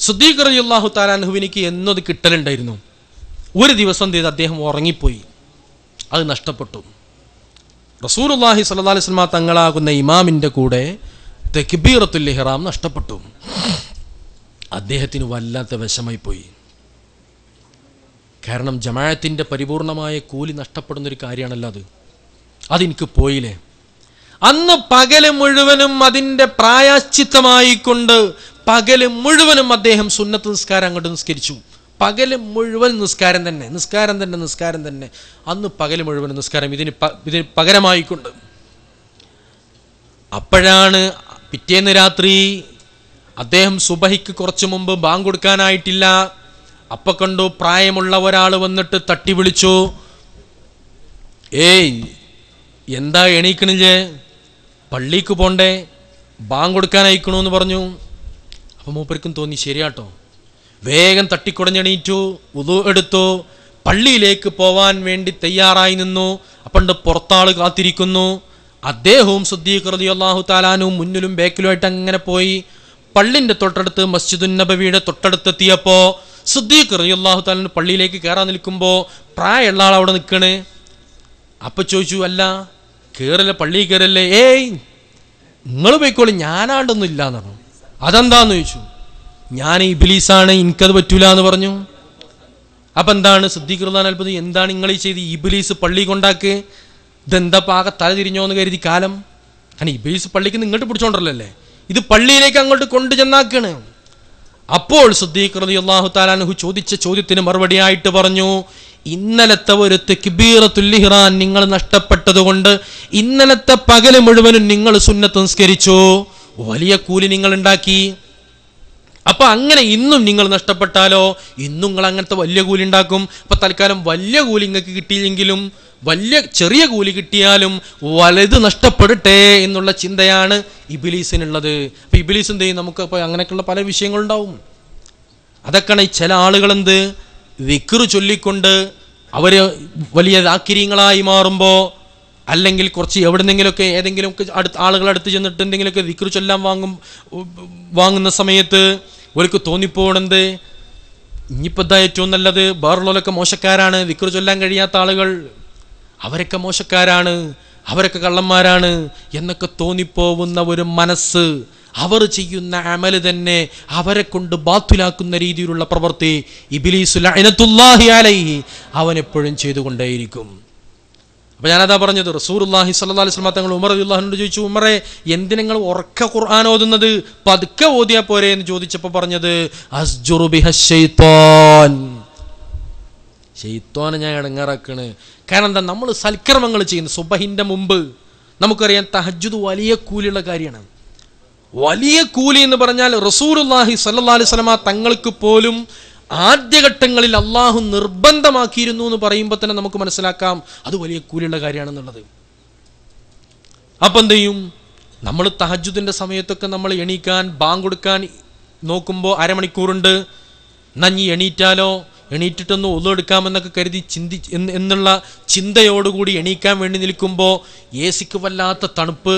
സിദ്ദീഖ് റളിയല്ലാഹു തആല അൻഹുവിനിക്ക് എന്നത് കിട്ടലുണ്ടായിരുന്നു. ഒരു ദിവസം എന്ത് ചെയ്ത് അദ്ദേഹം ഉറങ്ങിപ്പോയി, അത് നഷ്ടപ്പെട്ടു. റസൂലുള്ളാഹി സ്വല്ലല്ലാഹു അലൈഹി വസല്ലം തങ്ങളാകുന്ന ഇമാമിൻ്റെ കൂടെ തക്ബീറത്തുൽ ഇഹ്റാം നഷ്ടപ്പെട്ടു. അദ്ദേഹത്തിന് വല്ലാത്ത വിഷമായി പോയി. കാരണം ജമാഅത്തിൻ്റെ പരിപൂർണമായ കൂലി നഷ്ടപ്പെടുന്നൊരു കാര്യമാണല്ലോ അതെനിക്ക് പോയില്ലേ. അന്ന് പകല് മുഴുവനും അതിൻ്റെ പ്രായശ്ചിത്തമായിക്കൊണ്ട് പകല് മുഴുവനും അദ്ദേഹം സുന്നത്ത് നിസ്കാരം അങ്ങോട്ട് നിസ്കരിച്ചു. പകല് മുഴുവൻ നിസ്കാരം തന്നെ. അന്ന് പകല് മുഴുവൻ നിസ്കാരം ഇതിന് പകരമായിക്കൊണ്ട്. അപ്പോഴാണ് പിറ്റേന്ന് രാത്രി അദ്ദേഹം സുബഹിക്ക് കുറച്ചു മുമ്പ് ബാങ്ക് കൊടുക്കാനായിട്ടില്ല. അപ്പൊ കണ്ടു പ്രായമുള്ള ഒരാൾ വന്നിട്ട് തട്ടി വിളിച്ചു, ഏയ് എന്താ എണീക്കണില്ലേ, പള്ളിക്ക് പോണ്ടേ, ബാങ്ക് കൊടുക്കാനായിക്കണമെന്ന് പറഞ്ഞു. അപ്പം മൂപ്പർക്കും തോന്നി ശരിയാട്ടോ. വേഗം തട്ടിക്കുടഞ്ഞെണീറ്റു, വുളു എടുത്തു, പള്ളിയിലേക്ക് പോവാൻ വേണ്ടി തയ്യാറായി നിന്നു. അപ്പണ്ട് പുറത്താള് കാത്തിരിക്കുന്നു. അദ്ദേഹവും സിദ്ദീഖ് റളിയല്ലാഹു തആല അൻഹു മുന്നിലും ബാക്കിലുമായിട്ട് അങ്ങനെ പോയി. പള്ളിൻ്റെ തൊട്ടടുത്ത് മസ്ജിദുൻ നബവിയുടെ തൊട്ടടുത്തെത്തിയപ്പോൾ സിദ്ദീഖ് റളിയല്ലാഹു തആല അൻഹു പള്ളിയിലേക്ക് കയറാൻ നിൽക്കുമ്പോൾ പ്രായമുള്ള ആൾ അവിടെ നിൽക്കണേ. അപ്പം ചോദിച്ചു, അല്ല കയറല്ലേ, പള്ളിയിൽ കയറല്ലേ? ഏയ് നിങ്ങൾ പോയിക്കോളി, ഞാനാണ്ടൊന്നും ഇല്ല എന്ന് പറഞ്ഞു. അതെന്താന്ന് ചോദിച്ചു. ഞാൻ ഇബ്ലീസാണ്, എനിക്കത് പറ്റൂല എന്ന് പറഞ്ഞു. അപ്പം എന്താണ് സിദ്ദീഖ് റളിയല്ലാഹു അൻഹു, എന്താണ് നിങ്ങൾ ഈ ചെയ്ത്? ഇബ്ലീസ് പള്ളി കൊണ്ടാക്ക്, ഇതെന്താ പാക തല തിരിഞ്ഞോ എന്ന് കരുതി കാലം. കാരണം ഇബ്ലീസ് പള്ളിക്ക് ഇങ്ങോട്ട് പിടിച്ചോണ്ടല്ലേ, ഇത് പള്ളിയിലേക്ക് അങ്ങോട്ട് കൊണ്ടു ചെന്നാക്കാണ്. അപ്പോൾ സിദ്ദീഖ് റളിയല്ലാഹു തആല അൻഹു ചോദിച്ച ചോദ്യത്തിന് മറുപടിയായിട്ട് പറഞ്ഞു, ഇന്നലത്തെ ഒരു തക്ബീറത്തുൽ ഇഹ്റാം നിങ്ങൾ നഷ്ടപ്പെട്ടത് കൊണ്ട് ഇന്നലത്തെ പകല് മുഴുവനും നിങ്ങൾ സുന്നത്ത് നിസ്കരിച്ചു, വലിയ കൂലി നിങ്ങൾ ഉണ്ടാക്കി. അപ്പൊ അങ്ങനെ ഇന്നും നിങ്ങൾ നഷ്ടപ്പെട്ടാലോ, ഇന്നും നിങ്ങൾ അങ്ങനത്തെ വലിയ കൂലി ഉണ്ടാക്കും. അപ്പൊ തൽക്കാലം വലിയ കൂലി നിങ്ങൾക്ക് കിട്ടിയില്ലെങ്കിലും ചെറിയ കൂലി കിട്ടിയാലും വലുത് നഷ്ടപ്പെടട്ടെ എന്നുള്ള ചിന്തയാണ് ഇബ്ലീസിനുള്ളത്. അപ്പൊ ഇബ്ലീസ് എന്ത് ചെയ്യും, നമുക്ക് അപ്പൊ അങ്ങനെയൊക്കെയുള്ള പല വിഷയങ്ങളുണ്ടാവും. അതൊക്കെയാണ് ഈ ചില ആളുകൾ എന്ത് ദിക്റ് ചൊല്ലിക്കൊണ്ട് അവര് വലിയ ദാക്കിര്യങ്ങളായി മാറുമ്പോൾ, അല്ലെങ്കിൽ കുറച്ച് എവിടെന്നെങ്കിലുമൊക്കെ ഏതെങ്കിലുമൊക്കെ ആളുകളടുത്ത് ചെന്നിട്ട് എന്തെങ്കിലുമൊക്കെ ദിക്റ് ചൊല്ലാൻ വാങ്ങുന്ന സമയത്ത് അവർക്ക് തോന്നിപ്പോണെന്ത്, ഇനിയിപ്പോൾ ഇതാ ഏറ്റവും നല്ലത്, വേറുള്ളവരൊക്കെ മോശക്കാരാണ്, ദിക്റ് ചൊല്ലാൻ കഴിയാത്ത ആളുകൾ അവരൊക്കെ മോശക്കാരാണ്, അവരൊക്കെ കള്ളന്മാരാണ് എന്നൊക്കെ തോന്നിപ്പോവുന്ന ഒരു മനസ്സ്, അവർ ചെയ്യുന്ന അമല് തന്നെ അവരെ കൊണ്ട് ബാത്തിലാക്കുന്ന രീതിയിലുള്ള പ്രവൃത്തി ഇബ്ലീസ് ലഅനത്തുല്ലാഹി അലൈഹി അവൻ എപ്പോഴും ചെയ്തുകൊണ്ടേയിരിക്കും. അപ്പോൾ ഞാനതാ പറഞ്ഞത്, റസൂലുള്ളാഹി സ്വല്ലല്ലാഹു അലൈഹി വസല്ലം തങ്ങൾ ഉമർ റളിയല്ലാഹു അൻഹു ചോദിച്ചു, ഉമറെ എന്തിനാ നിങ്ങൾ ഉറക്കെ ഖുർആൻ ഓതുന്നത്, പതുക്കെ ഓതിയാ പോരെ എന്ന് ചോദിച്ചപ്പോൾ പറഞ്ഞത്, അസ്ജുറു ബിഹശ്ശൈത്താൻ, ശൈത്വാനെ ഞാൻ ഇടങ്ങാറാക്കണ്. കാരണം എന്താ, നമ്മൾ സൽക്കർമ്മങ്ങൾ ചെയ്യുന്നു. സുബഹിൻ്റെ മുമ്പ് നമുക്കറിയാം തഹജ്ജുദ് വലിയ കൂലിയുള്ള കാര്യമാണ്. വലിയ കൂലി എന്ന് പറഞ്ഞാൽ റസൂലുള്ളാഹി സ്വല്ലല്ലാഹു അലൈഹി വസല്ലം തങ്ങൾക്ക് പോലും ആദ്യഘട്ടങ്ങളിൽ അള്ളാഹു നിർബന്ധമാക്കിയിരുന്നു എന്ന് പറയുമ്പോൾ തന്നെ നമുക്ക് മനസ്സിലാക്കാം അത് വലിയ കൂലിയുള്ള കാര്യമാണെന്നുള്ളത്. അപ്പം എന്ത് ചെയ്യും, നമ്മൾ തഹജ്ജുദിൻ്റെ സമയത്തൊക്കെ നമ്മൾ എണീക്കാൻ ബാങ്ക് കൊടുക്കാൻ നോക്കുമ്പോൾ അരമണിക്കൂറുണ്ട്, നഞ്ഞി എണീറ്റാലോ, എണീറ്റിട്ടൊന്ന് ഒളു എടുക്കാമെന്നൊക്കെ കരുതി എന്നുള്ള ചിന്തയോടുകൂടി എണീക്കാൻ വേണ്ടി നിൽക്കുമ്പോൾ എസിക്ക് വല്ലാത്ത തണുപ്പ്.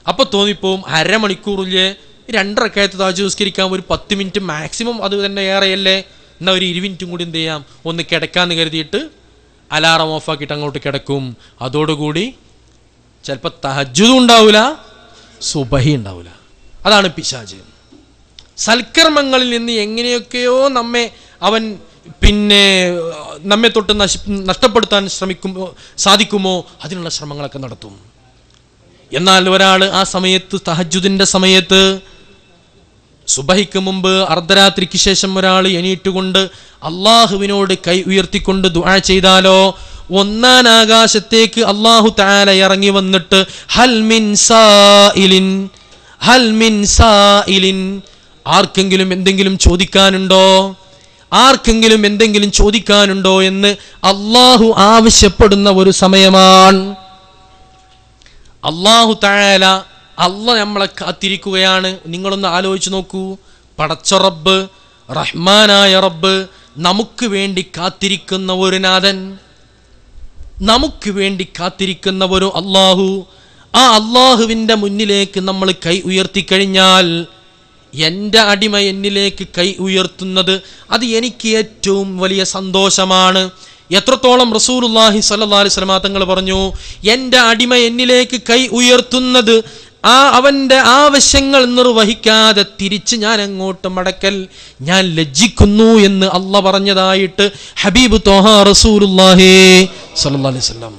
അപ്പോൾ തോന്നിപ്പോവും അരമണിക്കൂറില്ലേ 2 റക്അത്ത് തഹജ്ജുദ് നിസ്കരിക്കാൻ ഒരു 10 മിനിറ്റ് മാക്സിമം, അത് തന്നെ ഏറെയല്ലേ, എന്നാൽ ഒരു 20 മിനിറ്റും കൂടി എന്ത് ചെയ്യാം, ഒന്ന് കിടക്കാമെന്ന് കരുതിയിട്ട് അലാറം ഓഫാക്കിയിട്ട് അങ്ങോട്ട് കിടക്കും. അതോടുകൂടി ചിലപ്പോൾ തഹജ്ജുദും ഉണ്ടാവില്ല, സുബഹി ഉണ്ടാവില്ല. അതാണ് പിശാച്. സൽക്കർമ്മങ്ങളിൽ നിന്ന് എങ്ങനെയൊക്കെയോ നമ്മെ തൊട്ട് നഷ്ടപ്പെടുത്താൻ സാധിക്കുമോ അതിനുള്ള ശ്രമങ്ങളൊക്കെ നടത്തും. എന്നാൽ ഒരാൾ ആ സമയത്ത് തഹജ്ജുദിൻ്റെ സമയത്ത് സുബഹിക്ക് മുമ്പ് അർദ്ധരാത്രിക്ക് ശേഷം ഒരാൾ എണീറ്റുകൊണ്ട് അള്ളാഹുവിനോട് കൈ ഉയർത്തിക്കൊണ്ട് ദുആ ചെയ്താലോ, 1-ാം ആകാശത്തേക്ക് അള്ളാഹു തആല ഇറങ്ങി വന്നിട്ട് ഹൽ മിൻ സായിലിൻ, ആർക്കെങ്കിലും എന്തെങ്കിലും ചോദിക്കാനുണ്ടോ എന്ന് അള്ളാഹു ആവശ്യപ്പെടുന്ന ഒരു സമയമാണ്. അള്ളാഹു തആല നമ്മളെ കാത്തിരിക്കുകയാണ്. നിങ്ങളൊന്ന് ആലോചിച്ച് നോക്കൂ, പടച്ച റബ്ബ്, റഹ്മാനായ റബ്ബ് നമുക്ക് വേണ്ടി കാത്തിരിക്കുന്ന ഒരു നാഥൻ, നമുക്ക് വേണ്ടി കാത്തിരിക്കുന്ന ഒരു അള്ളാഹു. ആ അള്ളാഹുവിൻ്റെ മുന്നിലേക്ക് നമ്മൾ കൈ ഉയർത്തിക്കഴിഞ്ഞാൽ, എൻ്റെ അടിമ എന്നിലേക്ക് കൈ ഉയർത്തുന്നത് അത് എനിക്ക് ഏറ്റവും വലിയ സന്തോഷമാണ്. എത്രത്തോളം റസൂലുള്ളാഹി സ്വല്ലല്ലാഹു അലൈഹി വസല്ലം തങ്ങൾ പറഞ്ഞു, എൻ്റെ അടിമ എന്നിലേക്ക് കൈ ഉയർത്തുന്നത് അവൻ്റെ ആവശ്യങ്ങൾ നിർവഹിക്കാതെ തിരിച്ച് ഞാൻ അങ്ങോട്ട് മടക്കൽ ഞാൻ ലജ്ജിക്കുന്നു എന്ന് അള്ളാഹ് പറഞ്ഞതായിട്ട് ഹബീബ് ത്വാഹ റസൂലുള്ളാഹി സ്വല്ലല്ലാഹു അലൈഹി വസല്ലം.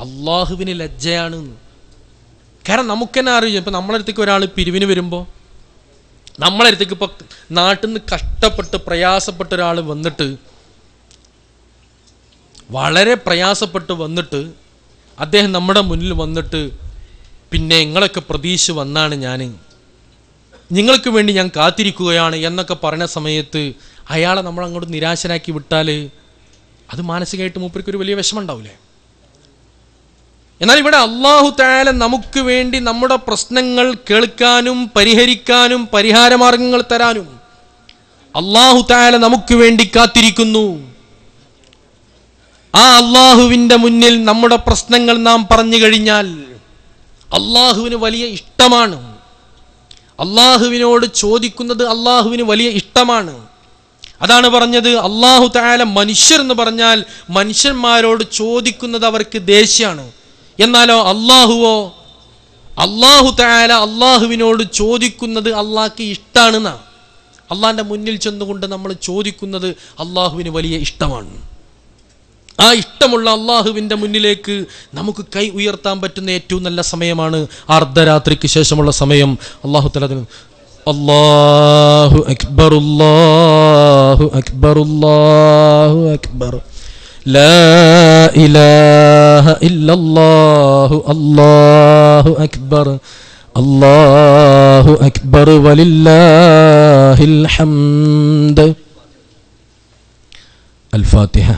അള്ളാഹുവിന് ലജ്ജയാണ്. കാരണം നമുക്ക് തന്നെ അറിയാം, ഇപ്പം നമ്മളെ അടുത്തേക്ക് ഒരാൾ പിരിവിന് വരുമ്പോൾ, നമ്മളെ അടുത്തേക്ക് ഇപ്പോൾ നാട്ടിൽ നിന്ന് കഷ്ടപ്പെട്ട് പ്രയാസപ്പെട്ട ഒരാൾ വന്നിട്ട്, വളരെ പ്രയാസപ്പെട്ട് വന്നിട്ട് അദ്ദേഹം നമ്മുടെ മുന്നിൽ വന്നിട്ട്, പിന്നെ നിങ്ങളൊക്കെ പ്രതീക്ഷ വന്നാണ് ഞാൻ, നിങ്ങൾക്ക് വേണ്ടി ഞാൻ കാത്തിരിക്കുകയാണ് എന്നൊക്കെ പറയുന്ന സമയത്ത് അയാളെ നമ്മളങ്ങോട്ട് നിരാശനാക്കി വിട്ടാൽ അത് മാനസികമായിട്ട് മൂപ്പർക്കൊരു വലിയ വിഷമം ഉണ്ടാവില്ലേ? എന്നാൽ ഇവിടെ അല്ലാഹു തആല നമുക്ക് വേണ്ടി നമ്മുടെ പ്രശ്നങ്ങൾ കേൾക്കാനും പരിഹരിക്കാനും പരിഹാരമാർഗങ്ങൾ തരാനും അല്ലാഹു തആല നമുക്ക് വേണ്ടി കാത്തിരിക്കുന്നു. ആ അല്ലാഹുവിൻ്റെ മുന്നിൽ നമ്മുടെ പ്രശ്നങ്ങൾ നാം പറഞ്ഞു കഴിഞ്ഞാൽ അല്ലാഹുവിന് വലിയ ഇഷ്ടമാണ്. അല്ലാഹുവിനോട് ചോദിക്കുന്നത് അല്ലാഹുവിന് വലിയ ഇഷ്ടമാണ്. അതാണ് പറഞ്ഞത്, അല്ലാഹു തആല മനുഷ്യർ എന്ന് പറഞ്ഞാൽ മനുഷ്യന്മാരോട് ചോദിക്കുന്നത് അവർക്ക് ദേഷ്യമാണ്. എന്നാലോ അല്ലാഹുവോ, അല്ലാഹു തആല അല്ലാഹുവിനോട് ചോദിക്കുന്നത് അല്ലാഹ്ക്ക് ഇഷ്ടമാണെന്നാ. അല്ലാഹുവിൻ്റെ മുന്നിൽ ചെന്നുകൊണ്ട് നമ്മൾ ചോദിക്കുന്നത് അല്ലാഹുവിന് വലിയ ഇഷ്ടമാണ്. ആ ഇഷ്ടമുള്ള അല്ലാഹുവിൻ്റെ മുന്നിലേക്ക് നമുക്ക് കൈ ഉയർത്താൻ പറ്റുന്ന ഏറ്റവും നല്ല സമയമാണ് അർദ്ധരാത്രിക്ക് ശേഷമുള്ള സമയം. അല്ലാഹു തആല അല്ലാഹു അക്ബർ അല്ലാഹു അക്ബർ അല്ലാഹു അക്ബർ ലാ ഇലാഹ ഇല്ലല്ലാഹു അല്ലാഹു അക്ബർ അല്ലാഹു അക്ബർ വലില്ലാഹിൽ ഹംദ്. അൽ ഫാത്തിഹ.